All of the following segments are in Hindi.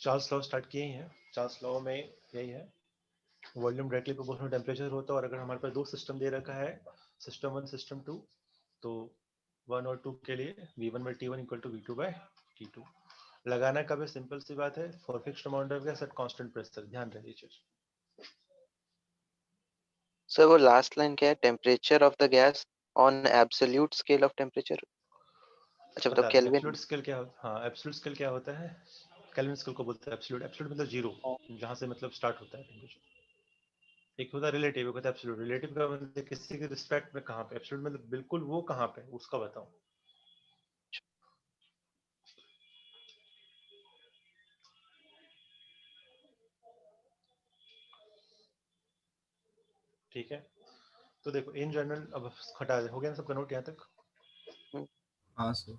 चार्ल्स लॉ स्टार्ट किए ही हैं। चार्ल्स लॉ में यही है, वॉल्यूम डायरेक्टली प्रोपोर्शनल टेम्परेचर होता है, और अगर हमारे पास दो सिस्टम दे रखा है, सिस्टम 1 सिस्टम 2, तो 1 और 2 के लिए V1/T1 इक्वल टू V2/T2 लगाना कब है, सिंपल सी बात है, for fixed amount of gas at constant pressure. ध्यान रहे ये चीज। सर वो लास्ट लाइन क्या है, temperature of the gas on absolute scale of temperature. अच्छा मतलब बता दें केल्विन। एब्सोल्यूट स्केल क्या होता है। हाँ, एब्सोल्यूट स्केल क्या होता है, केल्विन स्केल को बोलते हैं एब्सोल्यूट। एब्सोल्यूट मतलब जीरो, जहां से मतलब स्टार्ट होता है टेम्परेचर। एक होता है रिलेटिव, एक होता है एब्सोल्यूट। रिलेटिव का मतलब किसी के रिस्पेक्ट में कहां पे, एब्सोल्यूट मतलब बिल्कुल वो कहां पे उसका बताओ। ठीक है, तो देखो इन जनरल, अब हटा दे, हो गया ना सबका नोट यहाँ तक। हाँ सर।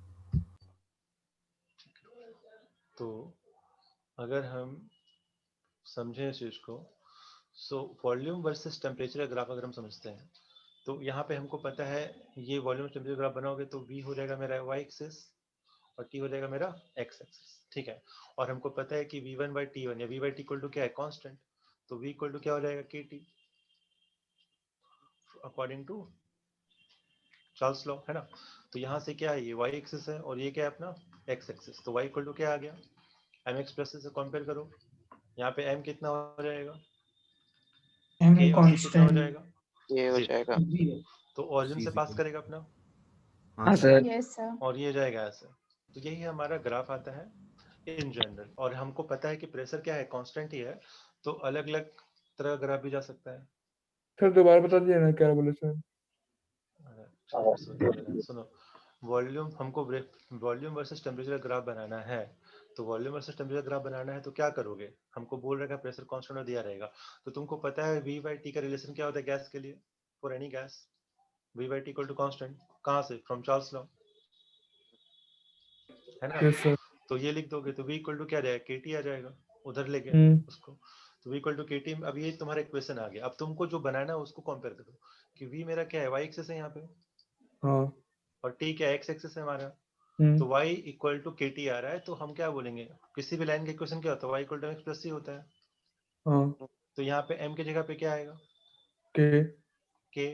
तो अगर हम समझें इस चीज को, सो वॉल्यूम वर्सेस टेम्परेचर का ग्राफ अगर हम समझते हैं, तो यहाँ पे हमको पता है ये वॉल्यूम टेम्परेचर ग्राफ बनाओगे तो V हो जाएगा मेरा y एक्सिस और T हो जाएगा मेरा x एक्सिस। ठीक है, और हमको पता है कि V1/T1 या V/T इक्वल टू क्या है, कांस्टेंट। तो V इक्वल टू क्या हो जाएगा, KT, according to Charles law, है ना। तो यहाँ से क्या है, ये y एक्सिस है और ये क्या है अपना x एक्सिस। तो y इक्वल टू क्या आ गया, mx प्लस से कंपेयर करो, यहाँ पे m कितना हो जाएगा, m k, और c कितना हो कांस्टेंट जाएगा, ये हो 0। जाएगा। तो ओरिजिन से पास करेगा अपना, हाँ सर। Yes sir. और ये जाएगा ऐसे। तो यही हमारा ग्राफ आता है इन जनरल, और हमको पता है कि प्रेशर क्या है, कांस्टेंट ही है, तो अलग अलग तरह का ग्राफ भी जा सकता है। सर दोबारा बता दीजिए ना क्या बोले सर। सुनो, वॉल्यूम हमको वॉल्यूम वर्सेस टेम्परेचर ग्राफ बनाना है। तो वॉल्यूम वर्सेस टेम्परेचर ग्राफ बनाना है तो क्या करोगे, हमको बोल रहा है प्रेशर कांस्टेंट दिया रहेगा, तो तुमको पता है V/T का रिलेशन क्या होता है गैस के लिए, for any gas V/T equal to constant, कहाँ से, फ्रॉम चार्ल्स लॉ, है ना। Yes sir. तो ये लिख दोगे तो V इक्वल टू क्या जाएगा, KT आ जाएगा, उधर लेके उसको। तो V इक्वल टू KT, अब ये तुम्हारा इक्वेशन आ गया। अब तुमको जो बनाना है उसको कंपेयर करो कि V मेरा क्या है, y एक्सिस है यहाँ पे, हाँ। और T क्या x एक्सिस है हमारा। तो y इक्वल टू KT आ रहा है, तो हम क्या बोलेंगे, किसी भी लाइन का इक्वेशन क्या होता है, y equal to mx plus c होता है। हाँ। तो यहाँ पे m की जगह पे क्या आएगा, के k,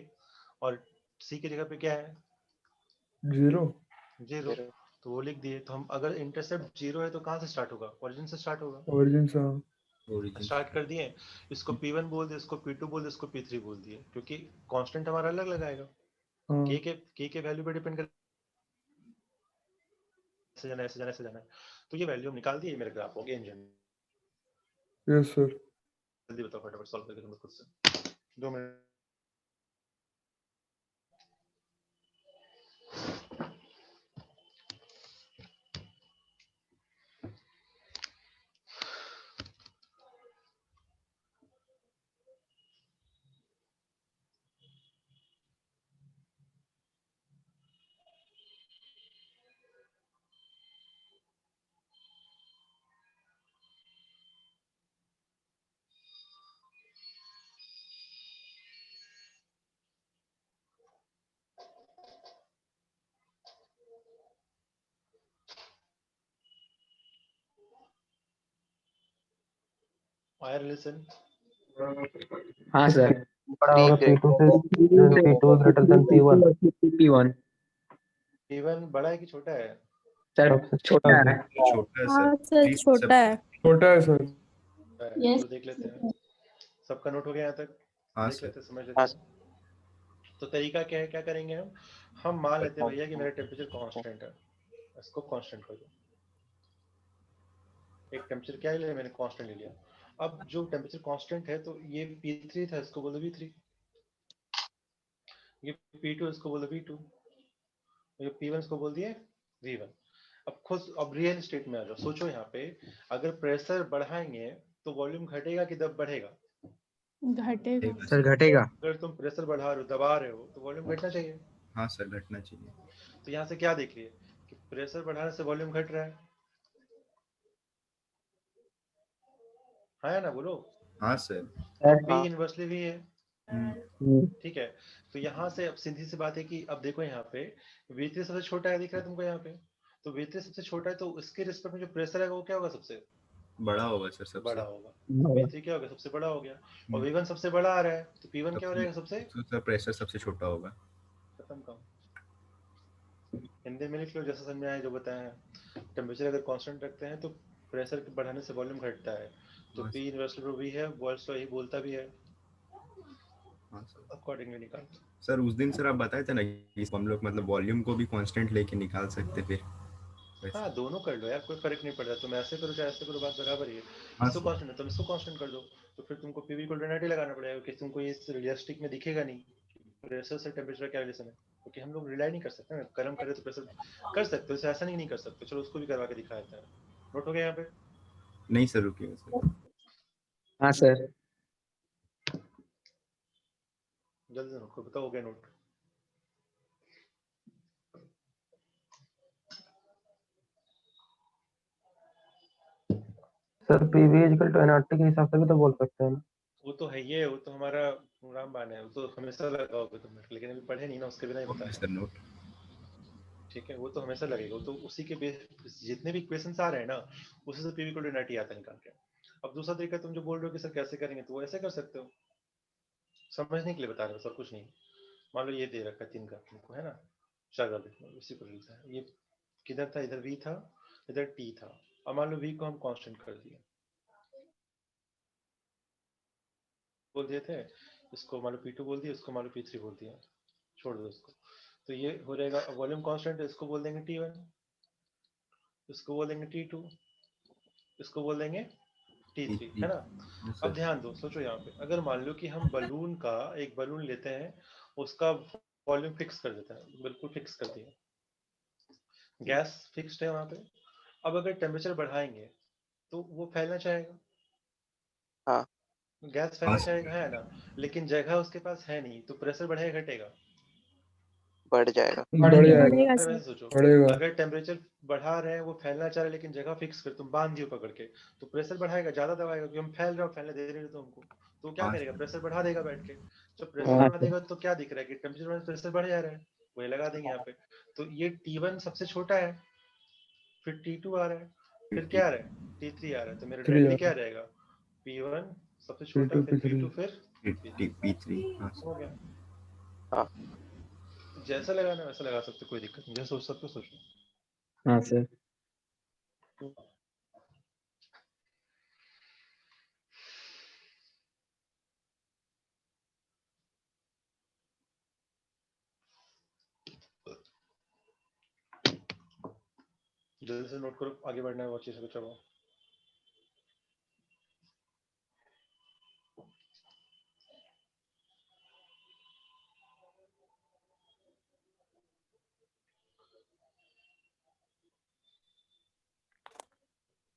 और c की जगह पे क्या है, 0। 0। तो वो लिख दिए। तो हम अगर इंटरसेप्ट 0 है तो कहाँ से स्टार्ट होगा, ओरिजिन से स्टार्ट होगा। ओरिजिन से। स्टार्ट कर दिए, इसको P1 बोल दिए, इसको P2 बोल दिए, इसको P3 बोल दिए, क्योंकि कांस्टेंट हमारा अलग लगाएगा, हाँ। k के वैल्यू पे डिपेंड कर, ऐसे जाना ऐसे जाना ऐसे जाना। तो ये वैल्यू हम निकाल दिए, मेरा ग्राफ हो गया इंजन। Yes sir. जल्दी बताओ फटाफट सॉल्व करके तुम खुद से, 2 मिनट। आया रिलेशन, हाँ सर। बड़ा होगा P2 से, P2 greater than P1। P1 P1 बड़ा है कि छोटा है, सर छोटा है। छोटा है सर। हाँ सर प्लीज छोटा है। छोटा है सर। यस तो देख लेते हैं, सबका नोट हो गया यहाँ तक, हाँ देख सर। लेते हैं, समझ लेते हैं। तो तरीका क्या है, क्या करेंगे हम मान लेते हैं भैया कि मेरा टेम्परेचर कांस्टेंट है, इसको कांस्टेंट कर दो। एक टेम्परेचर क्या लिया मैंने, कांस्टेंट ले लिया। अब जो टेम्परेचर कांस्टेंट है, तो ये P3 था, इसको बोलो V3, ये P2 इसको बोलो V2, ये P1 इसको बोल दिए V1। अब खुद अब रियल स्टेट में आ जाओ, सोचो यहाँ पे अगर प्रेशर बढ़ाएंगे तो वॉल्यूम घटेगा कि दब बढ़ेगा, घटेगा। सर घटेगा। अगर तुम प्रेशर बढ़ा रहे हो, दबा रहे हो, तो वॉल्यूम घटना चाहिए। हाँ सर, घटना चाहिए। तो यहाँ से क्या देख लिए कि प्रेशर बढ़ाने से वॉल्यूम घट रहा है ना, बोलो। हाँ सर। तो P इनवर्सली भी है, हम्म। ठीक है। तो यहाँ से अब सीधी सी बात है कि अब देखो यहाँ पे V3 सबसे छोटा है, दिख रहा है तुमको यहाँ पे, तो V3 सबसे छोटा है, तो उसके रिस्पेक्ट में जो प्रेशर है वो क्या होगा, सबसे बड़ा होगा सर सबसे। बड़ा होगा। V3 क्या हो गया, सबसे बड़ा हो गया, और V1 सबसे बड़ा आ रहा है, तो P1 क्या हो जाएगा सबसे सर प्रेशर सबसे छोटा होगा। खत्म काम। हिंदी में लिख लो जैसा समझ में आया जो बताया है। टेम्परेचर अगर कांस्टेंट रखते हैं तो प्रेशर बढ़ाने से वॉल्यूम घटता है, तो हाँ P इनवर्स टू V है, वॉल्स तो यही बोलता भी है, हाँ सर। अकॉर्डिंगली निकाल। सर उस दिन सर आप बताए थे ना कि हम लोग मतलब वॉल्यूम को भी कांस्टेंट लेके निकाल सकते फिर वैसे। हाँ दोनों कर लो यार, कोई फर्क नहीं पड़ता, तुम ऐसे करो चाहे ऐसे करो, बात बराबर ही है। हाँ इसको सर। कांस्टेंट है, तुम इसको कांस्टेंट कर दो, तो फिर तुमको PV को डोनेट ही लगाना पड़ेगा, कि तुमको ये रियलिस्टिक में दिखेगा नहीं प्रेशर से टेम्परेचर क्या रिलेशन है, क्योंकि हम लोग रिलाई नहीं कर सकते ना, गर्म करे तो प्रेशर कर सकते हो, इसे ऐसा नहीं कर सकते। चलो उसको भी करवा के दिखा देता है। नोट हो गया यहाँ पे? नहीं सर रुकिए सर। हाँ सर। जल्दी से नोट करो, बताओ हो गया नोट? Sir PV equal to NRT के हिसाब से भी तो बोल सकते हैं ना। वो तो है, ये वो तो हमारा रामबाण है, वो तो हमेशा लगाओगे तुम, लेकिन अभी पढ़े नहीं ना, उसके बिना ही बता ओके रहे सर हैं। नोट। ठीक है, वो तो हमेशा लगेगा, वो तो उसी के बेस जितने भी इक्वेशंस आ रहे हैं ना, उसी से PV को डोनेट आता है निकाल के। अब दूसरा तरीका तुम जो बोल रहे हो कि सर कैसे करेंगे, तो वो ऐसे कर सकते हो, समझने के लिए बता रहे हो सर, कुछ नहीं। मान लो ये दे रखा है 3 का तुमको, है ना, 4 ग्राफ देखो इसी को लिखता है, ये किधर था, इधर V था, इधर T था। अब मान लो V को हम कांस्टेंट कर दिए, बोल दिए थे, इसको मान लो P2 बोल दिया, इसको मान लो P3 बोल दिया, छोड़ दो इसको, तो ये हो जाएगा वॉल्यूम कांस्टेंट, इसको बोल देंगे T1, इसको बोल देंगे T2, इसको बोल देंगे T3, है ना। हाँ अब सर। ध्यान दो, सोचो यहाँ पे, अगर मान लो कि हम बलून का एक बलून लेते हैं, उसका वॉल्यूम फिक्स कर देते हैं, बिल्कुल फिक्स कर दिया, गैस फिक्स्ड है वहां पे। अब अगर टेम्परेचर बढ़ाएंगे तो वो फैलना चाहेगा, हाँ। गैस हाँ फैलना सर। चाहेगा, है ना, लेकिन जगह उसके पास है नहीं, तो प्रेशर बढ़ेगा घटेगा? बढ़ जाएगा। बढ़ जाएगा। बढ़ेगा अगर सर। वैसे सोचो, बढ़ेगा। अगर टेम्परेचर बढ़ा रहे हैं, वो फैलना चाह रहे हैं, लेकिन जगह फिक्स कर तुम बांध दियो पकड़ के, तो प्रेशर बढ़ाएगा, ज्यादा दबाएगा, क्योंकि हम फैल रहे हो, फैलने दे रहे हो तुमको, तो क्या हाँ करेगा, सर। प्रेशर बढ़ा देगा बैठ के। जब प्रेशर हाँ बढ़ा देगा तो क्या दिख रहा है कि टेम्परेचर में प्रेशर बढ़ जा रहा है, वही लगा देंगे यहाँ पे। तो ये T1 सबसे छोटा है, फिर T2 आ रहा है, फिर क्या आ रहा है, T3 आ रहा है, तो मेरा 3 डायरेक्टली आ क्या रहा रहेगा, P1 सबसे है, छोटा, P2 फिर P3। P2, फिर P3 हाँ हो सर। गया। हाँ। जैसा लगाना है वैसा लगा सकते हो, कोई दिक्कत नहीं, जैसा सोच सकते हो सोचो। हाँ सर। जल्दी से नोट करो, आगे बढ़ना है, बहुत चीज़ है, चलो।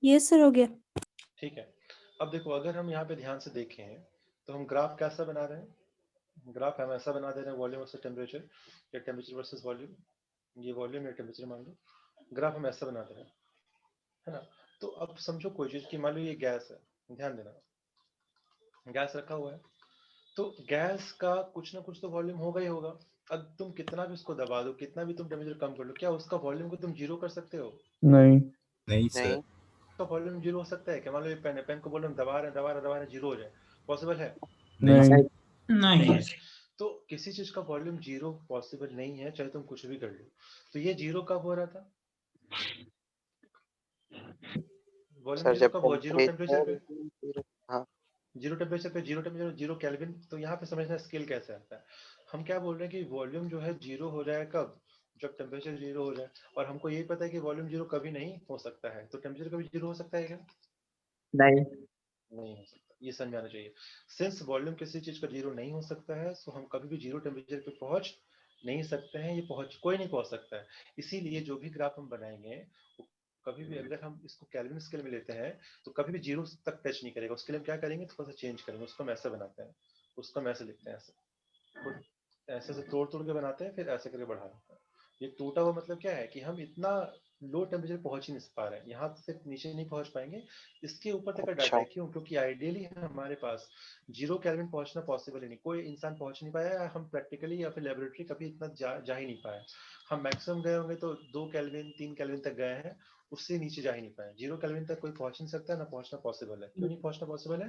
ये सर हो गया। ठीक है, अब देखो, अगर हम यहाँ पे ध्यान से देखें तो हम ग्राफ कैसा बना रहे हैं, ग्राफ हम ऐसा बना दे रहे हैं, वॉल्यूम वर्सेस टेम्परेचर, या टेम्परेचर वर्सेस वॉल्यूम, ये वॉल्यूम या टेम्परेचर मान लो, ग्राफ हम ऐसा बना दे रहे हैं, है ना। तो अब समझो कोई चीज़ कि मान लो ये गैस है, ध्यान देना, गैस रखा हुआ है, तो गैस का कुछ ना कुछ तो वॉल्यूम होगा ही होगा। अब तुम कितना भी उसको दबा दो, कितना भी तुम टेम्परेचर कम कर लो, क्या उसका वॉल्यूम को तुम जीरो कर सकते हो? नहीं। नहीं सर। नहीं। उसका वॉल्यूम जीरो हो सकता है क्या? मान लो ये पेन है, पेन को बोल रहे हम दबा रहे हैं, दबा रहे हैं, दबा रहे हैं, जीरो हो जाए, पॉसिबल है? नहीं नहीं। सर। नहीं। तो किसी चीज का वॉल्यूम जीरो पॉसिबल नहीं है, चाहे तुम कुछ भी कर लो। तो ये जीरो कब हो रहा था, वॉल्यूम सर जीरो जब कब हुआ? जीरो टेम्परेचर पे, टेम्परेचर। हाँ। जीरो टेम्परेचर पे, जीरो टेम्परेचर, जीरो केल्विन। तो यहाँ पे समझना स्केल कैसे आता है। हम क्या बोल रहे हैं कि वॉल्यूम जो है जीरो हो जाए कब, जब टेम्परेचर जीरो हो जाए। और हमको यही पता है कि वॉल्यूम जीरो कभी नहीं हो सकता है, तो टेम्परेचर कभी जीरो हो सकता है क्या? नहीं। नहीं हो सकता, ये समझ में आना चाहिए। सिंस वॉल्यूम किसी चीज का जीरो नहीं हो सकता है, सो हम कभी भी जीरो टेम्परेचर पे पहुंच नहीं सकते हैं, ये पहुंच कोई नहीं पहुंच सकता है। इसीलिए जो भी ग्राफ हम बनाएंगे, वो कभी भी, अगर हम इसको केल्विन स्केल में लेते हैं, तो कभी भी जीरो तक टच नहीं करेगा। उसके लिए हम क्या करेंगे, थोड़ा सा चेंज करेंगे, उसको हम ऐसे बनाते हैं, उसको हम ऐसे लिखते हैं, ऐसे से तोड़ तोड़ के बनाते हैं, फिर ऐसे करके बढ़ा देते हैं। ये टूटा हुआ मतलब क्या है कि हम इतना लो टेम्परेचर पहुंच ही नहीं पा रहे हैं, यहाँ से नीचे नहीं पहुंच पाएंगे। इसके ऊपर तक का डाटा अच्छा। है, क्यों? क्योंकि आइडियली हमारे पास जीरो केल्विन पहुंचना पॉसिबल ही नहीं, कोई इंसान पहुंच नहीं पाया, या हम प्रैक्टिकली या फिर लेबोरेटरी कभी इतना जा ही नहीं पाए। हम मैक्सिमम गए होंगे तो 2 केल्विन 3 केल्विन तक गए हैं, उससे नीचे जा ही नहीं पाए। 0 केल्विन तक कोई पहुंच नहीं सकता, ना पहुंचना पॉसिबल है। क्यों नहीं पहुंचना पॉसिबल है?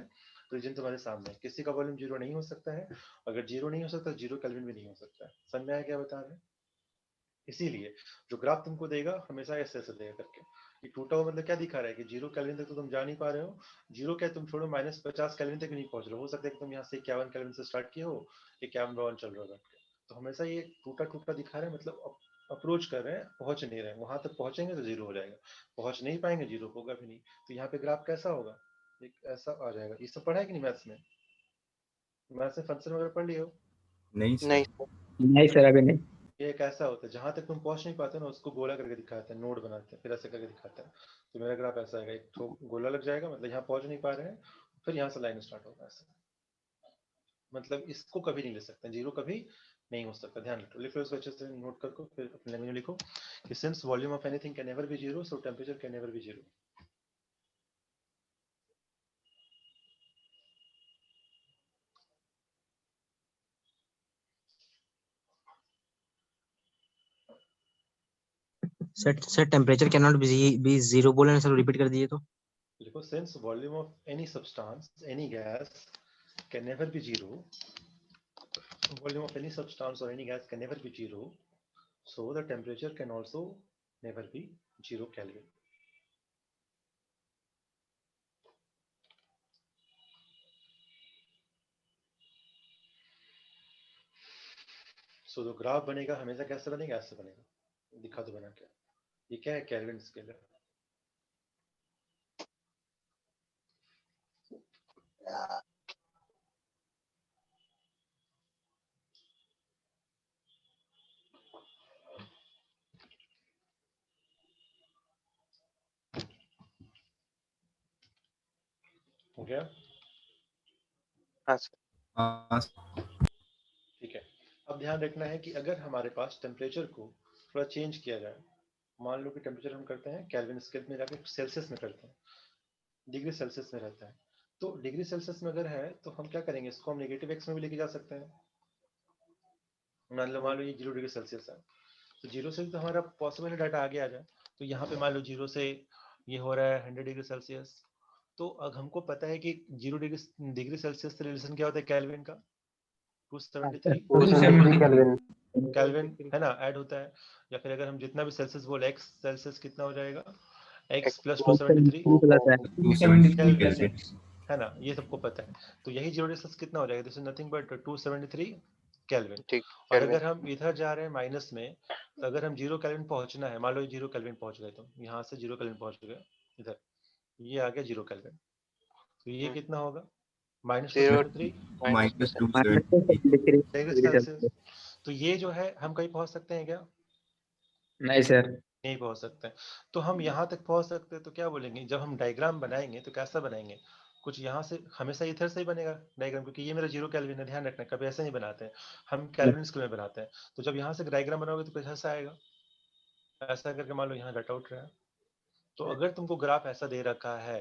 रीजन तुम्हारे सामने है। किसी का वॉल्यूम 0 नहीं हो सकता है। अगर 0 नहीं हो सकता, 0 केल्विन भी नहीं हो सकता है। समझ में आया क्या बता रहे हैं? इसीलिए जो ग्राफ तुमको देगा हमेशा ऐसे ऐसे देगा करके। ये टूटा हुआ मतलब क्या दिखा रहा है कि 0 केल्विन तक तो तुम जा नहीं पा रहे हो। 0 क्या तुम छोड़ो, -50 केल्विन तक भी नहीं पहुंच रहे हो। हो सकता है कि तुम यहाँ से 51 केल्विन से स्टार्ट किए हो, 51 चल रहा है बैठ के। तो हमेशा ये टूटा टूटा दिखा रहे हैं, मतलब अप्रोच कर रहे हैं, पहुंच नहीं रहे हैं। वहां तक पहुंचेंगे तो 0 हो जाएगा, पहुंच नहीं पाएंगे 0 होगा भी नहीं। तो यहाँ पे ग्राफ कैसा होगा? एक ऐसा आ जाएगा। ये सब पढ़ा है कि नहीं मैथ्स में? मैथ्स में फंक्शन वगैरह पढ़ लिए हो? नहीं नहीं सर। sir. नहीं सर अभी नहीं। ये एक ऐसा होता है जहां तक तुम पहुंच नहीं पाते ना, उसको गोला करके दिखाते हैं, नोड बनाते हैं, फिर ऐसे करके दिखाते हैं। तो मेरा ग्राफ ऐसा है, एक तो गोला लग जाएगा, मतलब यहाँ पहुंच नहीं पा रहे हैं, फिर यहाँ से लाइन स्टार्ट होगा ऐसे। मतलब इसको कभी नहीं ले सकते, 0 कभी नहीं हो सकता। ध्यान रखो, लिखो इसको अच्छे से, नोट करको, फिर अपने लैंग्वेज में लिखो कि since volume of anything can never be 0, so temperature can never be 0। Sir temperature can not be zero बोले ना सर, रिपीट कर दिए तो। लिखो since volume of any substance, any gas can never be 0, volume of any substance or any gas can never be 0, so the temperature can also never be 0 Kelvin. So जो ग्राफ बनेगा हमेशा कैसे बनेगा? ऐसे बनेगा। दिखा दो बना क्या। ये क्या है? केल्विन स्केल है। हो गया? हाँ sir. हाँ ठीक है। अब ध्यान रखना है कि अगर हमारे पास टेम्परेचर को थोड़ा चेंज किया जाए, मान लो कि टेम्परेचर हम करते हैं केल्विन स्केल में जाके सेल्सियस में करते हैं, डिग्री सेल्सियस में रहता है। तो डिग्री सेल्सियस में अगर है तो हम क्या करेंगे, इसको हम नेगेटिव एक्स में भी लेके जा सकते हैं। मान लो ये 0 डिग्री सेल्सियस है, तो 0 से तो हमारा पॉसिबल है डाटा आगे आ जाए। तो यहाँ पे मान लो 0 से ये हो रहा है 100 डिग्री सेल्सियस। तो अब हमको पता है कि 0 डिग्री सेल्सियस से रिलेशन क्या होता है केल्विन का? 273 273 केल्विन। केल्विन है ना, ऐड होता है। या फिर अगर हम जितना भी सेल्सियस बोले, एक्स सेल्सियस कितना हो जाएगा? X plus 273 273 kelvin kelvin. है ना, ये सबको पता है। तो यही 0 डिग्री सेल्सियस कितना हो जाएगा? This is nothing but 273 kelvin. ठीक और Kelvin. अगर हम इधर जा रहे हैं माइनस में, तो अगर हम 0 केल्विन पहुंचना है, मान लो 0 केल्विन पहुंच गए, तो यहाँ से 0 केल्विन पहुंच गए, इधर ये आ गया 0 केल्विन। तो ये कितना होगा? Zero -273 minus degree 273। सेल्सियस। तो ये जो है हम कहीं पहुंच सकते हैं क्या? नहीं सर। नहीं पहुंच सकते हैं। तो हम यहाँ तक पहुंच सकते हैं तो क्या बोलेंगे, जब हम डायग्राम बनाएंगे तो कैसा बनाएंगे? कुछ यहाँ से हमेशा इधर से ही बनेगा डायग्राम, क्योंकि ये मेरा 0 केल्विन है। ध्यान रखना, कभी ऐसे नहीं बनाते हैं हम, केल्विन स्केल में बनाते हैं। तो जब यहाँ से डायग्राम बनाओगे तो कुछ ऐसा आएगा, ऐसा करके मान लो यहाँ डाटा उठ रहा है। तो अगर तुमको ग्राफ ऐसा दे रखा है,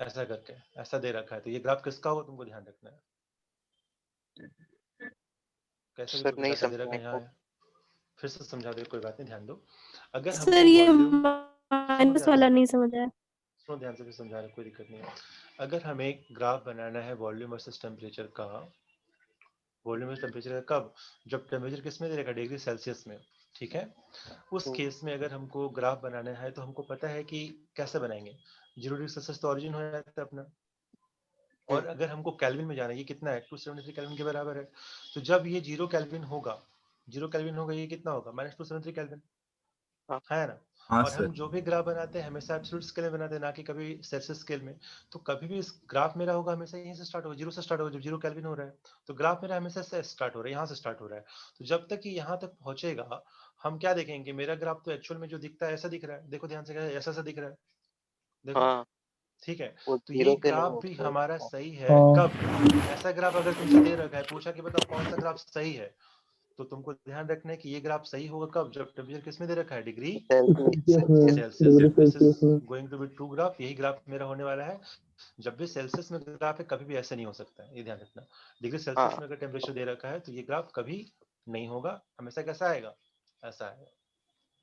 ऐसा करके ऐसा दे रखा है, तो ये ग्राफ किसका होगा तुमको ध्यान रखना है। कैसे भी Sir क्योंकि नहीं डाटा दे रखा समझा है यहाँ है। फिर से समझा दे, कोई बात नहीं, ध्यान दो। अगर सर हमको ये वॉल्यूम, सुनो माइनस ध्यान वाला से, नहीं समझ आया। सुनो ध्यान से, भी समझा रहा, कोई दिक्कत नहीं है। अगर हमें एक ग्राफ बनाना है वॉल्यूम वर्सेस टेम्परेचर का, वॉल्यूम वर्सेस टेम्परेचर का कब? जब टेम्परेचर किस में दे रखा? डिग्री सेल्सियस में, ठीक है। उस केस में अगर हमको ग्राफ बनाना है तो हमको पता है कि कैसे बनाएंगे। 0 डिग्री सेल्सियस तो ओरिजिन हो जाता है अपना, और अगर हमको केल्विन में जाना है, ये कितना है? 273 केल्विन के बराबर है। तो जब ये 0 केल्विन होगा, 0 केल्विन होगा, ये कितना होगा? -273 केल्विन, हाँ है ना। हाँ और हम सर। जो भी ग्राफ बनाते हैं हमेशा एब्सोल्यूट स्केल में बनाते हैं, ना कि कभी सेल्सियस स्केल में। तो कभी भी इस ग्राफ मेरा होगा हमेशा यहीं से स्टार्ट होगा, 0 से स्टार्ट होगा। जब 0 केल्विन हो रहा है तो ग्राफ मेरा हमेशा से स्टार्ट हो रहा है, यहाँ से स्टार्ट हो रहा है। तो जब तक कि यहाँ तक पहुंचेगा, हम क्या देखेंगे? मेरा ग्राफ तो एक्चुअल में जो दिखता है ऐसा दिख रहा है, देखो ध्यान से, ऐसा ऐसा दिख रहा है, देखो, हाँ ठीक है। वो तो ये 0 से नहीं ग्राफ भी होता हमारा है. सही है हाँ कब? ऐसा ग्राफ अगर तुमसे दे रखा है, पूछा कि बताओ कौन सा ग्राफ सही है, तो तुमको ध्यान रखना है कि ये ग्राफ सही होगा कब? जब टेम्परेचर किस में दे रखा है? Degree Celsius. Celsius. Degree this is Celsius में। Going to be true graph, यही ग्राफ मेरा होने वाला है। जब भी सेल्सियस में ग्राफ है, कभी भी ऐसे नहीं हो सकता है, ये ध्यान रखना। डिग्री सेल्सियस हाँ में अगर टेम्परेचर दे रखा है तो ये ग्राफ कभी नहीं होगा, हमेशा कैसा आएगा? ऐसा आएगा।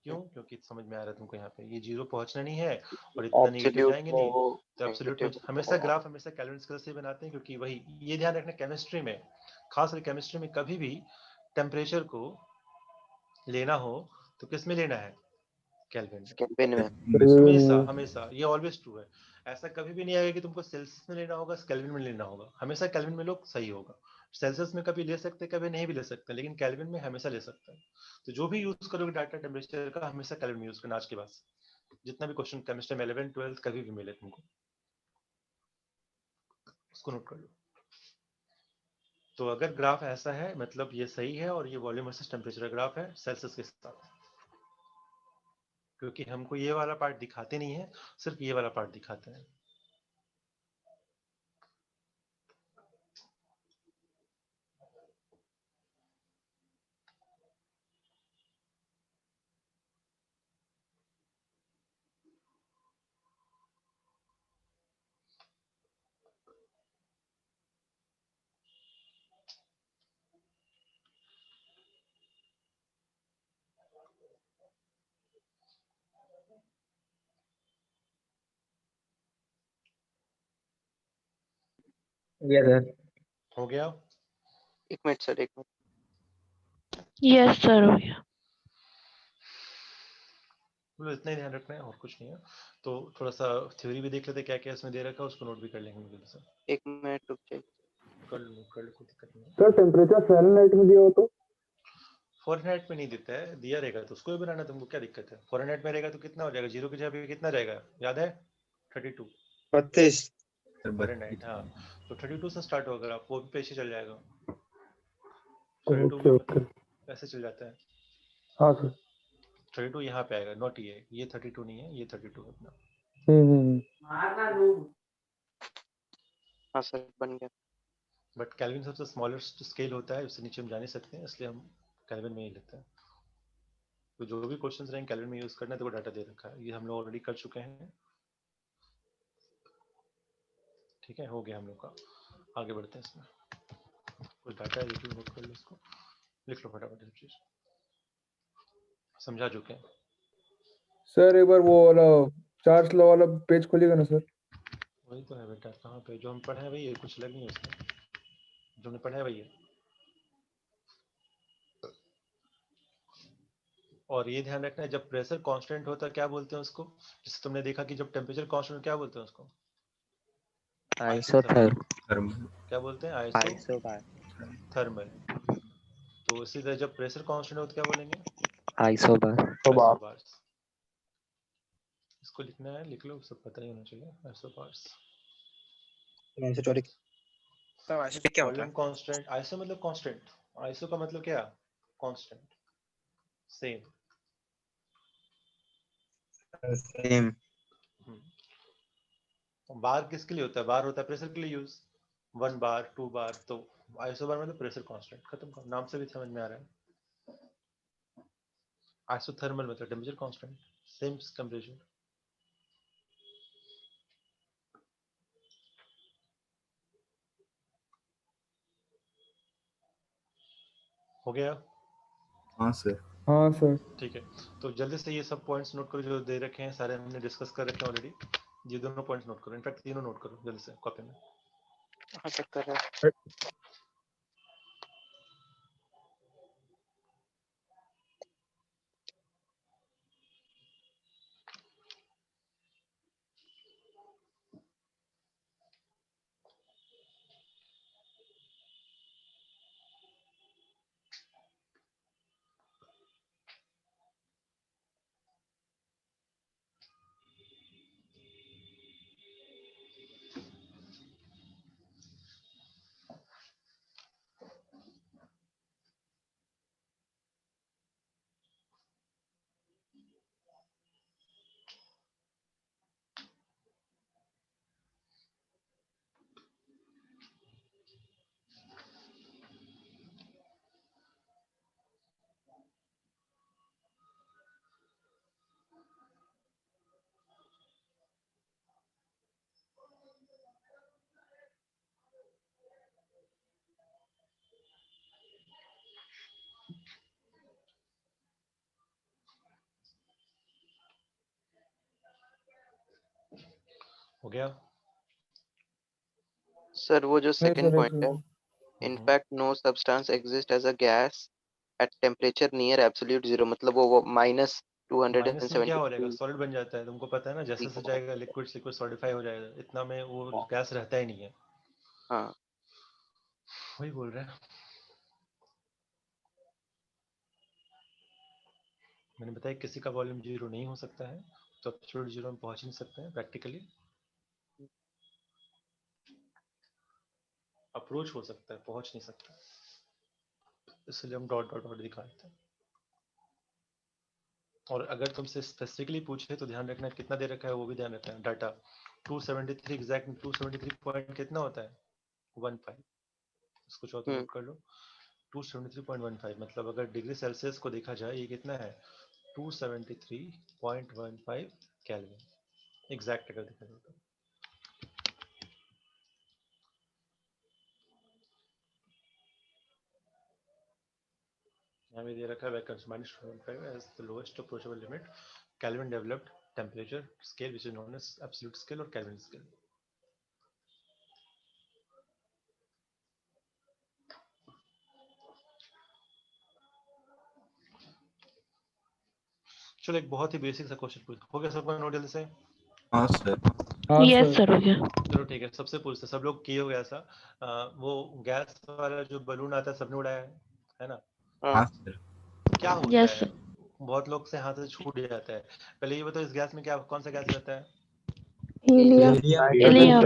क्यों? क्योंकि समझ में आ रहा है तुमको यहाँ पे ये 0 पहुंचना नहीं है और इतना नेगेटिव एब्सोल्यूट जाएंगे में नहीं, वो तो एब्सोल्यूट में नेगेटिव हमेशा ग्राफ हमेशा केल्विन स्केल से बनाते हैं, क्योंकि वही ये ध्यान रखना केमिस्ट्री में, खासकर केमिस्ट्री में कभी भी टेम्परेचर को लेना हो तो किस में लेना है? केल्विन में। केल्विन में। हमेशा हमेशा ये ऑलवेज ट्रू है। ऐसा कभी भी नहीं आएगा कि तुमको सेल्सियस में लेना होगा, केल्विन में लेना होगा। हमेशा केल्विन में लो सही होगा। सेल्सियस में कभी ले सकते, कभी नहीं भी ले सकते, लेकिन केल्विन में हमेशा ले सकते हैं। तो जो भी यूज करोगे डाटा टेम्परेचर का, हमेशा केल्विन में यूज करना। आज के बाद जितना भी क्वेश्चन केमिस्ट्री में 11 12 कभी भी मिले तुमको, उसको नोट कर लो। तो अगर ग्राफ ऐसा है मतलब ये सही है, और ये वॉल्यूम वर्सेस टेम्परेचर ग्राफ है सेल्सियस के साथ, क्योंकि हमको ये वाला पार्ट दिखाते नहीं है, सिर्फ ये वाला पार्ट दिखाते हैं। Yes, sir. हो गया? एक मिनट सर, एक मिनट। यस सर हो गया। मतलब इतना ही ध्यान रखना है और कुछ नहीं है। तो थोड़ा सा थ्योरी भी देख लेते क्या क्या इसमें दे रखा है, उसको नोट भी कर लेंगे मुझे सर। एक मिनट रुक जाइए। कर लो कोई दिक्कत नहीं है। सर टेम्परेचर फ़ारेनहाइट में दिया हो तो? फ़ारेनहाइट में नहीं देता है, दिया रहेगा तो उसको भी बनाना, तुमको क्या दिक्कत है? फ़ारेनहाइट में रहेगा तो कितना हो जाएगा? 0 की जगह पे कितना रहेगा याद है? 32 32 फ़ारेनहाइट। हाँ, तो 32 से स्टार्ट होगा, वो भी पीछे चल जाएगा। 32 ओके भी ओके। मतलब ऐसे चल जाता है। हाँ सर। 32 यहाँ पे आएगा, नॉट ये 32 नहीं है, ये 32 है अपना। हाँ सर बन गया। बट केल्विन सबसे स्मॉलेस्ट स्केल होता है, उससे नीचे हम जा नहीं सकते हैं, इसलिए हम केल्विन में ही लेते हैं। तो जो भी क्वेश्चंस रहेंगे केल्विन में यूज करना है, तो वो डाटा दे रखा है, ये हम लोग ऑलरेडी कर चुके हैं। ठीक है, हो गया हम लोग का। आगे बढ़ते हैं इसमें। कोई डाटा है जो नोट कर लो, इसको लिख लो फटाफट, सब चीज समझा चुके हैं। सर एक बार वो वाला चार्ल्स लॉ वाला पेज खोलिएगा ना सर। वही तो है बेटा, कहाँ पे जो हम पढ़े हैं वही है, कुछ अलग नहीं है उसमें, जो हमने पढ़ा है वही है। और ये ध्यान रखना है, जब प्रेशर कांस्टेंट होता है क्या बोलते हैं उसको? जैसे तुमने देखा कि जब टेम्परेचर कांस्टेंट क्या बोलते हैं उसको? आइसोथर्म। क्या बोलते हैं? आइसोबार। थर्मल। तो इसी तरह जब प्रेशर कांस्टेंट हो तो क्या बोलेंगे? आइसोबार। आइसोबार्स। इसको लिखना है, लिख लो, सब पता ही होना चाहिए। आइसोबार्स। आइसोटोनिक। तो आइसोटोनिक क्या होता वॉल्यूम कांस्टेंट, आइसो मतलब कांस्टेंट, आइसो का मतलब क्या? Constant, same. है? सेम। बार किसके लिए होता है? बार होता है प्रेशर के लिए यूज, 1 बार 2 बार। तो आइसो बार मतलब प्रेशर कांस्टेंट, खत्म का नाम से भी समझ में आ रहा है। आइसोथर्मल मतलब टेम्परेचर कांस्टेंट, सेम टेम्परेचर। हो गया? हाँ सर। हाँ सर। ठीक है, तो जल्दी से ये सब पॉइंट्स नोट करो जो दे रखे हैं, सारे हमने डिस्कस कर रखे हैं ऑलरेडी। ये दोनों पॉइंट्स नोट करो, इनफैक्ट तीनों नोट करो जल्दी से कॉपी में। हाँ सर कर रहा है। हो गया? सर वो जो नहीं सेकंड सर, एक पॉइंट है, in fact no substance exists as a gas at temperature near absolute zero, मतलब वो माइनस में क्या हो जाएगा? 273 सॉलिड बन जाता है, तुमको पता है ना, जैसे जैसे जाएगा लिक्विड लिक्विड सॉलिडिफाई हो जाएगा, इतना में वो गैस रहता ही नहीं है। हाँ वही बोल रहे हैं। मैंने बताया किसी का वॉल्यूम जीरो नहीं हो सकता है, तो एब्सोल्यूट जीरो में पहुंच नहीं सकते हैं प्रैक्टिकली। अप्रोच हो सकता है, पहुंच नहीं सकता, इसलिए हम डॉट डॉट डॉट दिखाते हैं। और अगर तुमसे स्पेसिफिकली पूछे तो ध्यान रखना कितना दे रखा है, वो भी ध्यान रखना। डाटा 273 एग्जैक्ट 273 पॉइंट कितना होता है? 15। इसको चौथा नोट कर लो, 273.15। मतलब अगर डिग्री सेल्सियस को देखा जाए, ये कितना है? 273.15 केल्विन एग्जैक्ट अगर देखा जाए तो। यहाँ भी दे रखा है vacancy -25 as the lowest approachable limit Kelvin developed temperature scale which is known as absolute scale और Kelvin scale। चलो एक बहुत ही बेसिक सा क्वेश्चन पूछ, हो गया सबका नोट जल्दी से? हाँ सर। हाँ यस सर। सर हो गया। चलो ठीक है, सबसे पूछते, सब लोग किए हो गया ऐसा। वो गैस वाला जो बलून आता है सबने उड़ाया है ना? हाँ सर। क्या होता यस है? सर। बहुत लोग से हाथ से छूट जाता है। पहले ये बताओ, इस गैस में क्या कौन सा गैस रहता है? हीलियम। Hydrogen gas.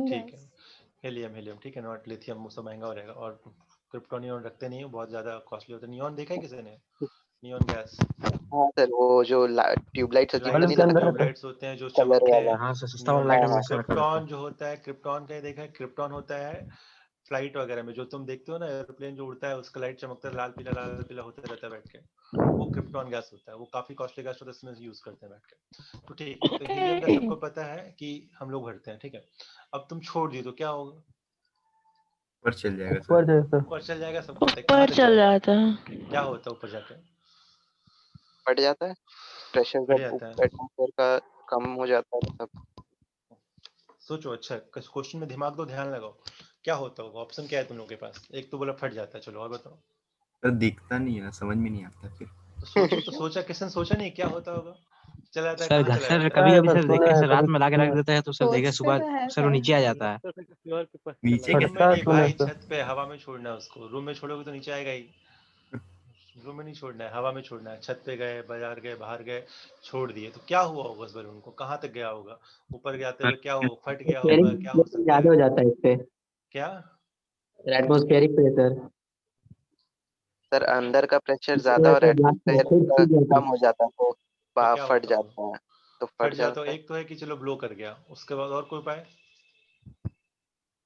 ठीक है, हीलियम। हीलियम ठीक है, नॉट लिथियम, वो सब महंगा हो जाएगा। और क्रिप्टोनियन रखते नहीं हो, बहुत ज्यादा कॉस्टली होता है। नियॉन देखा है किसी ने? नियॉन गैस, हाँ सर, वो जो ट्यूबलाइट्स होती है लाइट्स नहीं के होते हैं, अंदर लगता, रखा है। ट्यूबलाइट्स होते हैं जो कलर चमकते वाला। हैं। हाँ सर, सस्ता वाला नियॉन लाइट गैस। हमेशा रखा रहता क्रिप्टॉन है। जो होता है, क्रिप्टॉन का देखा है? क्रिप्टॉन होता है फ्लाइट वगैरह में, जो तुम देखते हो ना एयरप्लेन जो उड़ता है, उसका लाइट चमकता है, लाल पीला होता रहता है बैठ के, वो क्रिप्टॉन गैस होता है। वो काफी कॉस्टली गैस होता है, इसमें यूज करते हैं बैठ के। तो ठीक है, तो हीलियम गैस सबको पता है कि हम लोग भरते हैं, ठीक है। अब तुम छोड़ दिए तो क्या होगा? ऊपर चल जाएगा ऊपर सर। जाए सर। ऊपर चल जाएगा, सबको पता है। कहाँ ऊपर तक चल जाएगा? जाता है। क्या होता है ऊपर जाके? फट जाता है, प्रेशर फट जब जाता है। एटमॉस्फेयर का कम हो जाता है तब। सोचो, अच्छा क्वेश्चन में दिमाग दो, ध्यान लगाओ, क्या होता होगा? ऑप्शन क्या है तुम लोगों के पास? एक तो बोला फट जाता है, चलो और बताओ। सर दिखता नहीं है ना, समझ में नहीं आता फिर। तो सोचो, तो सोचा किसने? सोचा नहीं क्या होता होगा? चला जाता है, सर कहाँ चला सर जाता कभी है? कभी सर सर सुना देखे है, सर, रात कभी में लाके सुना रख है। देते हैं तो सर देखे सुबह सर वो नीचे आ जाता है। नीचे रूम में कैसे? नहीं सुना है भाई, सर। छत पे हवा में छोड़ना है उसको। रूम में छोड़ोगे तो नीचे आएगा ही। रूम में नहीं छोड़ना है, हवा में छोड़ना है। छत पे गए, बाजार गए, बाहर गए, छोड़ दिए, तो क्या हुआ होगा उस बलून को? कहाँ तक गया होगा? ऊपर जाते हुए क्या हो, फट गया होगा? क्या हो सकता ज्यादा है? हो जाता है इससे, क्या? Atmospheric pressure. सर अंदर का प्रेशर इसकी ज्यादा वजह और से ब्लास्ट एटमॉस्फेयर खुद का फूट जाता है। कम हो जाता है, तो तो क्या फट होता होगा? जाता है, तो फट फट जाता हो, जाता है। एक तो है कि चलो ब्लो कर गया, उसके बाद और कोई उपाय?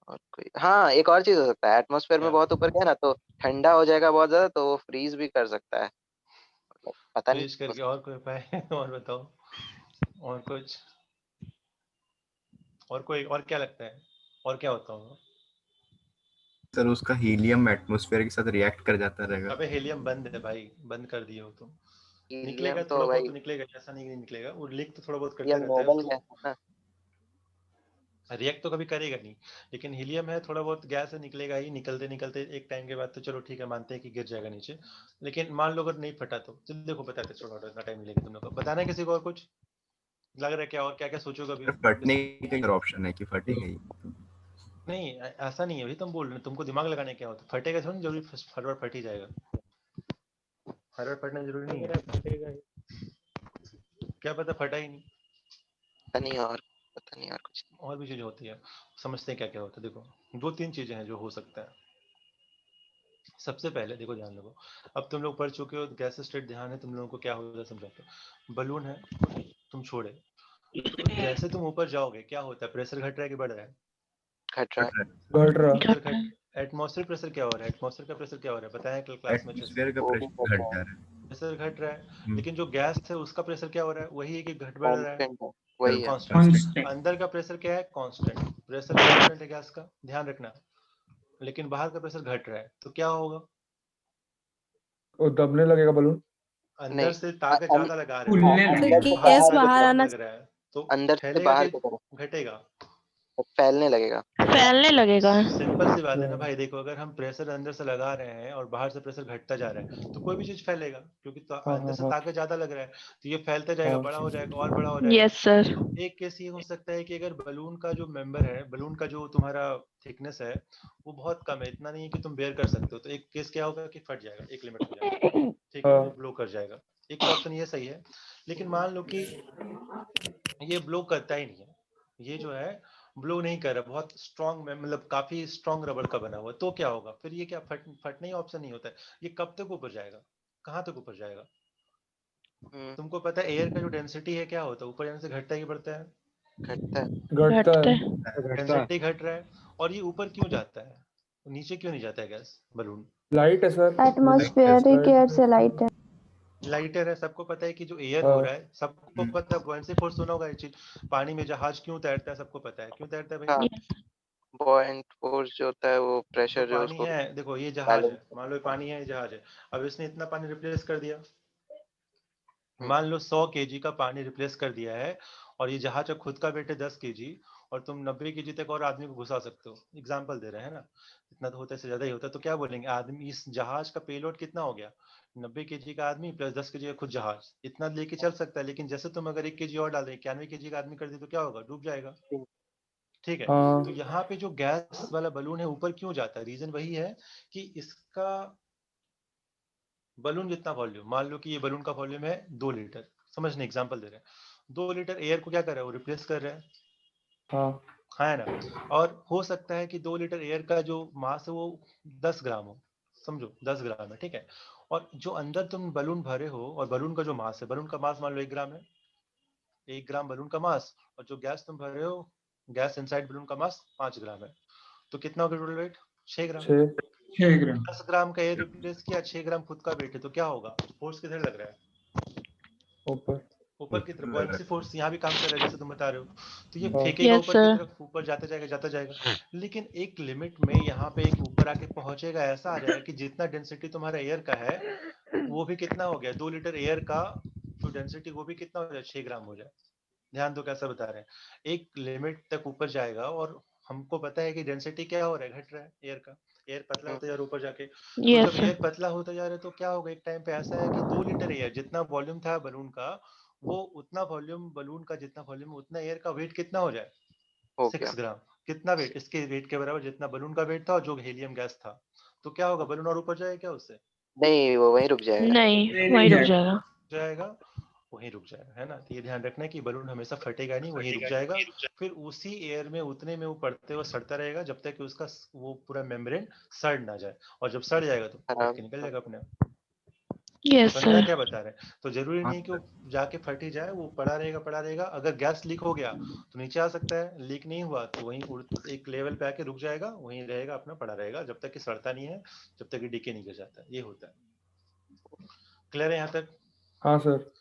और कोई, हाँ एक और चीज हो सकता है, एटमॉस्फेयर में क्या? बहुत ऊपर गया ना तो ठंडा हो जाएगा बहुत ज्यादा, तो वो फ्रीज भी कर सकता है, मतलब पता नहीं। फ्रीज करके, और कोई उपाय? और बताओ, और कुछ? और कोई, और क्या लगता है? और क्या होता होगा? सर उसका हीलियम एटमॉस्फेयर के साथ रिएक्ट कर जाता रहेगा। अबे हीलियम बंद है भाई, बंद कर दिए हो तुम। निकलेगा हीलियम थोड़ा तो बहुत भाई, तो निकलेगा, ऐसा नहीं कि नहीं निकलेगा, वो लीक तो थोड़ा बहुत करते हीलियम रहता है नोबल उसको। गैस है ना। रिएक्ट तो कभी करेगा नहीं, लेकिन हीलियम है, थोड़ा बहुत गैस है, निकलेगा ही। निकलते निकलते एक टाइम के बाद तो चलो ठीक है, मानते हैं कि गिर जाएगा नीचे। लेकिन मान लो अगर नहीं फटा तो चलो देखो, बताते छोड़ो, इतना टाइम मिलेगा तुम लोग को बताना है। किसी को और कुछ लग रहा है क्या? और क्या क्या सोचोगे अभी? सर फटने का एक ऑप्शन है कि फटेगा ही। नहीं ऐसा नहीं है भाई, तुम बोल रहे हो, तुमको दिमाग लगाने क्या होता है? फटेगा थोड़ा जरूरी, हर बार फट ही जाएगा, हर बार फटना जरूरी नहीं है। क्या पता फटा ही नहीं। पता नहीं और कुछ नहीं। और भी चीजें होती है, समझते हैं क्या क्या होता है। देखो दो तीन चीजें हैं जो हो सकता है। सबसे पहले देखो, ध्यान रखो, अब तुम लोग पढ़ चुके हो गैस स्टेट, ध्यान है तुम लोगों को क्या होता है समझाते हो। बलून है, तुम छोड़े, तो जैसे तुम ऊपर जाओगे क्या होता है? प्रेशर घट रहा है कि बढ़ रहा है? घट रहा है। फट रहा है। घट रहा। प्रेशर घट, एटमॉस्फेयर प्रेशर क्या हो रहा है? एटमॉस्फेयर का प्रेशर क्या हो रहा है, बताया कल क्लास में अच्छे से? एटमॉस्फेयर का वो भी प्रेशर घट घट रहा जा है, रहा है। प्रेशर घट रहा है, लेकिन जो गैस है उसका प्रेशर क्या हो रहा है? वही है कि घट बढ़ रहा है? कांस्टेंट है, वही है। कांस्टेंट। अंदर का प्रेशर क्या है? कांस्टेंट। प्रेशर कांस्टेंट है गैस का, ध्यान रखना। लेकिन बाहर का प्रेशर घट रहा है, तो क्या होगा? वो दबने लगेगा बलून। अंदर नहीं से ताकत अ- ज्यादा लगा रहे हो, अंदर से बाहर गैस से ताकत बाहर कम आना। लग रहा है। तो अंदर से फैलेगा बाहर कि की तरफ घटेगा? फैलने लगेगा। फैलने लगेगा। सिंपल सी बात है ना भाई, देखो अगर हम प्रेशर अंदर से लगा रहे हैं और बाहर से प्रेशर घटता जा रहा है तो कोई भी चीज फैलेगा, क्योंकि अंदर से ताकत ज्यादा लग रहा है, तो ये फैलता जाएगा, बड़ा हो जाएगा और बड़ा हो जाएगा। Yes sir. एक केस ये हो सकता है कि अगर बलून का जो मेंबर है, बलून का जो तुम्हारा थिकनेस है वो बहुत कम है, इतना नहीं है कि तुम बेयर कर सकते हो, तो एक केस क्या होगा कि फट जाएगा एक लिमिट हो जाएगा, ठीक है, वो ब्लो कर जाएगा। एक ऑप्शन ये सही है, लेकिन मान लो कि ये ब्लो करता ही नहीं है, ये जो है ब्लो नहीं कर रहा, बहुत स्ट्रॉन्ग, मतलब काफी स्ट्रॉन्ग रबड़ का बना हुआ है, तो क्या होगा फिर? ये क्या फटने ही ऑप्शन नहीं होता है, ये कब तक ऊपर जाएगा, कहाँ तक ऊपर जाएगा? तुमको पता है एयर का जो डेंसिटी है क्या होता है, ऊपर जाने से घटता है कि बढ़ता है? घटता है। घटता घटते है। डेंसिटी घट रहा है, और ये ऊपर क्यों जाता है, नीचे क्यों नहीं जाता है गैस बलून? लाइट है सर। एटमॉस्फेरिक एयर से लाइट है। लाइटर है, सबको पता है कि जो एयर हो रहा है, सबको पता है, बुओयेंसी फोर्स सुना होगा ये चीज, पानी में जहाज क्यों तैरता है, सबको पता है क्यों तैरता है भाई? हाँ, बॉयंट फोर्स जो होता है वो तो प्रेशर जो पानी उसको है, देखो ये जहाज है, बैलेंस। मान लो ये पानी है, ये जहाज है, अब इसने इतना पानी रिप्लेस कर दिया, हम्म, मान लो 100 केजी का पानी रिप्लेस कर दिया है, और ये जहाज का खुद का वेट है 10 केजी, और तुम 90 केजी तक और आदमी को घुसा सकते हो, एग्जाम्पल दे रहे हैं ना, इतना तो होता है, इससे ज्यादा ही होता है, तो क्या बोलेंगे आदमी, इस जहाज का पेलोड कितना हो गया, 90 केजी का आदमी प्लस 10 केजी का खुद जहाज, इतना लेके चल सकता है, लेकिन जैसे तुम अगर 1 केजी और डाल दे, 91 केजी का आदमी कर दे, तो क्या होगा, डूब जाएगा। ठीक है, तो यहाँ पे जो गैस वाला बलून है ऊपर क्यों जाता है, रीजन वही है कि इसका बलून जितना वॉल्यूम, मान लो कि ये बलून का वॉल्यूम है 2 लीटर, समझने एग्जांपल दे रहे हैं, 2 लीटर एयर को क्या कर रहा है, वो रिप्लेस कर रहा है, हाँ है ना? और हो सकता है कि 2 लीटर एयर का जो मास है वो 10 ग्राम हो, समझो 10 ग्राम है, ठीक है, और जो अंदर तुम बलून भरे हो और बलून का जो मास है, बलून का मास मान लो 1 ग्राम है, 1 ग्राम बलून का मास, और जो गैस तुम भर रहे हो, गैस इनसाइड बलून का मास 5 ग्राम है, तो कितना हो गया टोटल वेट, 6 ग्राम। 6 ग्राम 10 ग्राम का एयर रिप्लेस किया, 6 ग्राम खुद का वेट है, तो क्या होगा, फोर्स किधर लग रहा है, ऊपर। ऊपर की तरफ, बुओयेंसी फोर्स यहाँ भी काम कर रहा है जैसे तुम बता रहे हो, तो ये हाँ। फेंकेगा यस ऊपर की सर। तरफ, ऊपर जाता जाएगा जाता जाएगा, लेकिन एक लिमिट में यहाँ पे एक ऊपर आके पहुंचेगा, ऐसा आ जाएगा कि जितना डेंसिटी तुम्हारा एयर का है वो भी कितना हो गया, 2 लीटर एयर का जो डेंसिटी वो भी कितना हो जाए, 6 ग्राम हो जाए। ध्यान दो कैसा बता रहे हैं, एक लिमिट तक ऊपर जाएगा, और हमको पता है कि डेंसिटी क्या हो रहा है, घट रहा है एयर का, एयर पतला होता जा रहा है ऊपर जाके, तो यस जब सर। एयर पतला होता जा रहा है तो क्या होगा, एक टाइम पे ऐसा है कि 2 लीटर एयर जितना वॉल्यूम था बलून का, वो उतना वॉल्यूम बलून का जितना वॉल्यूम, उतना एयर का वेट कितना हो जाए, हो 6 गया। ग्राम। कितना वेट, इसके वेट के बराबर जितना बलून का वेट था और जो हीलियम गैस था, तो क्या होगा, बलून और ऊपर जाएगा क्या उससे, नहीं, वो वहीं रुक जाएगा। नहीं वही रुक जाएगा। जाएगा, वहीं रुक जाएगा, है ना? तो ये ध्यान रखना है कि बलून हमेशा फटेगा नहीं, वहीं रुक जाएगा, फिर उसी एयर में उतने में वो पड़ते हुए सड़ता रहेगा जब तक कि उसका वो पूरा मेम्ब्रेन सड़ ना जाए, और जब सड़ जाएगा तो फट के निकल जाएगा अपने आप। यस समझ में सर। क्या बता रहे हैं? तो जरूरी नहीं कि वो जाके फट ही जाए, वो पड़ा रहेगा पड़ा रहेगा, अगर गैस लीक हो गया तो नीचे आ सकता है, लीक नहीं हुआ तो वहीं एक लेवल पे आके रुक जाएगा, वहीं रहेगा, अपना पड़ा रहेगा जब तक कि सड़ता नहीं है, जब तक कि डीके नहीं गिर जाता है, ये होता है। क्लियर है यहाँ तक? हाँ सर।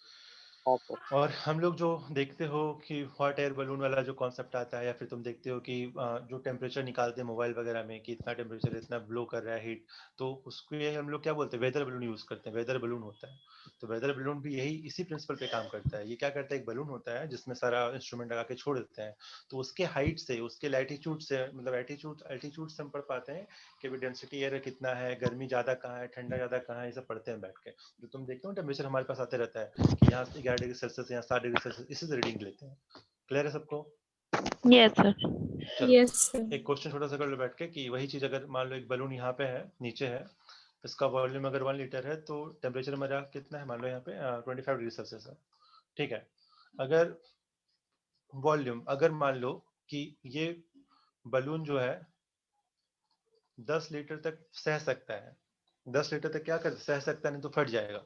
हाँ सर। और हम लोग जो देखते हो कि हॉट एयर बलून वाला जो कॉन्सेप्ट आता है, या फिर तुम देखते हो कि जो टेम्परेचर निकालते हैं मोबाइल वगैरह में कि इतना टेम्परेचर इतना ब्लो कर रहा है हीट, तो उसको ये हम लोग क्या बोलते हैं, वेदर बलून यूज करते हैं, वेदर बलून होता है। तो वेदर बलून भी यही इसी प्रिंसिपल पे काम करता है। ये क्या करता है, एक बलून होता है जिसमें सारा इंस्ट्रूमेंट लगा के छोड़ देते हैं, तो उसके हाइट से, उसके लैटिट्यूड से, मतलब एल्टीट्यूड से हम पढ़ पाते हैं कि डेंसिटी एयर कितना है, गर्मी ज्यादा कहाँ है, ठंडा ज्यादा कहाँ है, ये सब पढ़ते हैं बैठ के। जो तुम देखते हो टेम्परेचर हमारे पास आते रहता है कि यहाँ 11 डिग्री सेल्सियस, यहाँ 7 डिग्री सेल्सियस, इसी से रीडिंग लेते हैं। क्लियर है सबको? Yes sir. चलो एक क्वेश्चन छोटा सा कर लो बैठ के कि वही चीज अगर मान लो एक बलून यहाँ पे है, नीचे है, इसका वॉल्यूम अगर 1 लीटर है, तो टेम्परेचर मेरा कितना है, मान लो यहाँ पे 25 डिग्री सेल्सियस है, ठीक है। अगर वॉल्यूम, अगर मान लो कि ये बलून जो है 10 लीटर तक सह सकता है, 10 लीटर तक क्या कर सह सकता है, नहीं तो फट जाएगा,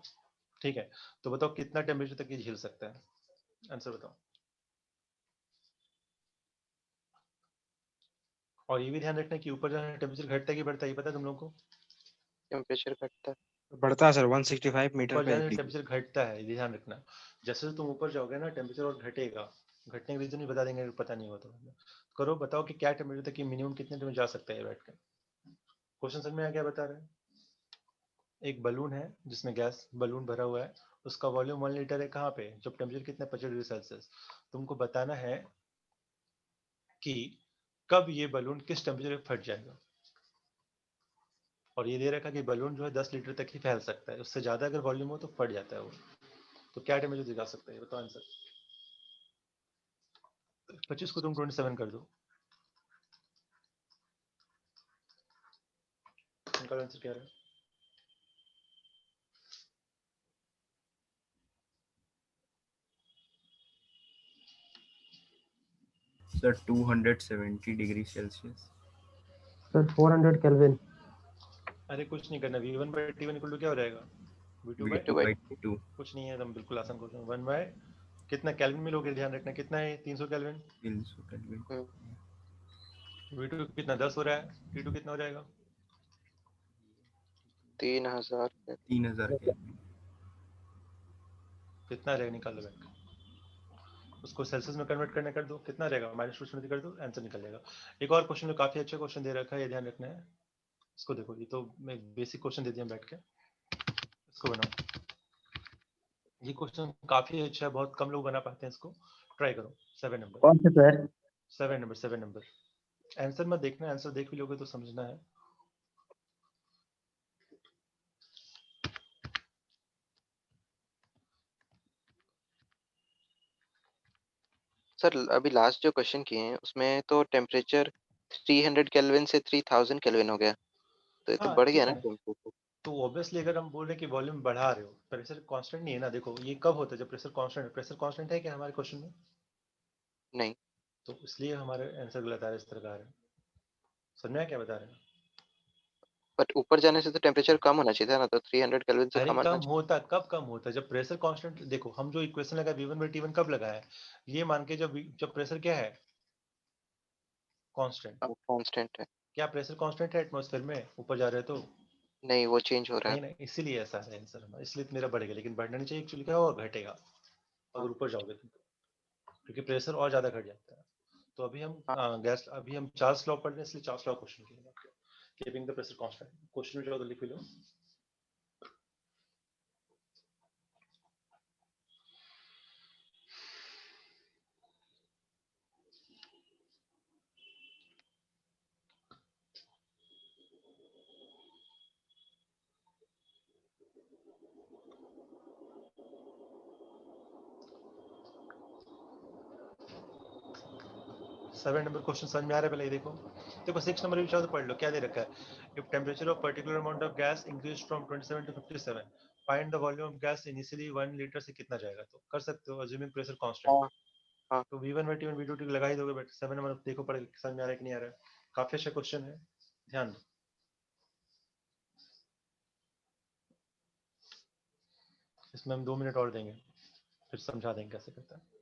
ठीक है, तो बताओ कितना टेम्परेचर तक ये झेल सकता है, आंसर बताओ। और ये भी ध्यान रखना कि ऊपर जाने टेम्परेचर घटता है कि बढ़ता है, ये पता है तुम लोगों को? टेम्परेचर घटता है। बढ़ता है सर 165 मीटर ऊपर पे जाने एलपी। टेम्परेचर घटता है, ये ध्यान रखना। जैसे तुम ऊपर जाओगे ना टेम्परेचर और घटेगा, घटने का रीजन भी बता देंगे, पता नहीं हो तो करो, बताओ कि क्या टेम्परेचर तक मिनिमम कितने टेम्परेचर जा सकता है बैठ के। क्वेश्चन समझ में आ क्या बता रहे हैं? एक बलून है जिसमें गैस बलून भरा हुआ है, उसका वॉल्यूम 1 लीटर है कहाँ पे, जब टेम्परेचर कितना 25 डिग्री सेल्सियस। तुमको बताना है कि कब ये बलून किस टेम्परेचर पे फट जाएगा, और ये दे रखा कि बलून जो है 10 लीटर तक ही फैल सकता है, उससे ज्यादा अगर वॉल्यूम हो तो फट जाता है वो। तो क्या टेम्परेचर दिखा सकता है, बताओ आंसर। 25 को तुम 27 कर दो, उनका आंसर क्या है। Sir 270 degree Celsius. Sir 400 kelvin. अरे कुछ नहीं करना, V1 by T1 equal to क्या हो जाएगा, V2 बाई by V2 कुछ नहीं है, एकदम बिल्कुल आसान क्वेश्चन। 1 बाय कितना केल्विन में लोगे, ध्यान रखना कितना है, 300 केल्विन। 300 केल्विन। V2 कितना 10 हो रहा है, T2 कितना हो जाएगा, 3000 3000 केल्विन। कितना रहेगा, निकाल लो बैठ, उसको सेल्सियस में कन्वर्ट करने कर दो, कितना रहेगा, -270 कर दो, आंसर निकल जाएगा। एक और क्वेश्चन जो काफी अच्छा क्वेश्चन दे रखा है, ये ध्यान रखना है, इसको देखो, ये तो मैं बेसिक क्वेश्चन दे दिया बैठ के, इसको बनाओ। ये क्वेश्चन काफी अच्छा है, बहुत कम लोग बना पाते हैं इसको, ट्राई करो। 7 नंबर, कौन से सर? 7 नंबर। आंसर मत देखना, आंसर देख भी लोगे तो समझना है। सर अभी लास्ट जो क्वेश्चन किए हैं उसमें तो टेम्परेचर 300 केल्विन से 3000 केल्विन हो गया, तो ये तो हाँ बढ़ ठीक गया है ना ना, टेम्परेचर। तो ऑब्वियसली अगर हम बोल रहे हैं कि वॉल्यूम बढ़ा रहे हो, प्रेशर कांस्टेंट नहीं है ना। देखो ये कब होता है, जब प्रेशर कांस्टेंट है। प्रेशर कांस्टेंट है क्या हमारे क्वेश्चन में, नहीं, तो इसलिए हमारे आंसर गलत आ रहा है इस प्रकार है। समझ में क्या बता रहे हैं। बट ऊपर जाने से तो टेम्परेचर कम होना चाहिए था ना, तो 300 केल्विन से अरे कम आना कम होता, कब कम होता है, जब प्रेशर कांस्टेंट। देखो हम जो इक्वेशन लगा V1 बाई T1 कब लगाया है, ये मान के जब प्रेशर क्या है, कांस्टेंट। चाहिए। कांस्टेंट है। क्या प्रेशर कांस्टेंट है एटमॉस्फेयर में, ऊपर जा रहे हो तो नहीं, वो चेंज हो रहा है। नहीं, नहीं इसीलिए ऐसा है आंसर हमारा, इसलिए मेरा बढ़ेगा, लेकिन बढ़ना नहीं चाहिए एक्चुअली, क्या होगा, घटेगा हाँ, अगर ऊपर जाओगे तो, क्योंकि प्रेशर और ज्यादा घट जाता है। तो अभी हम हाँ। गैस, अभी हम चार्ल्स लॉ पढ़ रहे हैं, इसलिए चार्ल्स लॉ क्वेश्चन किया, keeping the pressure constant. Question में जाओ तो लिख लो। सेवन नंबर क्वेश्चन समझ में आ रहा है, पहले ये देखो। देखो 6 नंबर भी चाहो तो पढ़ लो, क्या दे रखा है, if temperature of particular amount of gas increase from 27 to 57, find the volume of gas initially 1 litre से कितना जाएगा। तो कर सकते हो अज्यूमिंग प्रेशर कांस्टेंट। हाँ, हाँ। तो V1 बाई T1 V2 लगा ही दोगे, बट 7 नंबर देखो पढ़ के समझ में आ रहा है कि नहीं आ रहा है। काफी अच्छा क्वेश्चन है, ध्यान दो। इसमें हम 2 मिनट और देंगे, फिर समझा देंगे कैसे करता है।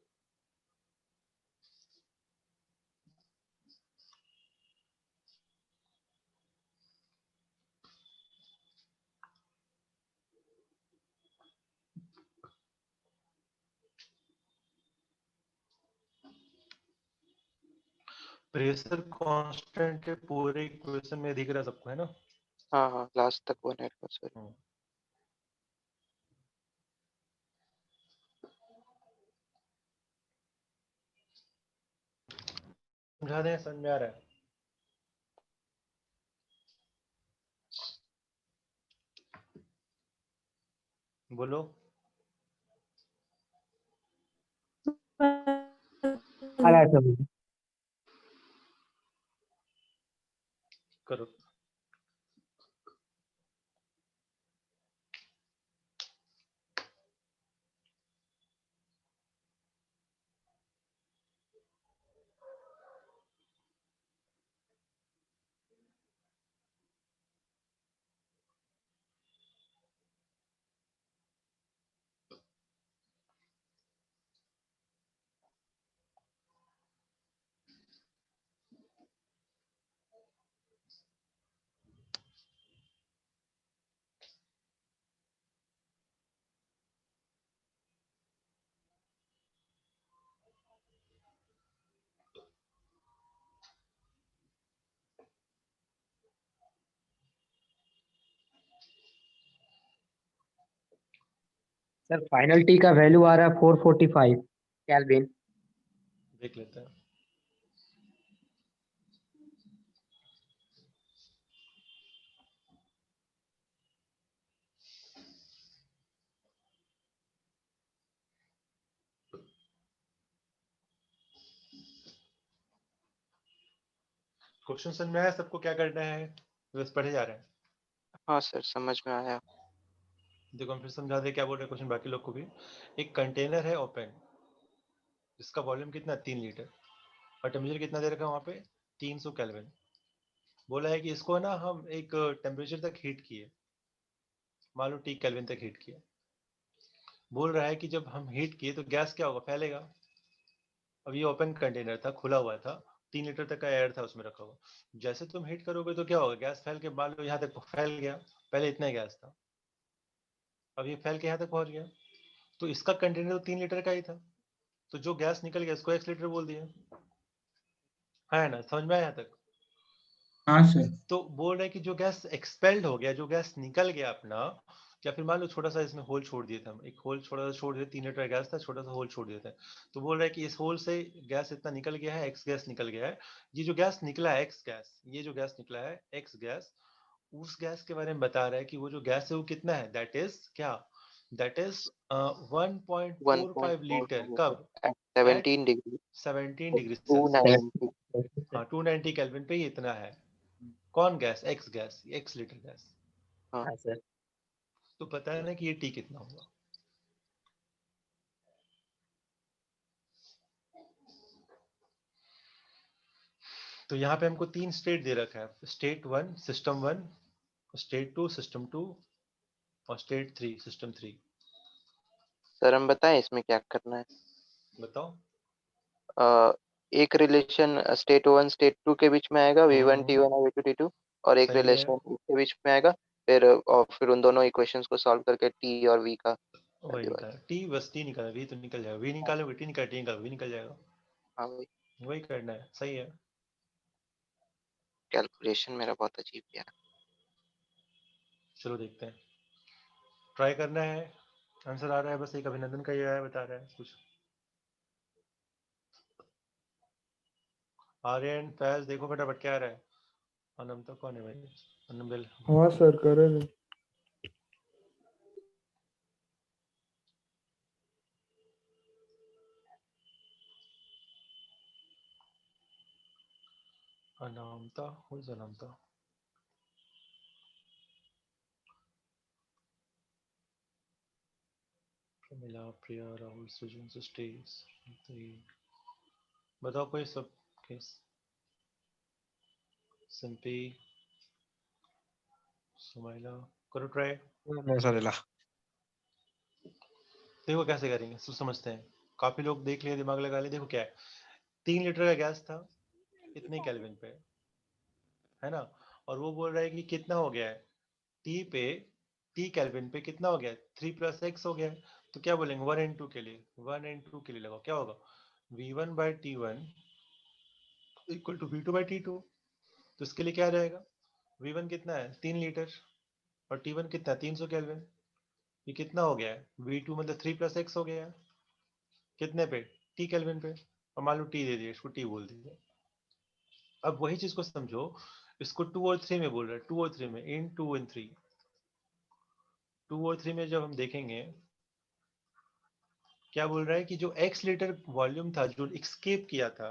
प्रेशर कांस्टेंट के पूरे इक्वेशन में दिख रहा है सबको, है ना। हाँ, हाँ, लास्ट तक वो नेट पर सर। समझा दें, समझ में आ रहा है। बोलो। आ रहा है सर। करो। सर फाइनल टी का वैल्यू आ रहा है 445 केल्विन। देख लेते हैं। क्वेश्चन समझ में आया सबको क्या करना है? बस पढ़े जा रहे हैं। हाँ सर, समझ में आया। देखो हम फिर समझा दे क्या बोल रहे हैं क्वेश्चन बाकी लोग को भी। एक कंटेनर है ओपन, जिसका वॉल्यूम कितना 3 लीटर और टेम्परेचर कितना दे रखा है वहाँ पे 300 केल्विन। बोला है कि इसको ना हम एक टेम्परेचर तक हीट किए, मान लो T केल्विन तक हीट किया। बोल रहा है कि जब हम हीट किए तो गैस क्या होगा, फैलेगा। अब ये ओपन कंटेनर था, खुला हुआ था, 3 लीटर तक का एयर था उसमें रखा हुआ। जैसे तुम हीट करोगे तो क्या होगा, गैस फैल के मान लो यहाँ तक फैल गया। पहले इतना ही गैस था, अब ये फैल के यहाँ तक पहुंच गया। तो इसका कंटेनर तो 3 लीटर का ही था, तो जो गैस निकल गया इसको x लीटर बोल दिया, है ना? समझ में आया यहाँ तक? हाँ सर। तो बोल रहे हैं कि जो गैस एक्सपेल्ड हो गया, जो गैस निकल गया अपना, या फिर मान लो छोटा सा इसमें होल छोड़ दिया था हम, एक होल छोटा सा छोड़ दिया, 3 लीटर गैस था, छोटा सा होल छोड़ दिया था। तो बोल रहा है कि इस होल से गैस इतना निकल गया है, एक्स गैस निकल गया है। ये जो गैस निकला है एक्स गैस, ये जो गैस निकला है एक्स गैस, उस गैस के बारे में बता रहा है कि वो जो गैस है वो कितना है, दैट इज क्या, दैट इज 1.45 लीटर। 1.4 कब? at at 17 degree 17 degree Celsius. 290। हाँ 290 केल्विन पे ही इतना है। कौन gas? X gas, X litre gas. हाँ हाँ सर। तो पता है ना कि ये टी कितना होगा। तो यहाँ पे हमको 3 स्टेट दे रखा है, स्टेट 1 सिस्टम 1, स्टेट 2 सिस्टम 2 और स्टेट 3 सिस्टम 3। सर, हम बताएं इसमें क्या करना है। बताओ। एक रिलेशन स्टेट 1 स्टेट 2 के बीच में आएगा, V1 T1 और V2 T2, और एक सही है, रिलेशन के बीच में आएगा। फिर और फिर उन दोनों इक्वेशंस को सॉल्व करके T और V का वही वैल्यू निकाला टी, बस टी निकाला, वी तो निकल जाएगा, वी निकालोगे टी निकाल, टी निकाल वी निकल जाएगा। हाँ वही। वही करना है, सही है। कैलकुलेशन मेरा बहुत अजीब गया। चलो देखते हैं, ट्राई करना है। आंसर आ रहा है, बस एक अभिनंदन का ये आया, बता रहा है कुछ। आर्यन फैज देखो फटाफट क्या आ रहा है। अनंत कौन है भाई? अनबिल। हाँ सर कर रहे हैं। अनामता, who is अनामता? प्रमिला, प्रिया, राहुल, सुजन, सुस्टेस, बताओ कोई सब केस। सिंपी, सुमाइला, करो ट्राई। देखो कैसे करेंगे, सब समझते हैं। काफी लोग देख लिए, दिमाग लगा लिए। देखो क्या है, 3 लीटर का गैस था, इतने केल्विन पे, है ना? और वो बोल रहा है कि कितना हो गया है टी पे, टी केल्विन पे कितना हो गया है, 3 + x हो गया है। तो क्या बोलेंगे 1 and 2 के लिए, 1 and 2 के लिए लगाओ, क्या होगा V1/T1 इक्वल टू V2/T2। तो इसके लिए क्या रहेगा, V1 कितना है 3 लीटर और T1 कितना है 300 केल्विन। ये कितना हो गया है V2 मतलब 3 + x हो गया है, कितने पे, T केल्विन पे। और मान लो T दे दिया, इसको T बोल दीजिए। अब वही चीज को समझो, इसको 2 और 3 में बोल रहा है, 2 और 3 में, इन 2 and 3। 2 और 3 में जब हम देखेंगे, क्या बोल रहा है कि जो x लीटर वॉल्यूम था जो एस्केप किया था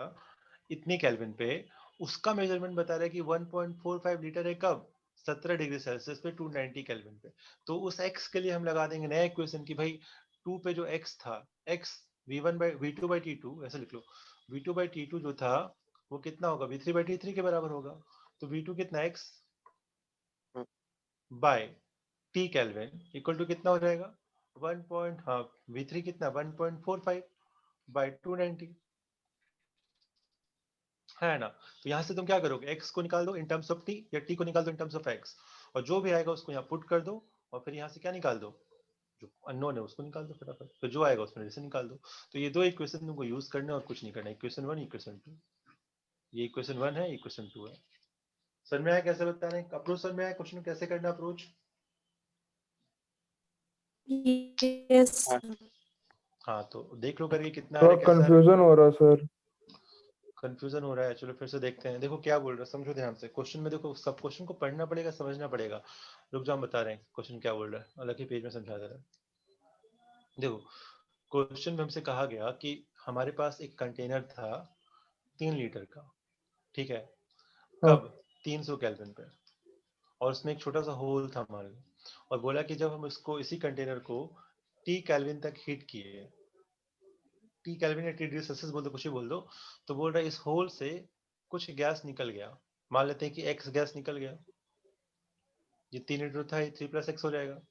इतने केल्विन पे, उसका मेजरमेंट बता रहा है कि 1.45 लीटर है। कब? 17 डिग्री सेल्सियस पे 290 केल्विन पे। तो उस x के लिए हम लगा देंगे नया इक्वेशन कि भाई 2 पे जो x था, x V2/T2 ऐसे लिख लो, V2/T2 जो था वो कितना होगा, V3/T3 के बराबर होगा। तो V2 कितना, x by T kelvin equal to कितना हो जाएगा 1. हाँ V3 कितना 1.45 बाय 290, है ना? तो यहाँ से तुम क्या करोगे, x को निकाल दो इन टर्म्स ऑफ t, या t को निकाल दो इन टर्म्स ऑफ x, और जो भी आएगा उसको यहाँ पुट कर दो, और फिर यहाँ से क्या निकाल दो, जो अननोन है उसको निकाल दो फटाफट, तो जो आएगा उसमें से निकाल दो। तो ये दो इक्वेशन तुमको यूज करना है और कुछ नहीं करना, इक्वेशन 1 इक्वेशन 2। ये इक्वेशन 1 है, इक्वेशन 2 है। समझ में आया कैसे बताना है, अप्रोच समझ में आया, क्वेश्चन कैसे करना अप्रोच? यस हाँ। हाँ तो देख लो करके कितना आ रहा थोड़ा है, कैसा आ रहा है? कंफ्यूजन हो रहा सर। कंफ्यूजन हो रहा है, चलो फिर से देखते हैं। देखो क्या बोल रहा है, समझो ध्यान से क्वेश्चन में। देखो सब क्वेश्चन को पढ़ना पड़ेगा, समझना पड़ेगा। रुक जाओ, हम बता रहे हैं क्वेश्चन क्या बोल रहा है, अलग ही पेज में समझा दे रहा है। देखो क्वेश्चन में हमसे कहा गया कि हमारे पास एक कंटेनर था 3 लीटर का, ठीक है? हाँ कब? 300 केल्विन पे, और उसमें एक छोटा सा होल था मान लो, और बोला कि जब हम इसको, इसी कंटेनर को T केल्विन तक हीट किए, T केल्विन या T डिग्री सेल्सियस बोल दो, कुछ ही बोल दो, तो बोल रहा है इस होल से कुछ गैस निकल गया। मान लेते हैं कि X गैस निकल गया, ये 3 लीटर था, ये 3+X हो जाएगा।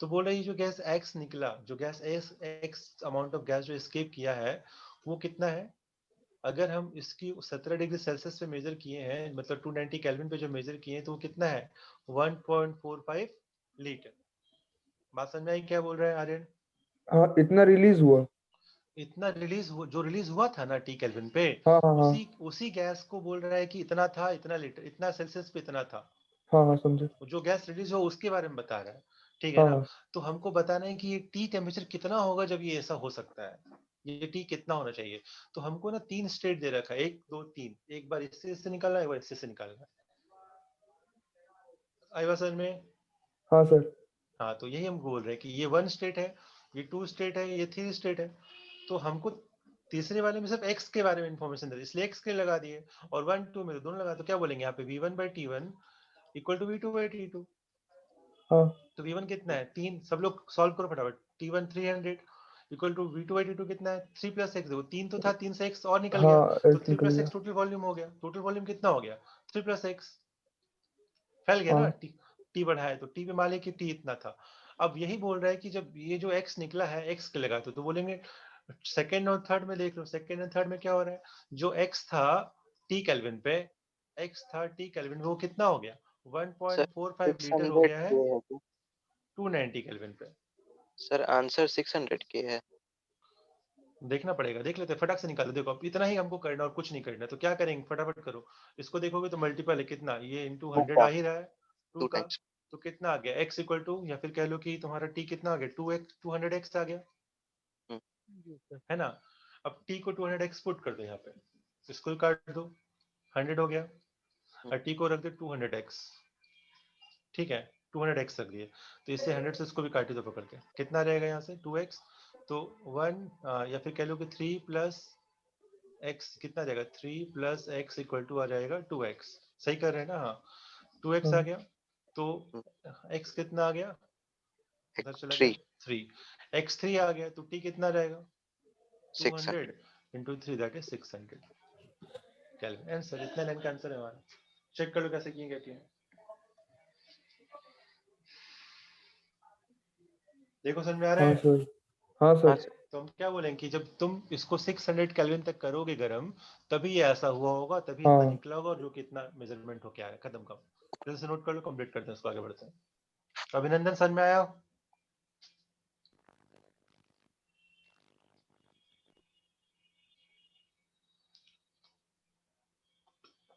तो बोल रहा है ये जो गैस X निकला, जो gas X amount of gas जो एस्केप किया है, वो कितना है? अगर हम इसकी 17 डिग्री सेल्सियस पे मेजर किए हैं, मतलब 290 केल्विन पे जो मेजर किए हैं, तो वो कितना है? 1.45 लीटर। बात समझ में आई क्या बोल रहा है आर्यन? हाँ, इतना रिलीज हुआ। इतना जो रिलीज हुआ था ना T केल्विन पे, हाँ हाँ हाँ उसी गैस को बोल रहा है कि इतना था, इतना लीटर, इतना सेल्सियस पे इतना था। हाँ हाँ समझे। जो गैस रिलीज हुआ उसके बारे में बता रहा है, ठीक है हाँ ना? हाँ तो हमको बताना है कि ये टी टेम्परेचर कितना होगा जब ये ऐसा हो सकता है, ये टी कितना होना चाहिए। तो हमको ना 3 स्टेट दे रखा है, 1 2 3, एक बार इससे निकालना है, एक बार इससे निकालना है। आई बात समझ में? हाँ सर। हाँ तो यही हम बोल रहे हैं कि ये 1 स्टेट है, ये 2 स्टेट है, ये 3 स्टेट है। तो हमको तीसरे वाले में सिर्फ x के बारे में इंफॉर्मेशन दे दी, इसलिए x के लगा दिए, और 1 2 में तो दोनों लगा। तो क्या बोलेंगे यहाँ पे, v1/t1 इक्वल टू v2/t2। हाँ तो v1 कितना है? 3, सब लोग सॉल्व करो फटाफट। t1 300 इक्वल टू v2/t2 कितना है? 3+x। देखो 3 तो था, 3 से x और निकल गया, हाँ तो एक्स निकल गया। 3+x टोटल वॉल्यूम हो गया। टोटल वॉल्यूम कितना हो गया? 3+x। फैल गया ना, हाँ t बढ़ाया तो t पे मान लिया कि t इतना था। अब यही बोल रहा है कि जब ये जो x निकला है, x के लगा तो बोलेंगे सेकेंड और थर्ड में देख लो। सेकेंड और थर्ड में क्या हो रहा है? जो x था t केल्विन पे, x था t केल्विन, वो कितना हो गया? सर 1.45 लीटर हो 600 गया है के है क्या? 290 केल्विन पे। सर आंसर 600 के है। देखना पड़ेगा, देख लेते हैं, फटाक से निकालो। देखो अब इतना ही हमको करना और कुछ नहीं करना, तो क्या करेंगे, फटाफट करो। इसको देखोगे तो मल्टीपल है, कितना ये इंटू 2 100 का आ ही रहा है, 2 2 का। टाइम्स। तो कितना आ गया? x इक्वल टू, या फिर कह लो कि तुम्हारा t कितना आ गया? 2x, 200x आ गया, है ना? अब t को 200x पुट कर दो यहाँ पे, इसको काट दो, 100 हो गया, और t को रख दो 200x, ठीक है? 200x रख दिए, तो इससे 100 से इसको भी काट दो पकड़ के, कितना रहेगा यहाँ से? 2x। तो 1 या फिर कह लो कि 3 प्लस x कितना जाएगा? 3 प्लस x इक्वल टू आ जाएगा 2x। सही कर रहे हैं ना? हाँ 2x आ हाँ गया, तो x कितना आ गया? उधर चला गया 3 x3 आ गया, तो t कितना जाएगा? 600। 200 into 3 that is 600 kelvin. Answer इतना लाइन का आंसर है हमारा। चेक कर लो कैसे किए, क्या किए। देखो समझ में आ रहा हाँ है? सर। हाँ हाँ सर। सर। तो हम क्या बोलेंगे कि जब तुम इसको 600 केल्विन तक करोगे गर्म, तभी ये ऐसा हुआ होगा, तभी इतना हाँ निकला होगा, और जो कि इतना मेजरमेंट हो के आया। खत्म करो, जल्दी से नोट कर लो, कंप्लीट करते हैं, उसको आगे बढ़ते हैं। अभिनंदन, समझ में आया?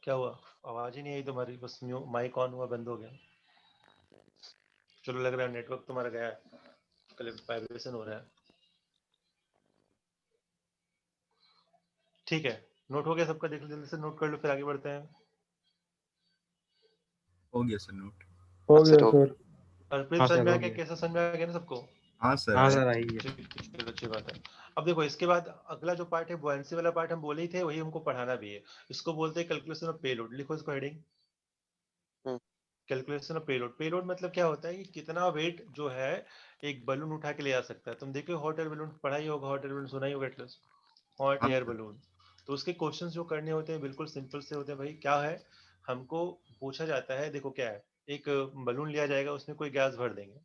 क्या हुआ? आवाज ही नहीं आई तुम्हारी, बस माइक ऑन हुआ, बंद हो गया। चलो लग रहा है नेटवर्क तुम्हारा गया है, कल वाइब्रेशन हो रहा है। ठीक है, नोट हो गया सबका? देख लो जल्दी से, नोट कर लो, फिर आगे बढ़ते हैं। हो गया सर नोट। हो हाँ गया सर हो सर। अर्पित हाँ समझ सर में आ हो गया? गया। कैसा समझ में आ गया ना सबको? हाँ सर हाँ आया। सर आई है। चलो अच्छी बात है। अब देखो इसके बाद अगला जो पार्ट है, बुयांसी वाला पार्ट हम बोले ही थे, वही हमको पढ़ाना भी है। इसको बोलते हैं कैलकुलेशन ऑफ पेलोड। लिखो इसको heading, hmm, calculation of payload. Payload मतलब क्या होता है कि कितना वेट जो है एक बलून उठा के ले जा सकता है। तुम देखो हॉट एयर बलून पढ़ा ही होगा, हॉट एयर बलून सुना ही होगा एटलीस्ट, हॉट हाँ एयर सर। बलून। तो उसके क्वेश्चंस जो करने होते हैं बिल्कुल सिंपल से होते हैं भाई। क्या है, हमको पूछा जाता है, देखो क्या है, एक बलून लिया जाएगा, उसमें कोई गैस भर देंगे।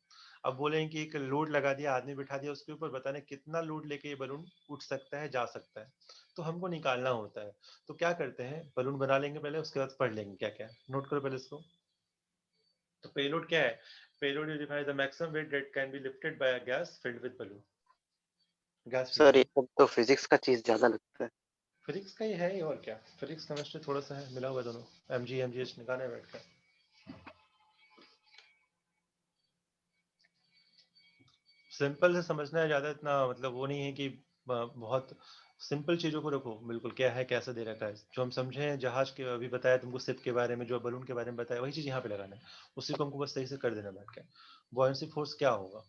अब बोलेंगे कि एक लोड लगा दिया, आदमी बिठा दिया उसके ऊपर, बताने कितना लोड लेके ये बलून उठ सकता है, जा सकता है। तो हमको निकालना होता है। तो क्या करते हैं, बलून बना लेंगे पहले, उसके बाद पढ़ लेंगे क्या क्या है। नोट करो पहले इसको। तो पेलोड क्या है? Payload is defined the maximum weight that can be lifted bye a gas filled with balloon. Gas field sir ये है, सब तो फिजिक्स का चीज ज्यादा लगता है। फिजिक्स का ही है ये, और क्या। फिजिक्स केमिस्ट्री थोड़ा सा है, मिला हुआ दोनों, एमजीएच निकालना है बैठ कर। सिंपल से समझना है, ज्यादा इतना मतलब वो नहीं है कि बहुत सिंपल चीजों को रखो बिल्कुल, क्या है कैसे दे रखा है, जो हम समझे हैं जहाज के अभी बताया तुमको, शिप के बारे में, जो बलून के बारे में बताया, वही चीज यहाँ पे लगाना है, उसी को हमको बस सही से कर देना बैठ के। बॉयंसी फोर्स क्या होगा?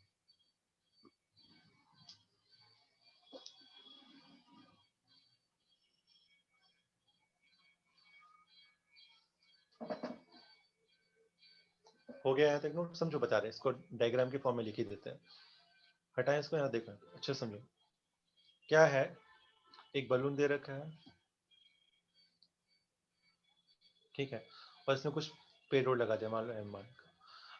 हो गया है तक नोट? समझो बता रहे हैं, इसको डायग्राम के फॉर्म में लिख ही देते हैं। हटाएं इसको, यहाँ देखो अच्छे समझो क्या है। एक बलून दे रखा है, ठीक है, और इसमें कुछ पेलोड लगा दिया, मान लो m1 का।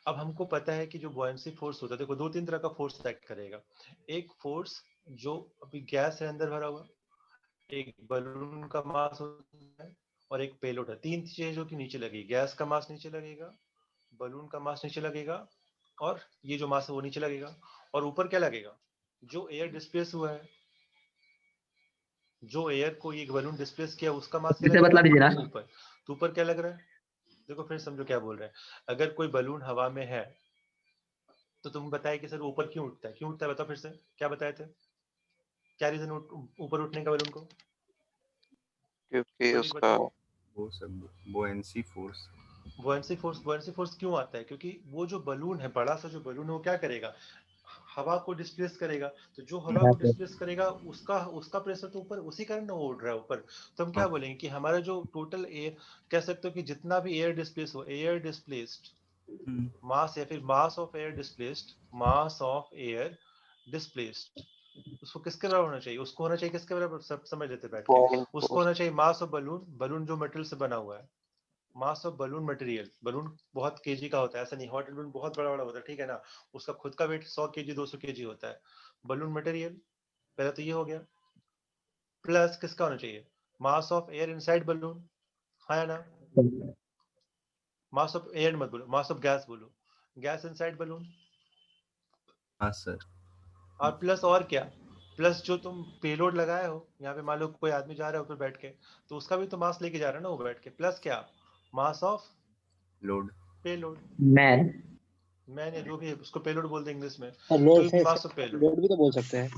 अब हमको पता है कि जो बॉयंसी फोर्स होता है, देखो दो तीन तरह का फोर्स एक्ट करेगा। एक फोर्स जो अभी गैस है अंदर भरा हुआ, एक बलून का मास होता है, और एक पेलोड है। तीन चीजें जो कि नीचे लगेगी, गैस का मास नीचे लगेगा, बलून का मास नीचे लगेगा, और ये जो मास है वो नीचे लगेगा। और ऊपर क्या लगेगा? जो एयर डिस्प्लेस हुआ है, जो एयर को ये बलून डिस्प्लेस किया, उसका मास क्या बतला दीजिए लगेगा? ना। ऊपर। तो ऊपर क्या लग रहा है? देखो फिर समझो क्या बोल रहे हैं। अगर कोई बलून हवा में है तो तुम बताए कि सर ऊपर क्यों उठता है, क्यों उठता है? बताओ फिर से, क्या बताए थे, क्या रीजन ऊपर उठने का बलून को? क्योंकि प्रतीक उसका बताओ। वो सब बुओयंसी फोर्स। बुओयंसी फोर्स क्यों आता है? क्योंकि वो जो बलून है, बड़ा सा जो बलून है, वो क्या करेगा? हवा को डिस्प्लेस करेगा। तो जो हवा को डिस्प्लेस करेगा उसका उसका प्रेशर तो ऊपर, उसी कारण ना वो उड़ रहा है ऊपर। तो हम क्या बोलेंगे कि हमारा जो टोटल एयर, कह सकते हो कि जितना भी एयर डिस्प्लेस हो, एयर डिस्प्लेस्ड मास, या फिर मास of air displaced, mass of air displaced, उसको किसके बराबर होना चाहिए? उसको होना चाहिए किसके बराबर? सब समझ लेते बैठ के। पॉइंट उसको होना चाहिए मास ऑफ बलून, बलून जो मटेरियल से बना हुआ है, मास ऑफ बलून मटेरियल। बलून बहुत केजी का होता है, ऐसा नहीं, हॉट बलून बहुत बड़ा बड़ा होता है, ठीक है ना, उसका खुद का वेट 100 केजी 200 केजी होता है। बलून मटेरियल पहले तो ये हो गया, प्लस किसका होना चाहिए? मास ऑफ एयर इनसाइड बलून, है ना? मास ऑफ एयर मत बोलो, मास ऑफ गैस बोलो, गैस इनसाइड बलून। हाँ सर। और प्लस और क्या? प्लस जो तुम पेलोड लगाए हो, यहाँ पे मान लो कोई आदमी जा रहा है ऊपर बैठ के, तो उसका भी तो मास लेके जा रहा है ना वो बैठ के, प्लस क्या? Mass of load. Payload. Man. मैंने जो भी है उसको पेलोड बोलते हैं इंग्लिश में, लोड तो से मास ऑफ पेलोड। लोड भी तो बोल सकते हैं।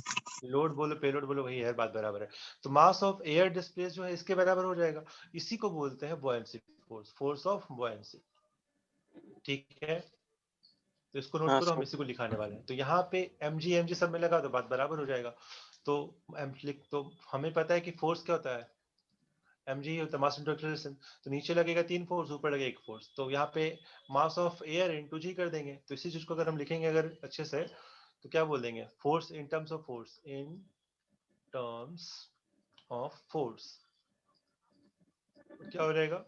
लोड बोलो पेलोड बोलो, वही है, बात बराबर है। तो मास ऑफ एयर डिस्प्लेस जो है इसके बराबर हो जाएगा। इसी को बोलते हैं बुओयंसी फोर्स, फोर्स ऑफ बुओयंसी, ठीक है। तो इसको नोट हाँ करो, हम सर। इसी को लिखाने वाले हैं। तो यहाँ पे mg सब में लगा तो बात बराबर हो जाएगा। तो तो हमें पता है कि फोर्स क्या होता है, mg होता है, मास इनटू एक्सेलरेशन। तो नीचे लगेगा 3 फोर्स, ऊपर लगेगा 1 फोर्स, तो यहाँ पे मास ऑफ एयर इनटू जी कर देंगे। तो इसी चीज को अगर हम लिखेंगे अगर अच्छे से, तो क्या बोल देंगे? Force in terms of force, in terms of force क्या हो जाएगा?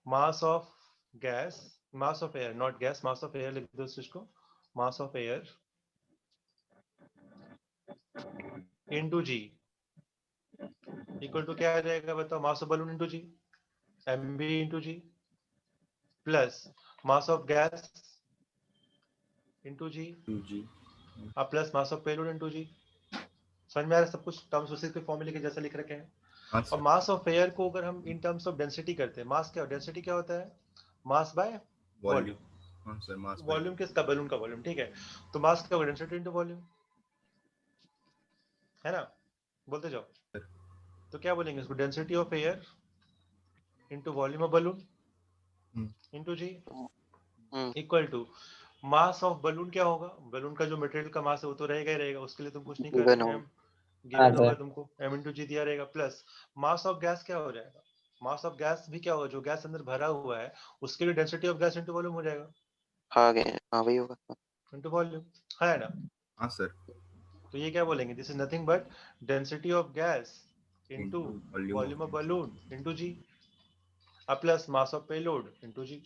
Mass of gas, mass of air, not gas, mass of air लिख दो इस चीज को, mass of air into G equal to क्या आ जाएगा बताओ? Mass of balloon into G, mb into G, plus mass of gas into G, G. Plus mass of payload into G. समझ में आ रहा है सब कुछ? टर्म्स उसी के फॉर्मूले के जैसा लिख रखे हैं। हाँ और सर। मास ऑफ एयर को अगर हम इन टर्म्स ऑफ डेंसिटी करते हैं, मास क्या, डेंसिटी क्या होता है? Mass by volume. वॉल्यूम। हाँ सर, मास बाय वॉल्यूम किसका? बलून का वॉल्यूम, ठीक है। तो मास क्या होगा? डेंसिटी इनटू वॉल्यूम, है ना? बोलते जाओ। तो क्या बोलेंगे इसको? Density of air into volume of balloon into G equal to mass of balloon. क्या होगा? बलून का जो मटेरियल का मास है वो तो रहेगा ही रहेगा, उसके लिए तुम कुछ नहीं कर गिवन रहे। हो। एम गिवन होगा तुमको, m इंटू जी दिया रहेगा, प्लस मास ऑफ गैस क्या हो जाएगा? मास ऑफ गैस भी क्या होगा? जो गैस अंदर भरा हुआ है उसके लिए density of gas into volume हो जाएगा, आ गए, हाँ वही होगा। इनटू वॉल्यूम, है ना? हाँ सर। तो ये क्या बोलेंगे? This is nothing but density of gas into into volume volume of of. Balloon into G, plus mass of payload into G,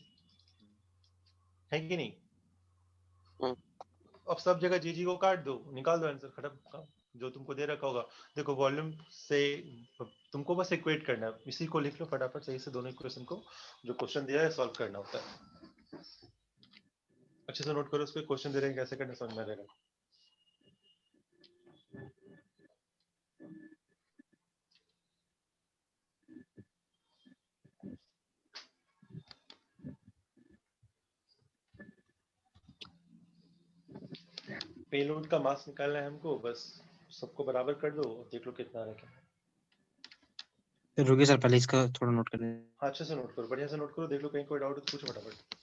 है कि नहीं? हम्म, अब सब जगह जी जी को काट दो, निकाल दो आंसर, खत्म जो तुमको दे रखा होगा। देखो वॉल्यूम से तुमको बस इक्वेट करना है, इसी को लिख लो फटाफट सही से, दोनों इक्वेशन को जो क्वेश्चन दिया है सॉल्व करना होता है। अच्छे से नोट करो, उसको क्वेश्चन दे रहे हैं कैसे करना, समझ में आएगा। पेलोड का मास निकालना है हमको, बस सबको बराबर कर दो, देख लो कितना रखे। तो रुकिए सर, पहले इसका थोड़ा नोट कर लें। हाँ, अच्छे से नोट करो, बढ़िया से नोट करो, देख लो कहीं कोई डाउट हो तो पूछो फटाफट।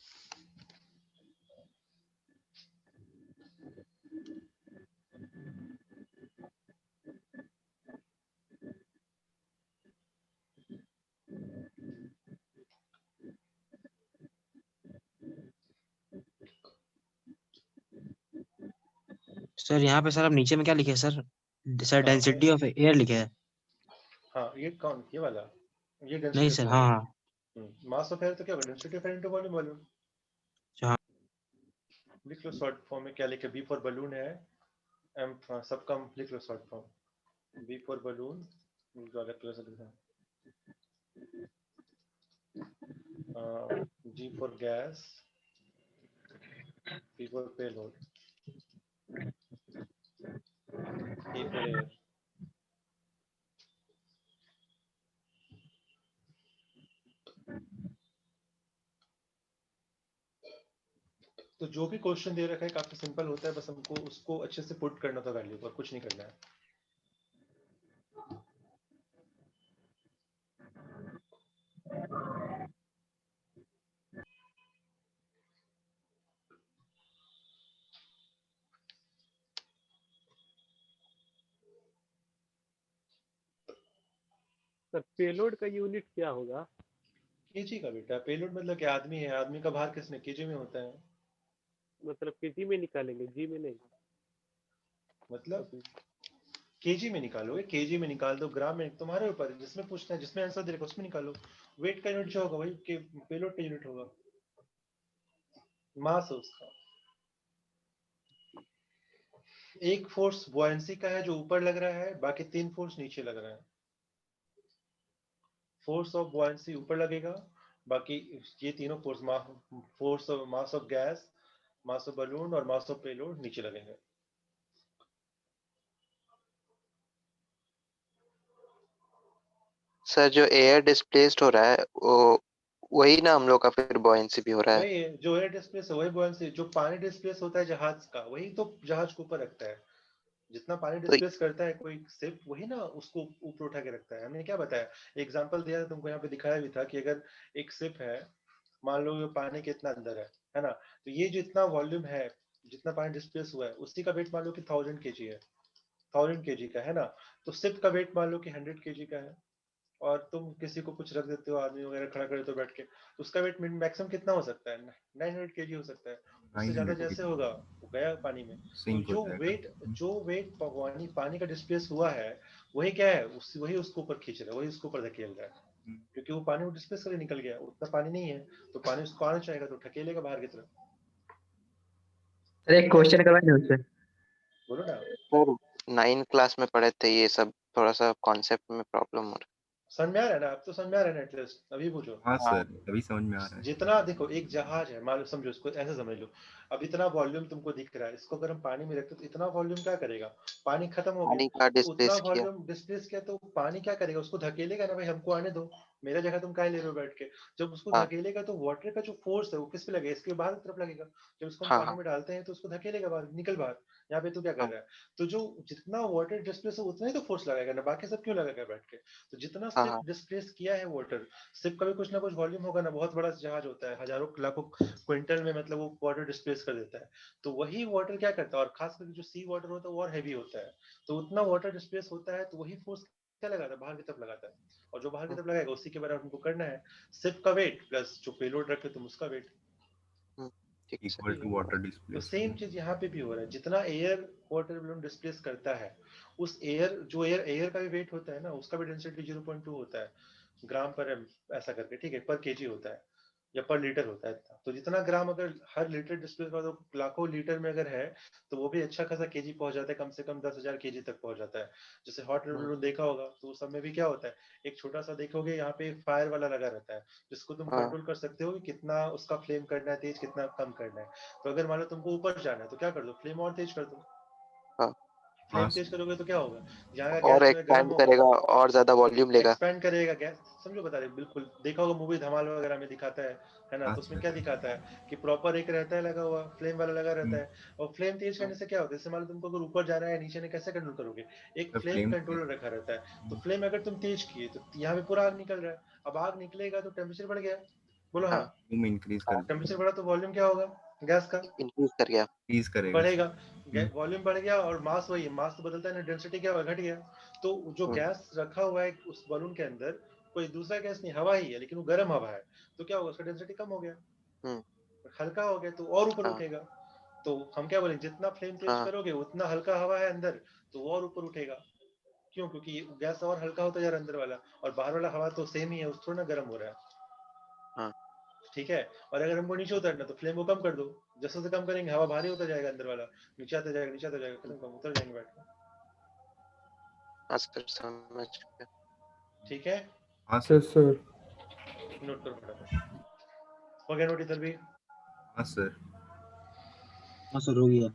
सर यहाँ पे सर अब नीचे में क्या लिखे हैं सर? सर हाँ, डेंसिटी ऑफ एयर लिखे है। हाँ, ये कौन, ये वाला, ये नहीं डेंसिटी सर, ऑफ हाँ एयर। हाँ मास ऑफ एयर तो क्या होगा, density of air into volume. Volume हाँ। लिख लो शॉर्ट फॉर्म में, क्या लिखे, बी फॉर बलून है, एम सबका लिख लो short form, B for balloon, G for gas, P for payload, A for air. तो जो भी क्वेश्चन दे रखा है काफी सिंपल होता है, बस हमको उसको अच्छे से पुट करना था वैल्यू पर, कुछ नहीं करना है। सर पेलोड का यूनिट क्या होगा? केजी का बेटा, पेलोड मतलब क्या, आदमी है, आदमी का भार किसने, केजी में होता है। मतलब केजी में निकालेंगे, जी में नहीं? मतलब केजी में निकालोगे, केजी में निकाल दो, ग्राम में, तुम्हारे ऊपर, जिसमें पूछना है, जिसमें आंसर दे रखा उसमें निकालो। वेट का यूनिट जो होगा वही के पेलोड का यूनिट होगा, मास है उसका। एक फोर्स बुयांसी का है जो ऊपर लग रहा है, बाकी 3 फोर्स नीचे लग रहा है। फोर्स ऑफ बुयांसी ऊपर लगेगा, बाकी ये तीनों force, force of mass of gas, mass of balloon और मास ऑफ पेलोड नीचे लगेंगे। सर जो एयर डिस्प्लेस्ड हो रहा है वो वही ना हम लोग का फिर बॉयंसी भी हो रहा है। वही है, जो एयर डिस्प्लेस है वही बुयांसी, जो पानी डिस्प्लेस होता है जहाज का, वही तो जहाज को ऊपर रखता है। जितना पानी तो डिस्प्लेस करता है कोई शिप, वही ना उसको ऊपर उठा के रखता है। हमने क्या बताया, एग्जांपल दिया था तुमको, यहाँ पे दिखाया भी था कि अगर एक शिप है, मान लो ये पानी के इतना अंदर है ना, तो ये जितना वॉल्यूम है, जितना पानी डिस्प्लेस हुआ है, उसी का वेट मान लो कि 1000 kg है, 1000 kg का है ना, तो शिप का वेट मान लो कि 100 kg का है, और तुम किसी को कुछ रख देते हो, आदमी वगैरह खड़ा कर देते हो बैठ के, तो उसका वेट मैक्सिमम कितना हो सकता है, 900 kg हो सकता है। उससे ज्यादा 900 जैसे होगा वो गया पानी में। तो सिंक हो जाएगा। जो वेट पानी का डिस्प्लेस हुआ है, वही क्या है, वही उसको ऊपर खींच रहा है, वही उसको ऊपर धकेल रहा है, क्योंकि वो पानी वो डिस्प्लेस करके निकल गया, उतना पानी नहीं है, तो पानी उसको आना चाहेगा तो ढकेलेगा बाहर की तरफ। सर एक क्वेश्चन करवाएं उससे। बोलो ना। सर 9 क्लास में पढ़े थे ये सब, थोड़ा सा कॉन्सेप्ट में प्रॉब्लम हो रहा समझ में आ रहा है ना, अब तो समझ में आ रहा है ना, एटलीस्ट अभी पूछो। हाँ है। सर, अभी समझ में आ रहा है। जितना देखो, एक जहाज है, मान लो, समझो इसको ऐसे समझ लो, अब इतना वॉल्यूम तुमको दिख रहा है, इसको अगर हम पानी में रखते तो इतना वॉल्यूम क्या करेगा, पानी खत्म हो गया, पानी का तो उतना डिस्प्लेस किया। वॉल्यूम डिस्प्लेस किया, तो पानी क्या करेगा, उसको धकेलेगा ना, भाई हमको आने दो, मेरा जगह तुम काहे ले रहे हो बैठ के। जब उसको हाँ धकेलेगा तो वाटर का जो फोर्स है वो किस पे लगेगा, इसके बाहर की तरफ लगेगा। जब इसको हम हाँ पानी हाँ में डालते हैं तो उसको धकेलेगा बाहर, निकल बाहर। यहाँ पे तू क्या कर हाँ रहा है, तो जो जितना वाटर डिस्प्लेस है उतना ही तो फोर्स लगाएगा ना, बाकी सब क्यों लगाएगा बैठ के। तो जितना हाँ सिर्फ हाँ डिस्प्लेस किया है वाटर, शिप का भी कुछ ना कुछ वॉल्यूम होगा ना, बहुत बड़ा जहाज होता है, हजारों लाखों क्विंटल में, मतलब वो वाटर डिस्प्लेस कर देता है। तो वही वाटर क्या करता है, और खास करके जो सी वाटर होता है वो और हैवी होता है, तो उतना वाटर डिस्प्लेस होता है, तो वही फोर्स क्या लगाता है, बाहर की तरफ लगाता है, और जो बाहर की हम्म, तरफ लगाएगा उसी के बराबर हमको करना है। शिप का वेट प्लस जो पेलोड रखे तुम उसका वेट। हम्म, ठीक सर। इक्वल टू वाटर तो सेम डिस्प्लेसमेंट। चीज यहाँ पे भी हो रहा है, जितना एयर वाटर बलून डिस्प्लेस करता है, उस एयर जो एयर का भी वेट होता है ना, उसका भी डेंसिटी 0.2 होता है, ग्राम पर एम, ऐसा करके, ठीक है, पर केजी होता है या पर लीटर होता है इतना। तो जितना ग्राम अगर हर लीटर डिस्प्लेस कर दो, लाखों लीटर में अगर है, तो वो भी अच्छा खासा केजी पहुंच जाता है, कम से कम 10,000 केजी तक पहुंच जाता है। जैसे हॉट एयर बलून देखा होगा, तो उस सब में भी क्या होता है, एक छोटा सा देखोगे यहाँ पे फायर वाला लगा रहता है, जिसको तुम हाँ कंट्रोल कर सकते हो कि कितना उसका फ्लेम करना है तेज, कितना कम करना है। तो अगर मान लो तुमको ऊपर जाना है तो क्या कर दो, फ्लेम और तेज कर दो। हाँ फ्लेम हाँ, तेज करोगे तो क्या होगा, जहाँ का और गैस जो है गर्म एक्सपैंड होगा, करेगा और ज्यादा वॉल्यूम लेगा। एक्सपैंड करेगा गैस। समझो बता रहे, बिल्कुल देखा होगा मूवी धमाल वगैरह में दिखाता है ना, हाँ तो उसमें सर। क्या दिखाता है कि प्रॉपर एक रहता है लगा हुआ, फ्लेम वाला लगा रहता है, और फ्लेम तेज करने से क्या होता है, जैसे मान लो तुमको अगर ऊपर जाना है नीचे ने कैसे कंट्रोल करोगे, एक तो फ्लेम फ्लेम कंट्रोलर रखा रहता है, तो फ्लेम अगर तुम तेज किए तो यहाँ पे पूरा आग निकल रहा है, अब आग निकलेगा तो टेम्परेचर बढ़ गया, बोलो हाँ, फ्लेम इंक्रीज कर टेम्परेचर बढ़ा तो वॉल्यूम क्या होगा गैस का, इंक्रीज कर गया। इंक्रीज करेगा बढ़ेगा, सर। वॉल्यूम बढ़ गया, और मास वही है, मास तो बदलता है ना, डेंसिटी क्या हुआ, घट गया, तो जो गैस रखा हुआ है उस बलून के अंदर कोई दूसरा गैस नहीं, हवा ही है, लेकिन वो गर्म हवा है, तो क्या होगा, उसका डेंसिटी कम हो गया, हल्का हो गया, तो और ऊपर हाँ उठेगा, तो हम क्या बोलेंगे, जितना फ्लेम तेज हाँ करोगे उतना हल्का हवा है अंदर, तो वो और ऊपर उठेगा, क्यों, क्योंकि गैस और हल्का होता जा रहा है अंदर वाला, और बाहर वाला हवा तो सेम ही है, उस थोड़ा ना गर्म हो रहा है, हाँ ठीक है। और अगर हमको नीचे उतरना तो फ्लेम को कम कर दो, जैसे जैसे कम करेंगे हवा भारी होता जाएगा अंदर वाला, नीचे आता जाएगा, नीचे आता जाएगा, फिर हम उतर जाएंगे बैठ के, हाँ सर समझ गया। ठीक है, हाँ सर। Yes sir. नोट करो फटाफट, हो गया नोट इधर भी, हाँ सर। हाँ सर हो गया।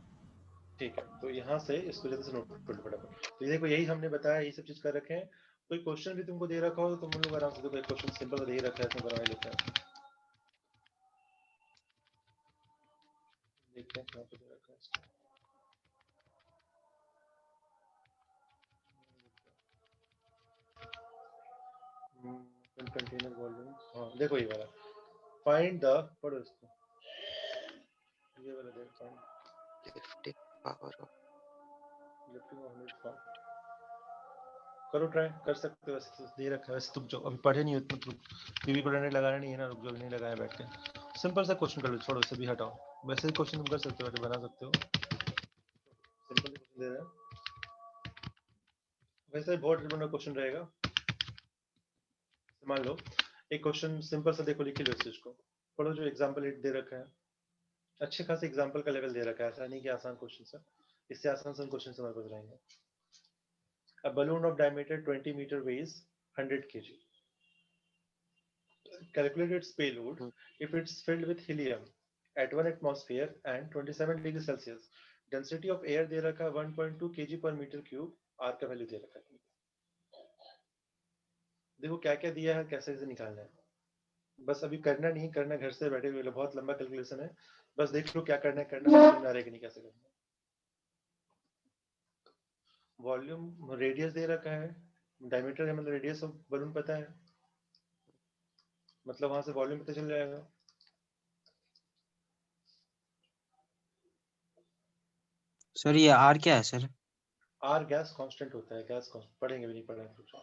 ठीक है, तो यहाँ से इसको जल्दी से नोट कर लो फटाफट, तो ये देखो यही हमने बताया, यही सब चीज कर रखे हैं, कोई क्वेश्चन भी तुमको दे रखा हो तो तुम लोग आराम से देखो, एक क्वेश्चन सिंपल दे ही रखा है, इसमें बनवा ही लेते हैं, देखते हैं कहाँ पे दे रखा है इसको। कंटेनर वॉल्यूम, हाँ देखो ये वाला, फाइंड द, पढ़ो इसको, ये वाला देखो, find lifting power of lifting of 100 pound, करो ट्राई, कर सकते हो, वैसे तो दे रखा है, वैसे तुम जो अभी पढ़े नहीं हो तो पीवी कोऑर्डिनेट लगाना नहीं है ना, रुक जो नहीं लगाया बैठ के, सिंपल सा क्वेश्चन कर लो, छोड़ो इसे भी हटाओ, वैसे ही क्वेश्चन तुम कर सकते हो, बना सकते हो, सिंपल क्वेश्चन दे रहे हैं, वैसे बहुत डिफरेंट क्वेश्चन रहेगा, मान लो एक क्वेश्चन सिंपल सा देखो, लिख लो इस चीज को, पढ़ो जो एग्जांपल दे रखा है, अच्छे खासे एग्जांपल का लेवल दे रखा है, ऐसा नहीं कि आसान क्वेश्चन है, इससे आसान क्वेश्चन हमारे पास रहेंगे। A balloon of diameter 20 meter weighs 100 kg. Calculate its payload if it's filled with helium at 1 atmosphere and 27 degrees Celsius. Density of air दे रखा है 1.2 kg per meter cube, R का वैल्यू दे रखा है। देखो क्या क्या दिया है, कैसे कैसे निकालना है, बस अभी करना नहीं, करना घर से बैठे हुए, बहुत लंबा कैलकुलेशन है, बस देख लो क्या करना है, करना समझ में आ रहा है कि नहीं, कैसे करना है। वॉल्यूम रेडियस दे रखा है, डायमीटर है मतलब रेडियस ऑफ बलून पता है, मतलब वहां से वॉल्यूम पता चल जाएगा। सर ये आर क्या है सर? आर गैस कांस्टेंट होता है, गैस कांस्टेंट पढ़ेंगे भी नहीं पढ़ेंगे कुछ,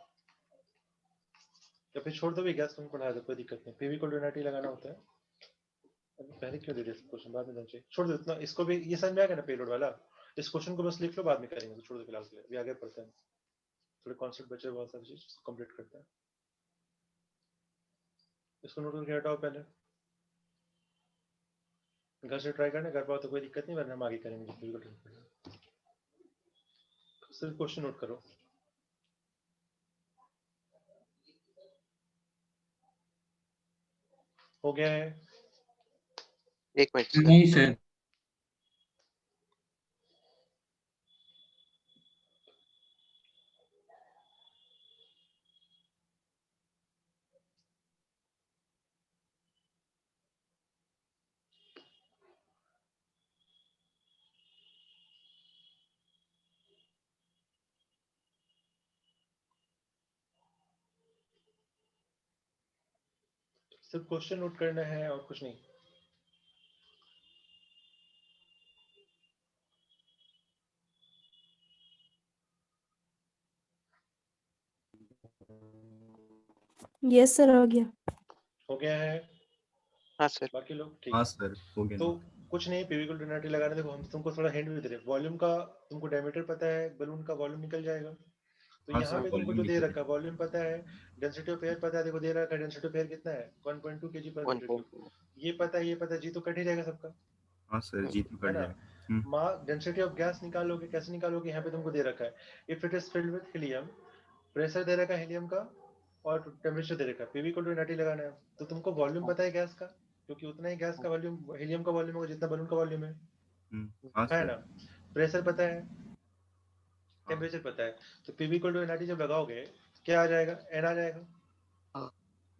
या फिर छोड़ दो भी, गैस तुमको पढ़ा दो, कोई दिक्कत नहीं, पीवी को यूनिटी लगाना होता है, अभी पहले क्यों दे दिया क्वेश्चन, बाद में देना चाहिए, छोड़ दो इतना, इसको भी ये समझ में आ गया ना पेलोड वाला, इस क्वेश्चन को बस लिख लो, बाद में करेंगे, तो छोड़ दो फिलहाल के लिए, अभी आगे पढ़ते हैं, थोड़े कॉन्सेप्ट बचे बहुत सारी चीज कंप्लीट करते हैं, इसको नोट करके हटाओ पहले, घर से ट्राई करना, कर पाओ तो कोई दिक्कत नहीं, वरना हम आगे करेंगे, सिर्फ क्वेश्चन नोट करो। हो गया है? एक मिनट सर। नहीं सर। सिर्फ क्वेश्चन नोट करना है और कुछ नहीं। यस सर, हो गया। हो गया है? हाँ सर। बाकी लोग ठीक हाँ है, सर हो गया तो नोट। कुछ नहीं, पीवी को डोनाटी लगाने, देखो हम तुमको थोड़ा हिंट भी दे रहे हैं, वॉल्यूम का तुमको डायमीटर पता है, बलून का वॉल्यूम निकल जाएगा, तो हाँ यहाँ सर पे तुमको वॉल्यूम जो दे निकल रखा है वॉल्यूम पता है, डेंसिटी ऑफ एयर पता है, देखो दे रखा है डेंसिटी ऑफ एयर कितना है 1.2 kg पर मीटर क्यूब, ये पता है, ये पता है, जी तो कट ही जाएगा सबका, हाँ सर जी तो है कट ना। जाएगा। मास डेंसिटी ऑफ गैस निकालोगे, कैसे निकालोगे, यहाँ पे तुमको दे रखा है, if it is filled with helium, pressure दे रखा है हीलियम का, और टेम्परेचर दे रखा है, पीवी को डोनाटी लगाना है, तो तुमको वॉल्यूम पता है गैस का, क्योंकि उतना ही गैस का वॉल्यूम हीलियम का वॉल्यूम होगा जितना बलून का वॉल्यूम हाँ है सर। ना। प्रेशर पता है, टेम्परेचर पता है, तो पीवी इक्वल टू एनआरटी जब लगाओगे क्या आ जाएगा, एन आ जाएगा,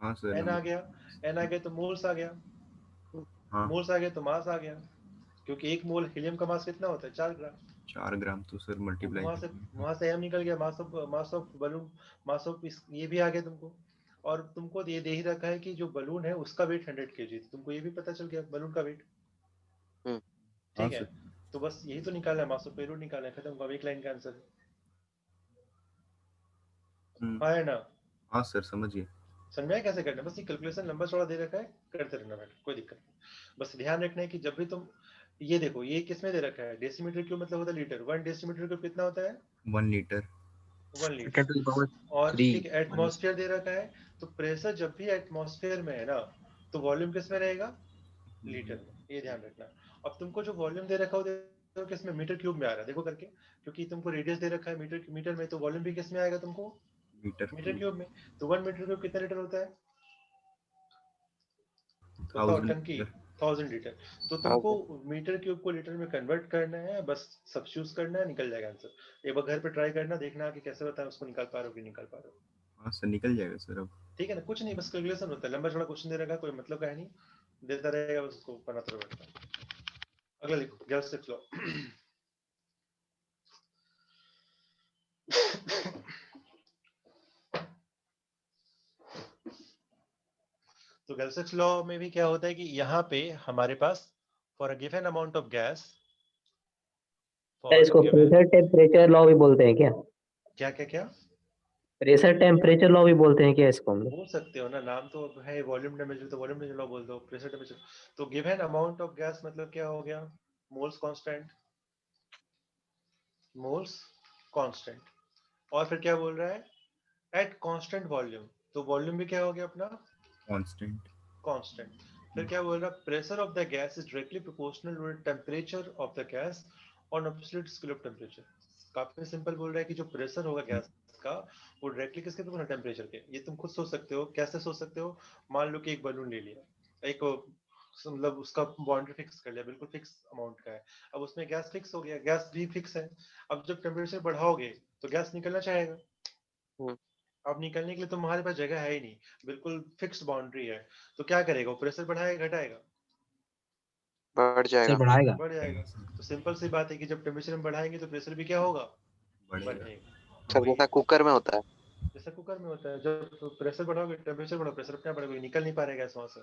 हाँ सर एन आ गया, एन आ गया तो मोल्स आ गया, हाँ मोल्स आ गया तो मास आ गया, क्योंकि एक मोल हीलियम का मास कितना होता है 4 ग्राम। 4 ग्राम तो सर मल्टीप्लाई वहां से एम निकल गया, मास ऑफ बलून, मास ऑफ ये भी आ गया तुमको, और तुमको ये दे ही रखा है कि जो बलून है उसका वेट 100 kg, तुमको ये भी पता चल गया बलून का वेट। हम्म। ठीक है, तो बस यही तो निकालना है, मास ऑफ पेलोड निकालना है, खत्म, एक लाइन का आंसर है ना। हाँ सर समझिए। समझा है कैसे करना है? बस ये कैलकुलेशन लंबा चौड़ा दे रखा है, करते रहना बेटा, कोई दिक्कत नहीं। बस ध्यान रखना है कि जब भी तुम ये देखो, ये किसमें दे रखा है, डेसीमीटर क्यूब मतलब होता है लीटर, 1 डेसीमीटर क्यूब कितना होता है, 1 लीटर। 1 लीटर। और ठीक एटमॉस्फेयर दे रखा है, तो प्रेशर जब भी एटमॉस्फेयर में है ना, तो वॉल्यूम किस में रहेगा, लीटर में, ये ध्यान रखना। अब तुमको जो वॉल्यूम दे रखा हो किसमें, मीटर क्यूब में आ रहा है, देखो करके, क्योंकि तुमको रेडियस दे रखा है मीटर में, तो वॉल्यूम भी किस में आएगा तुमको, मीटर क्यूब में। तो 1 मीटर क्यूब कितना लीटर होता है, बताओ टंकी, 1000 लीटर। तो तुमको मीटर क्यूब को लीटर में कन्वर्ट करना है, बस सब्स्टिट्यूट करना है, निकल जाएगा आंसर। एक बार घर पे ट्राई करना, देखना कि कैसे होता है, उसको निकाल पा रहे हो कि निकाल पा रहे हो। हाँ सर निकल जाएगा सर अब। ठीक है ना, कुछ नहीं, बस कैलकुलेशन होता है, लंबा चौड़ा क्वेश्चन दे रखा, कोई मतलब का है नहीं, देता रहेगा, बस उसको बनाते रहेगा। अगला लिखो, गैस लॉ। तो गैल्सियस लॉ में भी क्या होता है कि यहाँ पे हमारे पास for a given amount of gas, इसको प्रेशर टेम्परेचर लॉ भी बोलते हैं क्या? क्या क्या क्या प्रेशर टेम्परेचर लॉ भी बोलते हैं क्या इसको हम लोग? बोल सकते हो ना, नाम तो है वॉल्यूम टेम्परेचर, तो वॉल्यूम टेम्परेचर लॉ बोल दो, प्रेशर टेम्परेचर। तो गिवन अमाउंट ऑफ गैस मतलब क्या हो गया, मोल्स कांस्टेंट, मोल्स कांस्टेंट, और फिर क्या बोल रहा है, एट कांस्टेंट वॉल्यूम, तो वॉल्यूम भी क्या हो गया अपना, कांस्टेंट। फिर क्या बोल रहा है, pressure of the gas is directly proportional to the temperature of the gas on absolute scale of temperature. काफी सिंपल बोल रहा है कि जो प्रेशर होगा गैस का, वो डायरेक्टली किसके प्रोपोर्शनल, टेम्परेचर के। ये तुम खुद सोच सकते हो, कैसे सोच सकते हो, मान लो कि एक बलून ले लिया, एक मतलब उसका बाउंड्री फिक्स कर लिया, बिल्कुल फिक्स अमाउंट का है, अब उसमें गैस फिक्स हो गया, गैस भी फिक्स है, अब जब टेम्परेचर बढ़ाओगे तो गैस निकलना चाहेगा, अब निकलने के लिए तुम्हारे पास जगह है ही नहीं, बिल्कुल फिक्स्ड बाउंड्री है, तो क्या करेगा, वो प्रेशर बढ़ाएगा घटाएगा, बढ़ जाएगा, बढ़ जाएगा। तो सिंपल सी बात है कि जब टेम्परेचर हम बढ़ाएंगे तो प्रेशर भी क्या होगा, बढ़ेगा। सर जैसा कुकर में होता है, जैसा कुकर में होता है, जब प्रेशर बढ़ाओगे टेम्परेचर बढ़ाओ, प्रेशर अपने आप बढ़ेगा, निकल नहीं पा रहा गैस वहां से,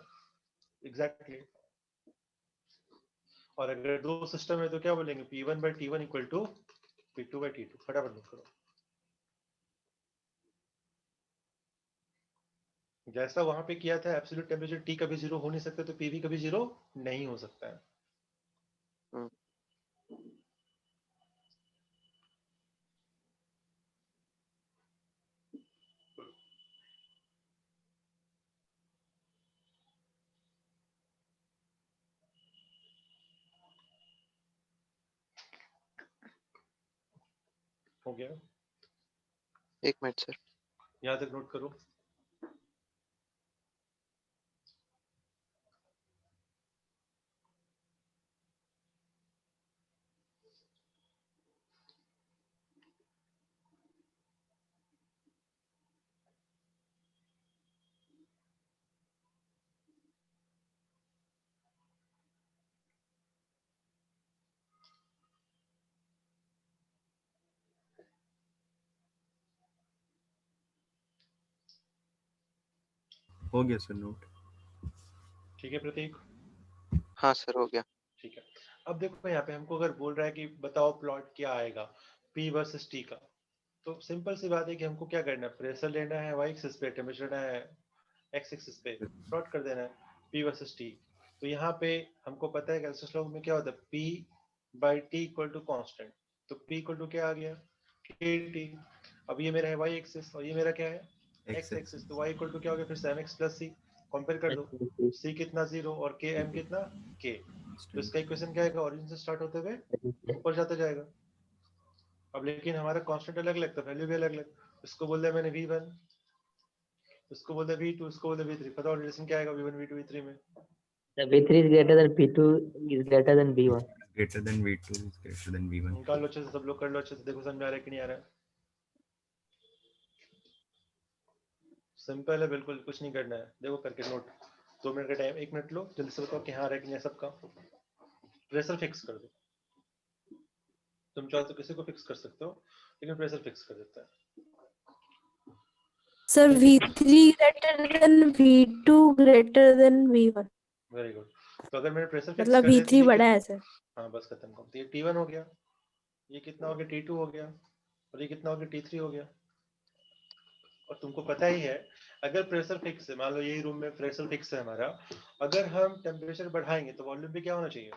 एग्जैक्टली। और अगर दो सिस्टम है तो क्या बोलेंगे, P1/T1 इक्वल टू P2/T2, फटाफट नोट करो। जैसा वहां पे किया था, एब्सोल्यूट टेम्परेचर T कभी 0 हो नहीं सकता, तो PV कभी 0 नहीं हो सकता है। हो गया, 1 मिनट सर, यहाँ तक नोट करो। हो गया सर नोट। ठीक है प्रतीक, हाँ सर हो गया। ठीक है। अब देखो यहाँ पे हमको अगर बोल रहा है कि बताओ प्लॉट क्या आएगा P वर्सेस T का, तो सिंपल सी बात है कि हमको क्या करना है, प्रेशर लेना है y एक्सिस पे, टेम्परेचर लेना है x एक्सिस पे, प्लॉट कर देना है P वर्सेस T। तो यहाँ पे हमको पता है गैल्सियस लॉ में क्या होता है, P/T इक्वल टू कांस्टेंट, तो P इक्वल टू क्या आ गया, KT। अब ये मेरा है y एक्सिस और ये मेरा क्या है x एक्सिस, तो y इक्वल टू क्या हो गया, फिर से mx प्लस c, कंपेयर कर दो, c कितना 0 और k m कितना k, तो इसका इक्वेशन क्या आएगा, ओरिजिन से स्टार्ट होते हुए ऊपर जाता जाएगा। अब लेकिन हमारा कांस्टेंट अलग अलग, तो वैल्यू भी अलग अलग, इसको बोल दिया मैंने V1, इसको बोल दिया V2, इसको बोल दिया V3, बताओ रिलेशन क्या आएगा V1 V2 V3 में, The V3 is greater than P2 is greater than V1. greater than V2 is greater than V1. निकाल लो अच्छे से, सब लोग कर लो अच्छे से, देखो समझ में आ रहा है कि नहीं आ रहा है। सिंपल है बिल्कुल, कुछ नहीं करना है। देखो करके नोट, 2 मिनट का टाइम, 1 मिनट लो, जल्दी से बताओ कि हाँ आ रहा है कि नहीं सबका। प्रेशर फिक्स कर दो, तुम चाहो तो किसी को फिक्स कर सकते हो, लेकिन प्रेशर फिक्स कर देता है। Sir, V3 greater than V2 greater than V1. Very good. तो अगर मैंने प्रेशर फिक्स मतलब कर दिया तो V3 ये बड़ा है सर। हाँ बस खत्म कर। तो ये T1 हो गया, ये कितना हो गया T2 हो गया, और ये कितना हो गया T3 हो गया। और तुमको पता ही है अगर प्रेशर फिक्स है, मान लो यही रूम में प्रेशर फिक्स है हमारा, अगर हम टेम्परेचर बढ़ाएंगे तो वॉल्यूम भी क्या होना चाहिए,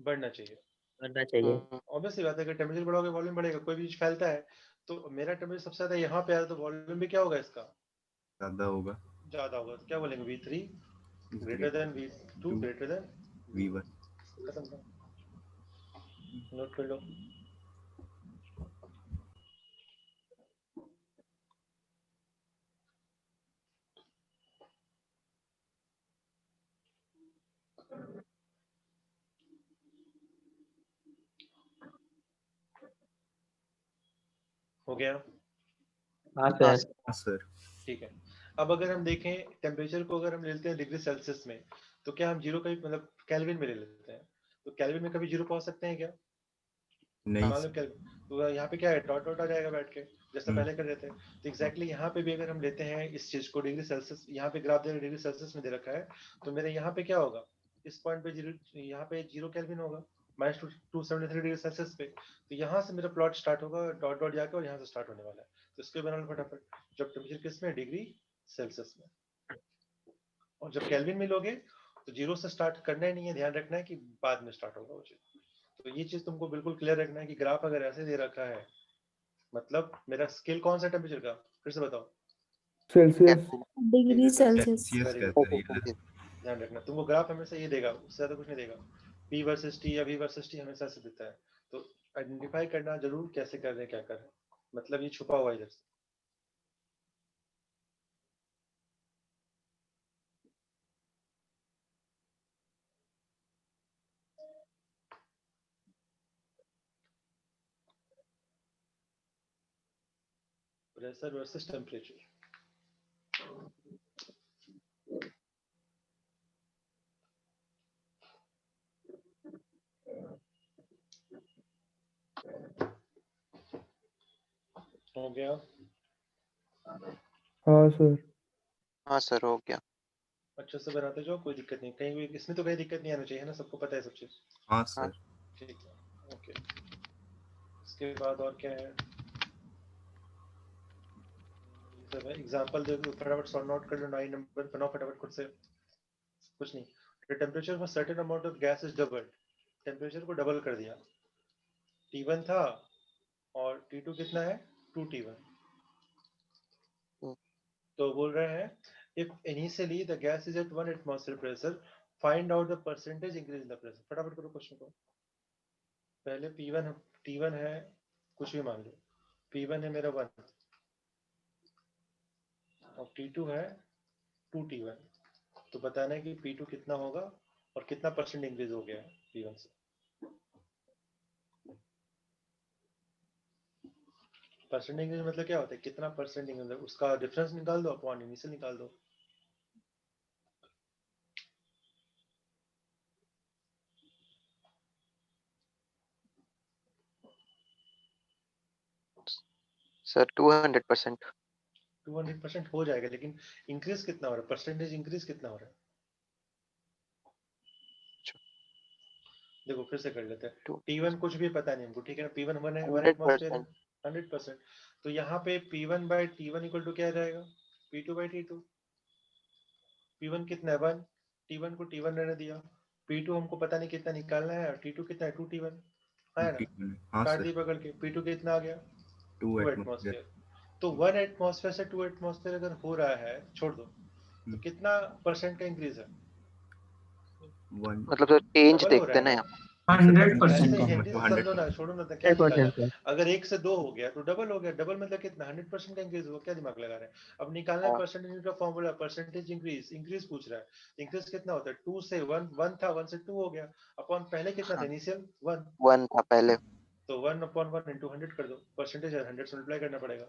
बढ़ना चाहिए। करना चाहिए। ऑब्वियसली बात है, अगर टेम्परेचर बढ़ाओगे वॉल्यूम बढ़ेगा। कोई भी चीज फैलता है तो मेरा टेम्परेचर सबसे ज्यादा यहाँ पे आ रहा है तो वॉल्यूम भी क्या होगा इसका, ज्यादा होगा। ज्यादा होगा। तो क्या बोलेंगे V3 greater than V2 greater than V1। खत्म था। नोट कर लो। हो गया? हाँ सर। हाँ सर। ठीक है। अब अगर हम देखें टेम्परेचर को, अगर हम लेते हैं डिग्री सेल्सियस में, तो क्या हम जीरो का भी मतलब केल्विन में ले लेते हैं, तो केल्विन में कभी जीरो पहुंच सकते हैं क्या? नहीं मान लो केल्विन, तो यहाँ पे क्या है, डॉट डॉट आ जाएगा बैठ के, जैसा पहले कर रहे थे। तो एग्जैक्टली यहाँ पे भी अगर हम लेते हैं इस चीज को डिग्री सेल्सियस, यहाँ पे ग्राफ दे डिग्री सेल्सियस में दे रखा है, तो मेरे यहाँ पे क्या होगा, इस पॉइंट पे जीरो, यहाँ पे जीरो केल्विन होगा, -273 डिग्री सेल्सियस पे। तो यहाँ से मेरा प्लॉट स्टार्ट होगा, डॉट डॉट जाकर, और यहाँ से स्टार्ट होने वाला है। तो इसको बना लो फटाफट। जब टेम्परेचर किस में, डिग्री सेल्सियस में, और जब केल्विन में लोगे तो जीरो से स्टार्ट करना ही नहीं है, ध्यान रखना है कि बाद में स्टार्ट होगा वो चीज। तो ये चीज तुमको बिल्कुल क्लियर रखना है कि ग्राफ अगर ऐसे दे रखा है, मतलब मेरा स्केल कौन सा टेम्परेचर का, फिर से बताओ। Celsius. Degree Celsius. Celsius very का गुड, सर ये। ध्यान रखना। तुमको ग्राफ हमेशा ये देगा, उससे ज्यादा कुछ नहीं देगा। P वर्सेस T या V वर्सेस T हमेशा से देता है। तो आइडेंटिफाई करना जरूर कैसे कर रहे हैं, क्या कर रहे हैं, मतलब ये छुपा हुआ है इधर से। Pressure versus temperature. हो गया? हाँ सर। हाँ सर, हो गया। अच्छे से बनाते जाओ, कोई दिक्कत नहीं, कहीं भी इसमें तो कहीं दिक्कत नहीं आना चाहिए ना, सबको पता है सब चीज। हाँ सर। ठीक है, ओके। इसके बाद और क्या है, एग्जांपल दे दो फटाफट, सॉर्ट आउट कर लो, 9 नंबर बनाओ फटाफट खुद से। कुछ नहीं, the temperature for certain amount of gas is doubled, temperature को डबल कर दिया। T1 था और T2 कितना है, 2T1। तो बोल रहे हैं if initially the gas is at 1 atmosphere pressure, find out the percentage increase in the pressure। फटाफट करो क्वेश्चन को। पहले T1 है, कुछ भी मान लो, P1 है मेरा 1 और T2 है 2T1। तो बताना है कि P2 कितना होगा और कितना परसेंट इंक्रीज हो गया है P1 से। परसेंट इंक्रीज मतलब क्या होता है, कितना परसेंट इंक्रीज, उसका डिफरेंस निकाल दो, अपॉन इनिशियल निकाल दो। सर 200%। 200% हो जाएगा, लेकिन इंक्रीज कितना हो रहा है, परसेंटेज इंक्रीज कितना हो रहा है। देखो फिर से कर लेते हैं। T1 कुछ भी पता नहीं हमको, ठीक है ना, P1 1 है, 1 एटमॉस्फेयर है, 100%। तो यहाँ पे P1 by T1 equal to क्या रहेगा, P2 by T2। P1 कितना है 1, T1 को T1 रहने दिया, P2 हमको पता नहीं कितना निकालना है, और T2 कितना है 2T1, है ना। हाँ काट सर। दी पकड़ के, P2 कितना आ गया 2 2 एटमॉस्फेयर। एटमॉस्फेयर। तो 1 एटमॉस्फेयर से 2 एटमॉस्फेयर अगर हो रहा है, छोड़ दो, तो कितना परसेंट का इंक्रीज है, 1। मतलब सर चेंज डबल हो रहा देखते है ना ना। 100%। ऐसे कम हिंदी मतलब से समझो 100%। ना, छोड़ो ना, तो क्या निकाला? 100%, सर। अगर 1 से 2 हो गया तो डबल हो गया। डबल मतलब कितना? 100% का इंक्रीज हुआ। क्या दिमाग लगा रहे हैं? अब निकालना है हाँ परसेंटेज का फॉर्मूला, परसेंटेज इंक्रीज। इंक्रीज पूछ रहा है, इंक्रीज कितना होता है? 2 से 1, 1 था, 1 से 2 हो गया। अपॉन पहले कितना था? हाँ इनिशियल 1, 1 था पहले। तो 1 अपॉन 1 इंटू 100 कर दो। परसेंटेज है, 100 से मल्टीप्लाई करना पड़ेगा।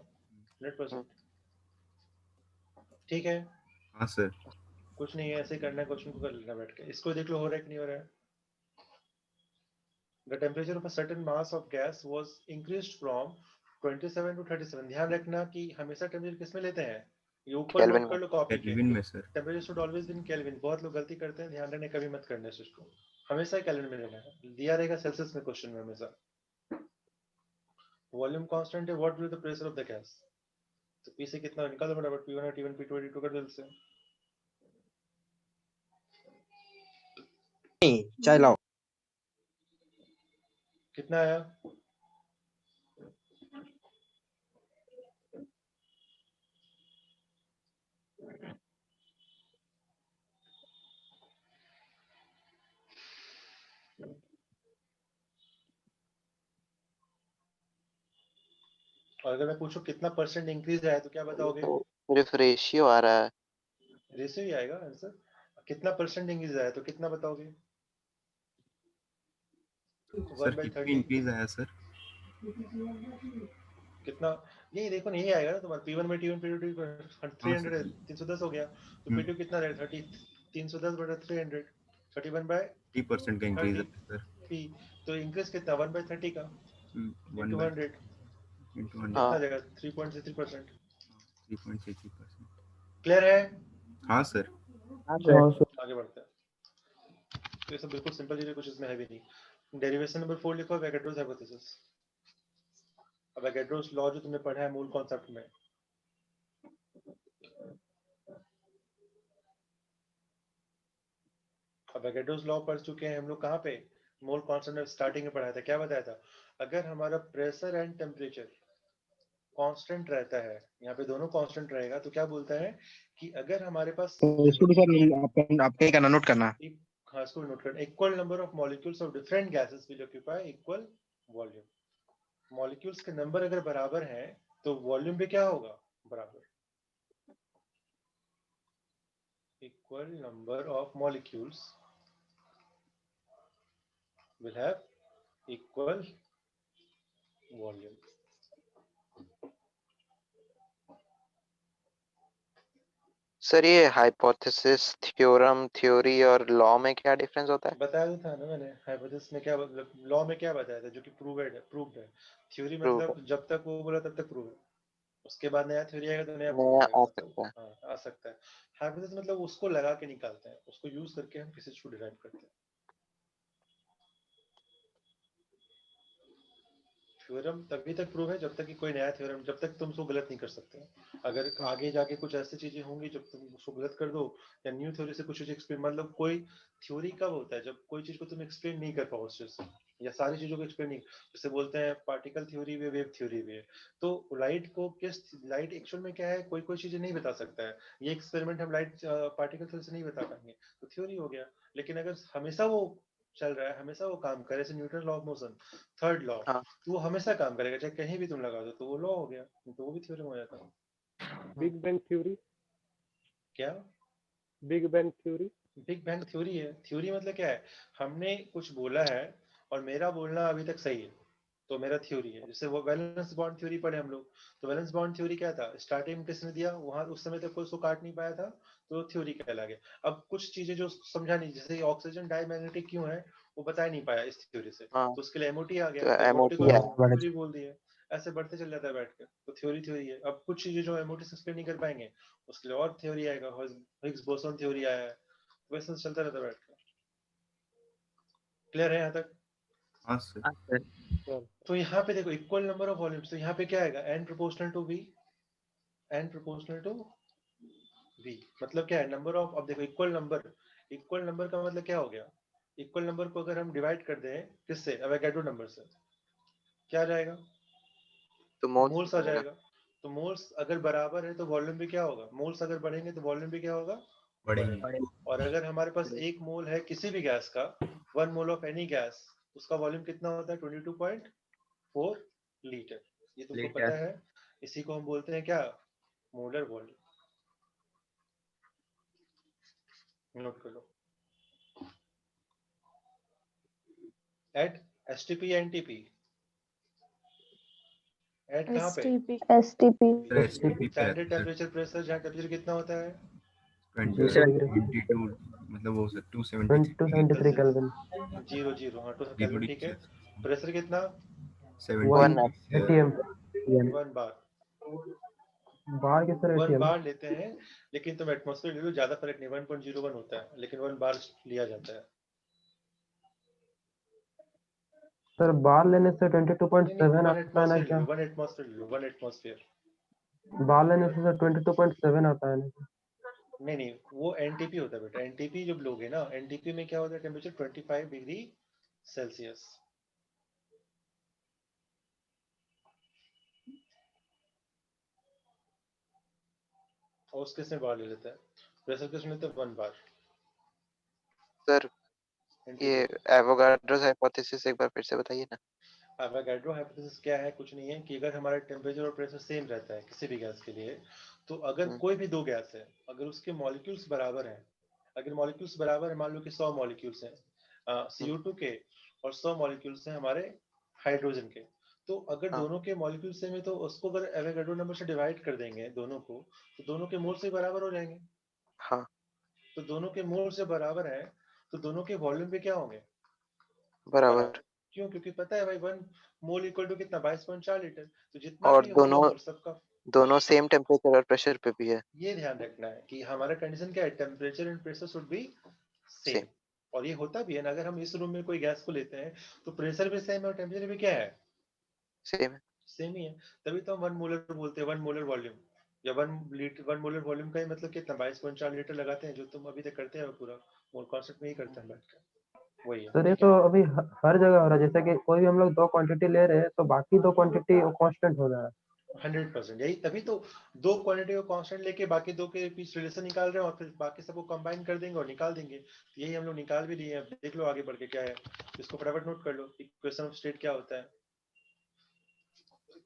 100%। ठीक है, हाँ सर। कुछ नहीं है, ऐसे ही करना है, क्वेश्चन को कर लेना बैठ के। इसको देख लो हो रहा है कि नहीं हो रहा है। The temperature of a certain mass of gas was increased from 27 to 37। ध्यान रखना कि हमेशा टेम्परेचर किस में लेते हैं? ये ऊपर केल्विन नोट में। कर लो कॉपी पे। केल्विन में sir. Temperature should always be in kelvin. बहुत लोग गलती करते हैं, ध्यान रखना, कभी मत करना इस चीज को। हमेशा केल्विन में लेना है। दिया रहेगा सेल्सियस में क्वेश्चन में हमेशा। वॉल्यूम कांस्टेंट है, what will the pressure of the gas. तो पी से कितना निकालो फटाफट। P1 है, T1, P2 है, T2 कर दो इससे। नहीं, चाय लाओ। कितना आया? और अगर मैं पूछूं कितना परसेंट इंक्रीज आया तो क्या बताओगे? तो सिर्फ रेशियो आ रहा है। रेशियो ही आएगा आंसर। कितना परसेंट इंक्रीज आया तो कितना बताओगे? सर 1/30 कितनी इंक्रीज आया सर? कितना? यही देखो ना, यही आएगा ना तुम्हारा। P1 में T1, P2 300 है, 310 हो गया। तो P2 कितना रहेगा? 30, 310 बटा 300, 30% का इंक्रीज है 30/30 सर। P। तो इंक्रीज कितना? 1/30 का 1 इंटू बाय 100 इंटू 100 कितना हाँ देगा? 3.33%। 3.33%। क्लियर है? हाँ सर। हाँ सर। आगे बढ़ते हैं। तो ये सब बिल्कुल सिंपल चीजें, कुछ इसमें है भी नहीं। डेरिवेशन नंबर 4 लिखो, एवोगाड्रोस हाइपोथेसिस। अब एवोगाड्रोस लॉ जो तुमने पढ़ा है मूल कॉन्सेप्ट में, अब एवोगाड्रोस लॉ पढ़ चुके हैं हम लोग। कहाँ पे? मोल कांस्टेंट में स्टार्टिंग में पढ़ाया था। क्या बताया था? अगर हमारा प्रेशर एंड टेम्परेचर कांस्टेंट रहता है, यहाँ पे दोनों कांस्टेंट रहेगा, तो क्या बोलता है कि अगर हमारे पास इसको भी सर आपके करना, नोट करना। हाँ, इसको नोट करना। Equal number of molecules of different gases will occupy equal volume. Molecules के नंबर अगर बराबर हैं तो वॉल्यूम भी क्या होगा? बराबर। Equal number of molecules will have equal volume। Sir ये हाइपोथेसिस, थ्योरम, थ्योरी और लॉ में क्या डिफरेंस होता है? बताया था ना मैंने। हाइपोथेसिस में क्या, लॉ में क्या बताया था? जो कि प्रूव्ड है, प्रूव्ड है। थ्योरी प्रूव मतलब जब तक वो बोला तब तक प्रूव है। उसके बाद नया थ्योरी आएगा तो नया प्रूफ नया आएगा, आ मतलब सकता है। हाँ आ सकता है। हाइपोथेसिस मतलब उसको लगा के निकालते हैं, उसको यूज करके हम किसी चीज को डिराइव करते हैं। थ्योरम तभी तक प्रूव है जब तक कि कोई नया थ्योरम, जब तक तुम उसको गलत नहीं कर सकते। अगर आगे जाके कुछ ऐसी चीजें होंगी जब तुम उसको गलत कर दो, या न्यू थ्योरी से कुछ चीज एक्सप्लेन, मतलब कोई थ्योरी कब होता है? जब कोई चीज को तुम एक्सप्लेन नहीं कर पाओ उस चीज से, या सारी चीजों को एक्सप्लेन नहीं। जैसे बोलते हैं पार्टिकल थ्योरी भी, वेव थ्योरी भी है। तो लाइट को किस, लाइट एक्चुअल में क्या है, कोई कोई चीजें नहीं बता सकता है। ये एक्सपेरिमेंट हम लाइट पार्टिकल थ्योरी से नहीं बता पाएंगे, तो थ्योरी हो गया। लेकिन अगर हमेशा वो चल रहा है, हमेशा वो काम करे, जैसे Newton law of motion, third law, हाँ तो वो हमेशा काम करेगा, चाहे कहीं भी तुम लगा दो, तो वो लॉ हो गया, तो वो भी थ्योरम हो जाता है। Big bang theory. क्या? Big bang theory. Big bang theory है। थ्योरी मतलब क्या है? हमने कुछ बोला है और मेरा बोलना अभी तक सही है, तो मेरा थ्योरी है। जैसे वो वैलेंस बॉन्ड थ्योरी पढ़े हम लोग, तो वैलेंस बॉन्ड थ्योरी क्या था? स्टार्टिंग में किसने दिया? वहां उस समय तक कोई उसको काट नहीं पाया था, तो थ्योरी कहला गया। अब कुछ चीजें जो समझा नहीं, जैसे ऑक्सीजन डायमैग्नेटिक क्यों है, वो बता नहीं पाया इस थ्योरी से, हाँ तो उसके लिए एमओटी आ गया, तो तो एमओटी को एमओटी है। थ्योरी बोल दिया। ऐसे बढ़ते चल जाता है बैठ के, तो थ्योरी थ्योरी है। अब कुछ चीजें जो एमओटी से एक्सप्लेन नहीं कर पाएंगे, उसके लिए और थ्योरी आएगा। हिग्स बोसॉन थ्योरी आया है, वैसे चलता रहता है बैठ के। क्लियर है यहाँ तक? हाँ सर। हाँ सर। तो यहाँ पे देखो, इक्वल नंबर ऑफ वॉल्यूम्स, तो यहाँ पे क्या आएगा? n proportional to v, n proportional to v। मतलब क्या है? नंबर ऑफ, अब देखो इक्वल नंबर, इक्वल नंबर का मतलब क्या हो गया? इक्वल नंबर को अगर हम डिवाइड कर दें किससे? एवोगाड्रो नंबर से, क्या आ जाएगा? तो मोल्स मोल्स आ जाएगा। तो मोल्स अगर बराबर है तो वॉल्यूम भी क्या होगा? मोल्स अगर बढ़ेंगे तो वॉल्यूम भी क्या होगा? बढ़ेंगे। और अगर हमारे पास एक मोल है किसी भी गैस का, 1 मोल ऑफ एनी गैस, उसका वॉल्यूम कितना होता है 22.4 लीटर। ये तुमको लीटर। पता है, इसी को हम बोलते हैं क्या, मोलर वॉल्यूम। नोट कर लो। एट एसटीपी एनटीपी, एट कहाँ पे, STP स्टैंडर्ड टेम्परेचर प्रेशर, जहाँ टेम्परेचर कितना होता है 22 मतलब वो 273 273 केल्विन 0 हाँ 2 केल्विन, ठीक है। प्रेशर कितना 1 atm 1 बार, बार के सर 1 atm बार लेते हैं, लेकिन तुम एटमॉस्फेयर ले लो, ज्यादा फर्क नहीं, 1.01 होता है, लेकिन 1 बार लिया जाता है। सर बार लेने से 22.7 वन आता है ना एटमॉस्फेयर ले क्या? लो, 1 एटमॉस्फेयर ले लो, 1 एटमॉस्फेयर। बार लेने से सर 22.7 आता है ना? नहीं वो एनटीपी होता है बेटा। एनटीपी जब लोगे ना, एनटीपी में क्या होता है टेम्परेचर 25 डिग्री सेल्सियस। और उसके से बार ले लेता है, प्रेशर किसमें लेते हैं 1 बार। सर ये एवोगाड्रोस हाइपोथेसिस एक बार फिर से बताइए ना। एवोगाड्रो हाइपोथेसिस क्या है, कुछ नहीं है कि अगर हमारा टेम्परेचर और प्रेशर सेम रहता है किसी भी गैस के लिए, तो अगर कोई भी दो गैस है, अगर उसके मॉलिक्यूल्स बराबर हैं, अगर मॉलिक्यूल्स बराबर है, मान लो कि 100 मॉलिक्यूल्स हैं CO2 के, और 100 मॉलिक्यूल्स हैं हमारे हाइड्रोजन के, तो अगर दोनों के मॉलिक्यूल सेम है, तो उसको अगर एवोगाड्रो नंबर से डिवाइड कर देंगे दोनों को, तो दोनों के मोल से बराबर हो जाएंगे। हाँ तो दोनों के मोल से बराबर है, तो दोनों के वॉल्यूम पे क्या होंगे, बराबर। क्यों, क्योंकि पता है भाई 1 मोल इक्वल टू कितना 22.4 लीटर, तो जितना और भी होगा दोनों मोल सबका, दोनों सेम टेम्परेचर और प्रेशर पे भी है। ये ध्यान रखना है कि हमारा कंडीशन क्या है, temperature and pressure should be same. और ये होता भी है ना, अगर हम इस रूम में कोई गैस को लेते हैं तो प्रेशर भी सेम है और टेम्परेचर भी क्या है, सेम है। सेम ही है। तभी तो हम 1 मोलर बोलते हैं, 1 मोलर वॉल्यूम, या 1 मोलर वॉल्यूम का ही मतलब कितना 22.4 लीटर लगाते हैं, जो तुम अभी तक करते हैं पूरा मोल कॉन्सेप्ट में ही करते हैं बैठ कर, वही है। सर ये ठीक तो है, अभी हर जगह हो रहा है, जैसे कि कोई भी हम लोग 2 क्वांटिटी ले रहे हैं तो बाकी 2 क्वांटिटी कांस्टेंट हो रहा है। 100% यही, तभी तो दो क्वांटिटी को कांस्टेंट लेके बाकी दो के बीच रिलेशन निकाल रहे हैं, और फिर बाकी सबको कंबाइन कर देंगे और निकाल देंगे। तो यही हम लोग निकाल भी लिए हैं। अब देख लो आगे बढ़ के क्या है, इसको फटाफट नोट कर लो। इक्वेशन ऑफ स्टेट क्या होता है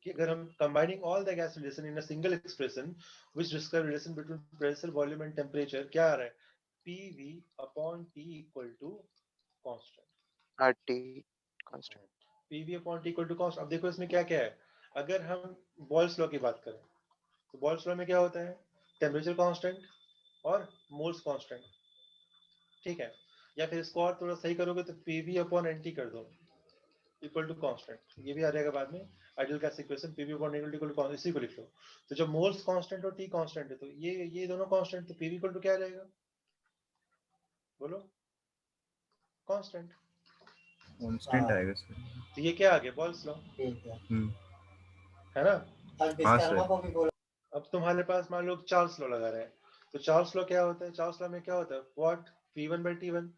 कि अगर हम combining all the gas relation in a single expression which describe relation between pressure, volume and temperature, क्या आ रहा है, PV upon T equal to constant. RT constant. PV upon T equal to constant. अब देखो इसमें क्या क्या है, अगर हम बॉयल्स लॉ की बात करें, तो बॉयल्स लॉ में क्या होता है, टेम्परेचर कांस्टेंट और मोल्स कांस्टेंट, ठीक है। या फिर इसको और थोड़ा सही करोगे तो PV अपॉन NT कर दो इक्वल टू कांस्टेंट, ये भी आ जाएगा बाद में। Ideal gas equation PV upon NT equal to, इसी को लिख लो। तो जब मोल्स कांस्टेंट और T कांस्टेंट है, तो ये दोनों कांस्टेंट, तो PV इक्वल टू क्या आ जाएगा, बोलो, कांस्टेंट। कांस्टेंट आएगा सर। तो ये क्या आ गया, बॉयल्स लॉ, है ना। हाँ सर। अब तुम्हारे पास मान लो चार्ल्स लॉ लगा रहे हैं, तो चार्ल्स लॉ क्या होता है, चार्ल्स लॉ में क्या होता है, व्हाट P1/T1।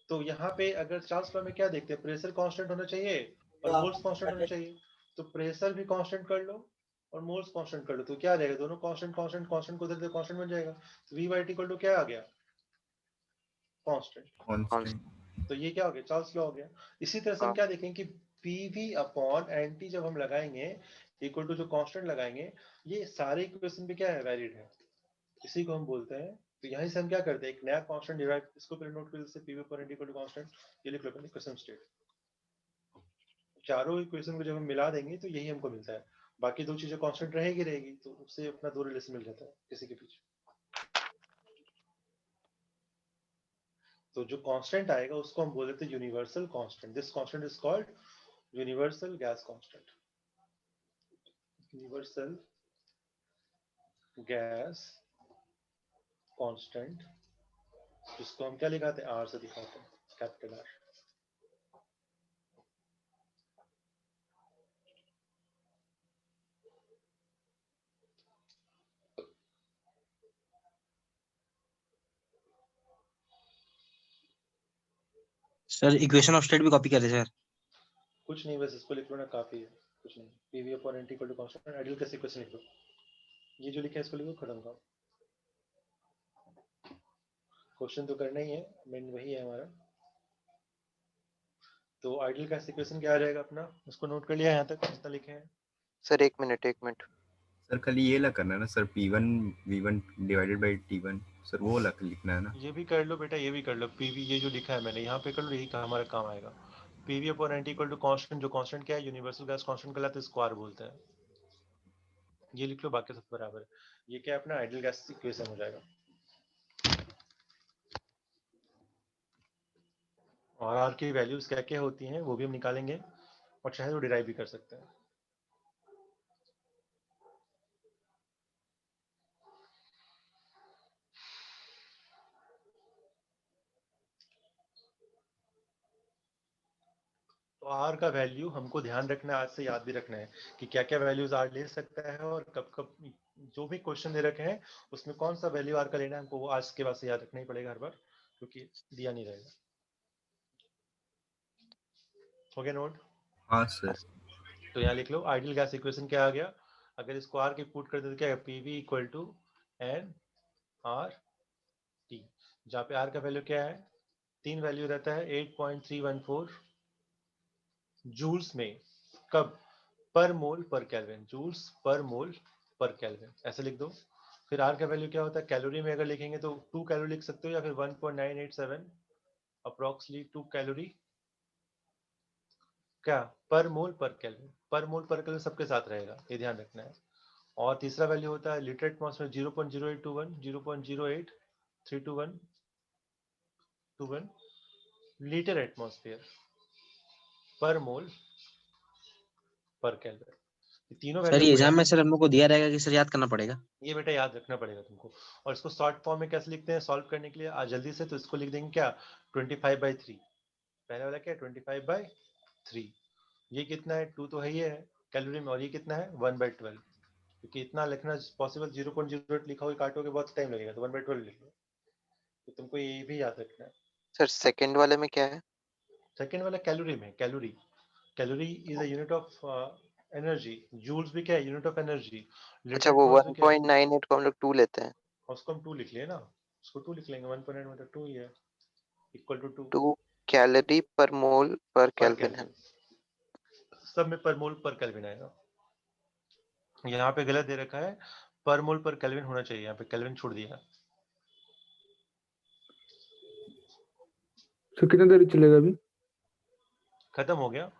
तो यहाँ पे अगर चार्ल्स लॉ में क्या देखते हैं, प्रेशर कांस्टेंट होना चाहिए और मोल्स कांस्टेंट होना चाहिए। तो प्रेशर भी कांस्टेंट कर लो और मोल्स कांस्टेंट कर लो, तो क्या आ जाएगा, दोनों कांस्टेंट कांस्टेंट कांस्टेंट को उधर कांस्टेंट बन जाएगा। तो V/T इक्वल टू क्या आ गया, कांस्टेंट। कांस्टेंट। तो ये क्या हो गया, चार्ल्स लॉ हो गया। इसी तरह से हम क्या देखेंगे कि PV अपॉन NT जब हम लगाएंगे इक्वल टू जो कांस्टेंट लगाएंगे, ये सारे इक्वेशन पे क्या है, वैलिड है। इसी को हम बोलते हैं। तो यहीं से हम क्या करते हैं, एक नया कांस्टेंट डिराइव, इसको पहले नोट कर लो, PV upon NT equal to constant, ये लिख लो पहले इक्वेशन स्टेट। चारों इक्वेशन को जब हम मिला देंगे तो यही हमको मिलता है। बाकी दो चीजें कांस्टेंट रहेगी, तो उससे अपना दो रिलेशन मिल जाता है किसी के बीच। तो जो कांस्टेंट आएगा उसको हम बोल देते हैं universal constant. This constant is called universal gas constant. Universal gas constant, जिसको हम क्या लिखाते हैं, R से दिखाते हैं, capital R। Sir equation of state भी कॉपी कर दे सर। कुछ नहीं, बस इसको लिख लो ना, काफी है, कुछ नहीं। PV upon NT equal to constant, ideal gas equation लिख लो, ये जो लिखा है इसको लिखो, खत्म करो। क्वेश्चन तो करना ही है, मेन वही है हमारा। तो आइडियल गैस इक्वेशन क्या आ जाएगा अपना, उसको नोट कर लिया यहाँ तक जितना लिखे हैं? सर एक मिनट। सर खाली ये ला करना है ना sir, P1 V1 divided by T1 sir, वो ला लिखना है ना। ये भी कर लो बेटा, ये भी कर लो। पीवी ये जो लिखा है मैंने यहाँ पे कर लो, यही हमारा काम आएगा। PV upon NT equal to constant, जो कांस्टेंट क्या है, यूनिवर्सल गैस कांस्टेंट कहलाता है, स्क्वायर बोलते हैं। ये लिख लो, बाकी सब बराबर है। ये क्या है अपना आइडियल गैस इक्वेशन हो जाएगा। और आर की वैल्यूज क्या क्या होती हैं वो भी हम निकालेंगे, और चाहे तो डिराइव भी कर सकते हैं। तो आर का वैल्यू हमको ध्यान रखना है, आज से याद भी रखना है कि क्या क्या वैल्यूज आर ले सकता है, और कब कब जो भी क्वेश्चन दे रखे हैं उसमें कौन सा वैल्यू आर का लेना है हमको, वो आज के बाद से याद रखना ही पड़ेगा हर बार, क्योंकि दिया नहीं रहेगा। हो गया नोट? हाँ सर। तो यहाँ लिख लो आइडियल गैस इक्वेशन क्या आ गया, अगर इसको आर के पुट कर दे तो क्या है, PV equal to N R T, जहाँ पे आर का वैल्यू क्या है, 3 वैल्यू रहता है 8.314 जूल्स में, कब, पर मोल पर केल्विन, जूल्स पर मोल पर केल्विन, ऐसे लिख दो। फिर आर का वैल्यू क्या होता है, कैलोरी में अगर लिखेंगे तो 2 कैलोरी लिख सकते हो, या फिर 1.987 अप्रोक्सीमेटली 2 कैलोरी क्या पर मोल पर केल्विन, पर मोल पर केल्विन सबके साथ रहेगा, ये ध्यान रखना है। और तीसरा वैल्यू होता है लीटर एटमॉस्फेयर 0.0821 0.08321 लीटर एटमॉस्फेयर पर मोल पर केल्विन। तीनों सर वैल्यू ये को एग्जाम याद में रखना सर है। हम लोग को दिया रहेगा कि सर याद करना पड़ेगा? ये बेटा याद रखना पड़ेगा तुमको। और इसको शॉर्ट फॉर्म में कैसे लिखते हैं सॉल्व करने के लिए आज जल्दी से, तो इसको लिख देंगे क्या, 25/3। पहले वाला क्या है 25/3, ये कितना है 2 तो है ही है कैलोरी में, और ये कितना है 1/12, क्योंकि इतना लिखना पॉसिबल 0.08 लिखा हुआ काटोगे बहुत टाइम लगेगा, तो 1/12 लिख लो। तो तुमको ये भी याद रखना है। सर सेकंड वाले में क्या है? सेकेंड वाला कैलोरी में, calorie is a unit of energy, joules भी क्या है, यूनिट ऑफ एनर्जी, अच्छा, लीटर वो एटमॉस्फेयर क्या है, 1.98 को हम लोग 2 लेते हैं। उसको हम 2 लिख लिए ना, उसको 2 लिख लेंगे, 1.8 मतलब 2 ही है, इक्वल टू 2 2 कैलोरी पर मोल पर पर केल्विन है। केल्विन, सब में पर मोल पर केल्विन आएगा। यहाँ पे गलत दे रखा है, पर मोल पर केल्विन होना चाहिए, यहाँ पे केल्विन छोड़ दिया। सर कितना देर चलेगा अभी? खत्म हो गया,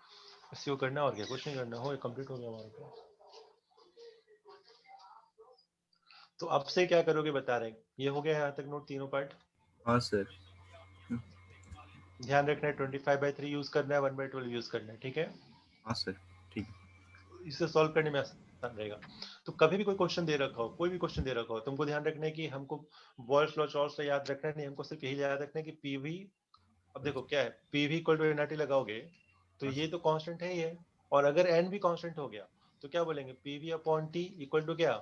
इसी को करना और क्या, कुछ नहीं करना, हो कंप्लीट हो गया हमारा काम। तो अब से क्या करोगे बता रहे हैं, ये हो गया यहाँ तक नोट, तीनों पार्ट। हाँ सर। ध्यान रखना है 25/3 यूज करना है, 1/12 यूज करना है, ठीक है? हाँ सर ठीक है। इसे सॉल्व करने में आसान रहेगा। तो कभी भी कोई क्वेश्चन दे रखा हो, कोई भी क्वेश्चन दे रखा हो, तुमको ध्यान रखना है कि हमको बॉयल्स लॉ चॉर्स लॉ याद रखना नहीं, हमको सिर्फ यही याद रखना है कि पीवी, अब देखो क्या है, पीवी इक्वल टू एनआरटी लगाओगे तो ये तो कांस्टेंट है ही है, और अगर एन भी कांस्टेंट हो गया तो क्या बोलेंगे, PV upon T equal to क्या,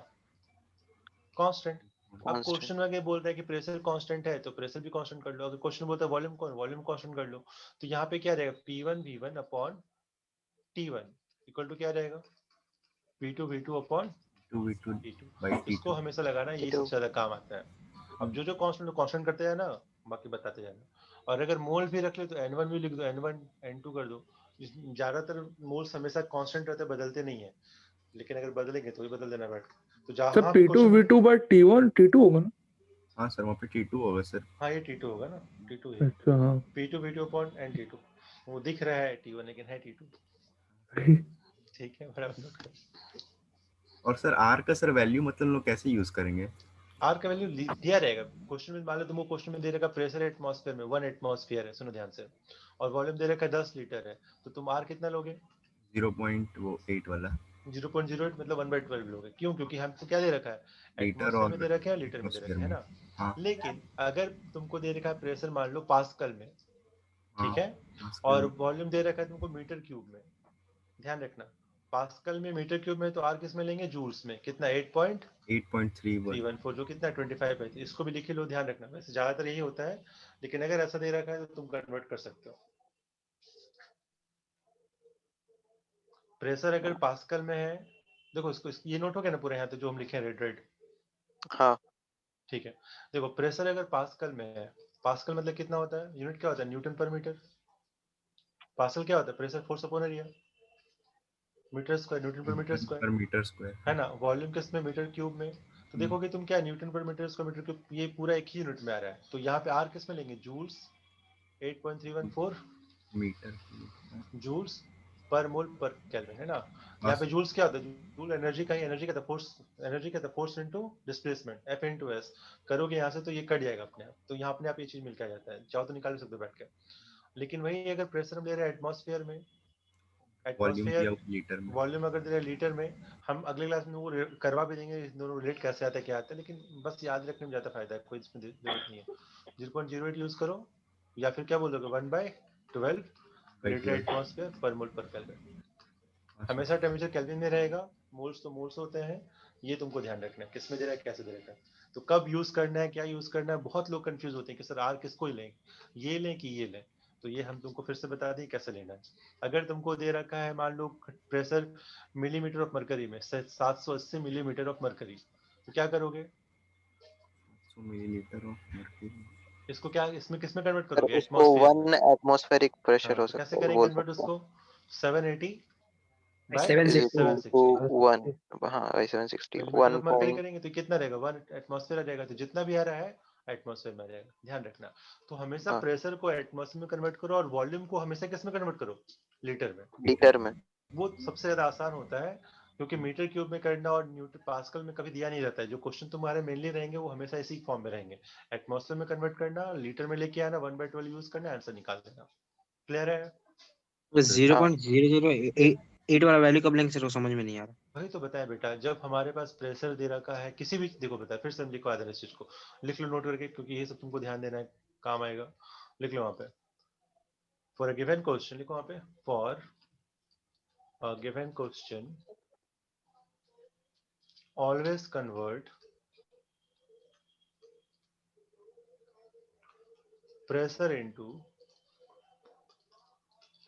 कांस्टेंट। अब कांस्टेंट। क्वेश्चन में अगर बोल रहा है कि प्रेशर कांस्टेंट है तो प्रेशर भी कांस्टेंट कर लो, अगर क्वेश्चन बोलता है वॉल्यूम कांस्टेंट कर लो, तो यहाँ पे क्या रहेगा, P1 V1 upon T1 equal to क्या रहेगा, P2 V2 upon 2v2 T2। by इसको T2। हमेशा लगाना, ये सबसे ज्यादा काम आता है। अब जो कांस्टेंट करते जाना, बाकी बताते जाना। और अगर मोल भी रख ले तो N1 भी लिख दो, N1 N2 कर दो। ज्यादातर मोल्स हमेशा कांस्टेंट रहते, बदलते नहीं है, लेकिन अगर बदलेंगे तो भी बदल देना बैठ के। तो सर जहां T2 question, V2 bye T1 T2 होगा ना? हाँ सर वहाँ पे T2 होगा सर। हाँ ये T2 होगा ना, T2 है, अच्छा हाँ। P2 V2 upon N T2, वो दिख रहा है T1 लेकिन है T2, ठीक है बराबर। और सर R का सर वैल्यू मतलब हम लोग कैसे यूज करेंगे? आर का वैल्यू दिया रहेगा क्वेश्चन में, मान लो तुमको क्वेश्चन में दे रखा प्रेशर एटमॉस्फेयर में 1 एटमॉस्फेयर है, सुनो ध्यान से, और वॉल्यूम दे रखा है 10 लीटर है, तो तुम आर कितना लोगे, 0.8 वाला 0.08 मतलब 1/12 लोगे। क्यों, क्योंकि हमको क्या दे रखा है, लीटर एटमॉस्फेयर और में दे रखा है, लीटर में दे एटमॉस्फेयर रखा है में। ना। हाँ लेकिन अगर तुमको दे रखा है प्रेशर मान लो पास्कल में, हाँ ठीक है, पास्कल और में। वॉल्यूम दे रखा है तुमको मीटर क्यूब में, ध्यान रखना पास्कल में मीटर क्यूब में, तो आर किस में लेंगे, जूल्स में, कितना 8.31। 8.314, जो कितना 25 है, इसको भी लिखे लो, ध्यान रखना, वैसे ज्यादातर यही होता है, लेकिन अगर ऐसा दे रखा है तो तुम कन्वर्ट कर सकते हो। प्रेशर अगर पास्कल में है, देखो ये नोट हो गया ना पूरा, यहाँ तो जो हम लिखे हैं रेड, हाँ ठीक है। देखो प्रेशर अगर पास्कल में है, पास्कल मतलब कितना होता है, यूनिट क्या होता है, न्यूटन पर मीटर, पास्कल क्या होता है? Pressure force upon area, metre square, newton पर मीटर पर स्क्वायर, मीटर स्क्वायर है ना? वॉल्यूम किस में? मीटर क्यूब में। तो देखोगे तुम क्या, न्यूटन पर मीटर स्क्वायर मीटर क्यूब, ये पूरा एक ही यूनिट में आ रहा है। तो यहाँ पे आर किस में लेंगे? जूल्स, 8.314 मीटर जूल्स पर मोल पर केल्विन, है ना? यहाँ पे जूल्स क्या होता है? जूल एनर्जी का ही, एनर्जी का फोर्स, एनर्जी का force into displacement, F into S. करोगे यहाँ से तो ये कट जाएगा अपने आप, तो यहाँ अपने आप ये चीज मिल के आ जाता है। चाहो तो निकाल सकते हो बैठ के। लेकिन वही अगर प्रेशर हम ले रहे हैं एटमॉस्फेयर में, वॉल्यूम दिया एटमॉस्फेयर लीटर में। वॉल्यूम अगर दे रहे हैं लीटर में, हम अगले क्लास में वो करवा भी देंगे दोनों रिलेट कैसे आता है क्या आता है, लेकिन बस याद रखने में ज्यादा फायदा है, कोई इसमें जरूरत नहीं है। 0.08 यूज करो, या फिर क्या बोलोगे 1/12 लीटर एटमॉस्फेयर पर मोल पर केल्विन। हमेशा टेम्परेचर केल्विन में रहेगा, मोल्स तो मोल्स होते हैं। ये तुमको ध्यान रखना है किस में दे रहा है, कैसे दे रहा है, तो कब यूज करना है, क्या यूज करना है। बहुत लोग कंफ्यूज होते हैं कि सर आर किसको लें, ये लें कि ये लें। तो ये हम तुमको फिर से बता दें कैसे लेना है। अगर तुमको दे रखा है मान low pressure millimetre of mercury में 780 मिलीमीटर ऑफ मरकरी, तो क्या करोगे? 100 मिलीलीटर ऑफ मर्क्यूरी। इसको क्या, इसमें किस में कन्वर्ट सर करोगे? उसको एटमॉस्फेयर में। 1 एटमॉस्फेरिक प्रेशर हो तो कैसे सकता है, करेंगे बोल कन्वर्ट सकते हैं। उसको? 780 बाय 760 into 760, 1, हाँ by 760, millimetre 1 of mercury point। करेंगे तो कितना रहेगा? 1 एटमॉस्फेयर आ जाएगा। तो जितना भी आ रहा है एटमॉस्फेयर में आ जाएगा, ध्यान रखना। तो हमेशा हाँ प्रेशर को एटमॉस्फेयर में कन्वर्ट करो, और वॉल्यूम को हमेशा किस में कन्वर्ट करो? लीटर में। लीटर में। वो सबसे ज्यादा आसान होता है, क्योंकि मीटर क्यूब में करना और न्यूटन पास्कल में कभी दिया नहीं रहता है। जो क्वेश्चन तुम्हारे मेनली रहेंगे वो हमेशा इसी फॉर्म में रहेंगे, एटमॉस्फेयर में कन्वर्ट करना, लीटर में लेके आना, 1/12 यूज करना, आंसर निकाल देना। क्लियर है? जीरो हाँ पॉइंट जीरो जीरो एट वाला वैल्यू कब लेंगे सर, वो समझ में नहीं आ रहा। वही तो बताया बेटा, जब हमारे पास प्रेशर दे रखा है किसी भी, देखो बताया फिर से हम लिखवा देना इस चीज को, लिख लो नोट करके, क्योंकि ये सब तुमको ध्यान देना है, काम आएगा। लिख लो वहां पे, फॉर अ गिवन क्वेश्चन लिखो वहां पे, for a given question always convert pressure into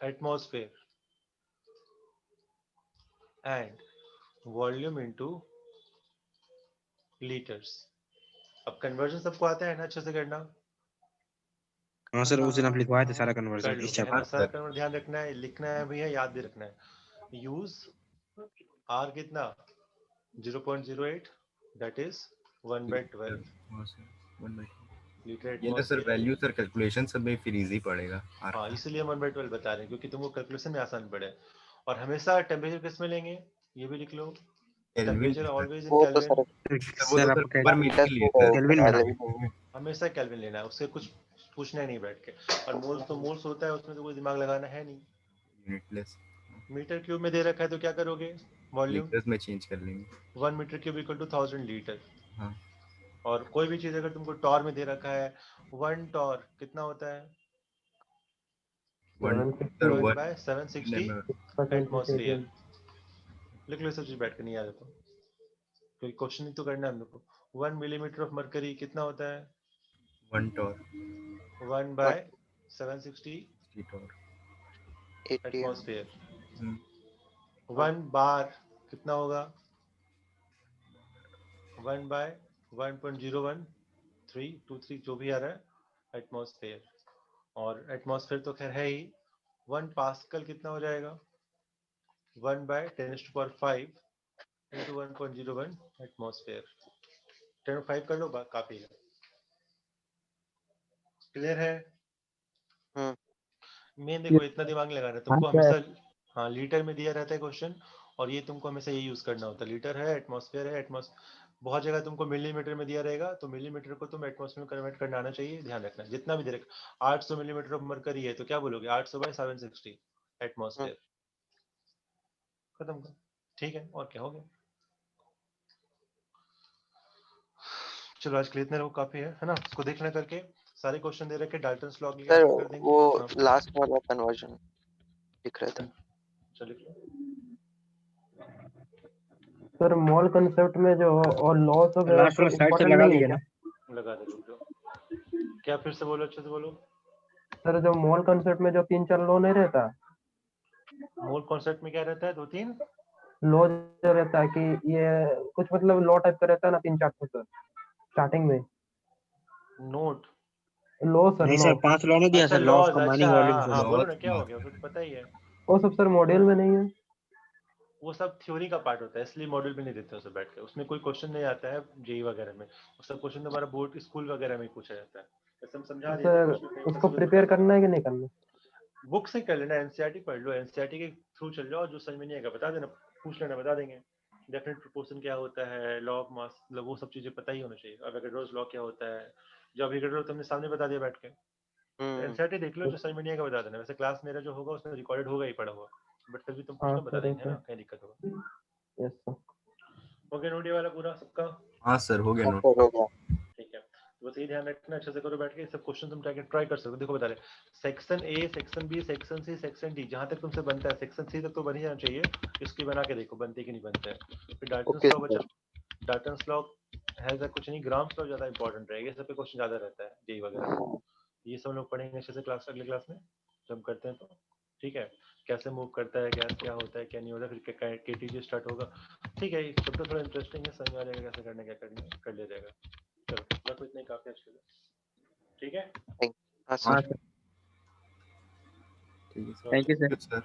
atmosphere and volume into litres. अब कन्वर्जन सबको आता है ना, अच्छे से करना। हाँ सर, उस दिन आप लिखवाए थे सारा कर कन्वर्जन इस लोगे है ना, चैप्टर। सारा कन्वर्ट ध्यान रखना है, लिखना है भी है, याद भी रखना है। यूज आर कितना? 0.08, दैट इज 1/12 हाँ सर, 1/12। लीटर ये ना sir atmosphere. Value sir calculation सब में फिर इजी पड़ेगा। हाँ, इसलिए हम 1/12 बता रहे हैं, क्योंकि तुमको कैलकुलेशन में आसान पड़े। और हमेशा टेम्परेचर किस में लेंगे, ये भी लिख लो, केल्विन टेम्परेचर ऑलवेज इन वो तो केल्विन। सर, वो सर तो सर आपका पर मीटर लिए तो सर। केल्विन में ना। हमेशा केल्विन लेना है, उससे कुछ पूछना ही नहीं बैठ के। और मोल्स तो मोल्स होता है, उसमें तो कोई दिमाग लगाना है नहीं। यूनिटलेस मीटर क्यूब में दे रखा है तो क्या करोगे? वॉल्यूम लीटर्स में चेंज कर लेंगे। 1 metre cube equal to 1000 litre. हाँ और कोई भी चीज अगर तुमको टॉर में दे रखा है, 1 टॉर कितना होता है? 1 1 1 बाय 760 एटमॉस्फेयर। लिख लो सब चीज बैठ कर, नहीं याद है तो, क्योंकि क्वेश्चन ही तो करना है हम लोग को। 1 मिलीमीटर ऑफ मरकरी कितना होता है? 1 टॉर 1 बाय 760 टॉर 80। एटमॉस्फेयर। हम्म, 1 बार कितना होगा? 1 बाय 1.01323 जो भी आ रहा है एटमॉस्फेयर। और एटमॉस्फेयर तो खैर है ही। 1 पास्कल कितना हो जाएगा? 1 बाय 10⁵ इंटू 1.01 एटमॉस्फेयर। 10⁵ कर लो, काफी है। क्लियर है? मेन देखो, इतना दिमाग नहीं लगाना तुमको, हमेशा हाँ लीटर में दिया रहता है क्वेश्चन, और ये तुमको हमेशा ये यूज करना होता है। लीटर है, एटमॉस्फेयर है, बहुत जगह तुमको मिलीमीटर में दिया रहेगा, तो मिलीमीटर को तुम एटमॉस्फेयर में कन्वर्ट करना आना चाहिए, ध्यान रखना। जितना भी दे रखा 800 मिलीमीटर ऑफ मरकरी है, तो क्या बोलोगे? 800 बाय 760 एटमॉस्फेयर। खत्म कर, ठीक है, और क्या हो गया। चलो आज के लिए इतने लोग काफी है ना। इसको देखना करके, सारे क्वेश्चन दे रखे, डाल्टन्स लॉ लिया सर कर देंगे। वो हाँ, लास्ट वाला कन्वर्जन लिख रहे थे। चलो लिख लो। सर मॉल कंसेप्ट में जो और लॉस वगैरह लास्ट तो वाला साइड से इम्पोर्टेंट लगा नहीं है लीजिए क्या? ना। लगा दे, रुक जाओ। क्या फिर से बोलो, अच्छे से बोलो। सर जो मॉल कंसेप्ट में जो 3-4 लॉ नहीं रहता, मूल कॉन्सेप्ट में क्या रहता है? 2-3 लॉ जो रहता है कि ये कुछ मतलब लॉ टाइप का रहता है ना, 3-4 तो स्टार्टिंग में। नोट लो सर नहीं लो। सर 5 लॉ नहीं दिया अच्छा सर, लॉ ऑफ लॉज, कंबाइनिंग अच्छा वॉल्यूम हाँ हाँ Law बोलो of ना क्या हो mass। गया, फिर तो पता ही है। वो सब सर मॉड्यूल में नहीं है। वो सब थ्योरी का पार्ट होता है, इसलिए मॉड्यूल में नहीं देते उसे बैठ के, उसमें कोई क्वेश्चन नहीं आता है जेई वगैरह में, वो सब क्वेश्चन तुम्हारा बोर्ड स्कूल वगैरह में पूछा जाता है। जैसे हम समझा दिए थे सर कुछ भी उसको प्रिपेयर करना है कि नहीं करना? बुक से कर लेना, एनसीईआरटी पढ़ लो, एनसीईआरटी के थ्रू चल जाओ, जो समझ में नहीं आएगा बता देना, पूछ लेना बता देंगे। डेफिनेट प्रोपोर्शन क्या होता है, लॉ ऑफ मास, मतलब वो सब चीजें पता ही होना चाहिए। अब अगर लॉ क्या होता है, जब अवोगाड्रो तुमने सामने बता दिया बैठ के, एनसीईआरटी देख लो, जो समझ में नहीं आएगा बता देना। वैसे क्लास मेरा जो होगा उसमें रिकॉर्डेड होगा ही पढ़ा हुआ, बट फिर भी तुम हाँ पूछना बता सर देंगे, है ओके। ना, कहीं दिक्कत होगा। Yes sir. ओके, नोट ये वाला पूरा सबका हाँ सर हो गया हाँ नोट। सर हो गया। ठीक है। तो बस ये ध्यान रखना, अच्छे से करो बैठ के, सब क्वेश्चन तुम ट्राई कर सकते हो। देखो बता रहे, section A, section B, section C, section D, जहां तक तुमसे बनता है, सेक्शन सी तक तो बन ही जाना चाहिए, इसकी बना के देखो बनते कि नहीं बनते हैं। फिर डाल्टन्स ओके लॉ बचा, सर। डाल्टन्स लॉ है कुछ नहीं, ग्राम्स लॉ ज्यादा इंपॉर्टेंट रहेगा, इस सब पे क्वेश्चन ज्यादा रहता है जेई वगैरह में। ये सब लोग पढ़ेंगे अच्छे से क्लास, अगले क्लास में जब करते हैं तो, ठीक है। कैसे मूव करता है, क्या होता है, क्या नहीं होता, फिर केटीजी स्टार्ट होगा, ठीक है। ये सब तो थोड़ा इंटरेस्टिंग है, समझ में आ जाएगा कैसे करना, क्या करना है, कर लिया जाएगा। चलो बस इतना ही काफी अच्छे से, ठीक है। हाँ हाँ सर। हाँ सर, ठीक है थैंक यू सर। सर।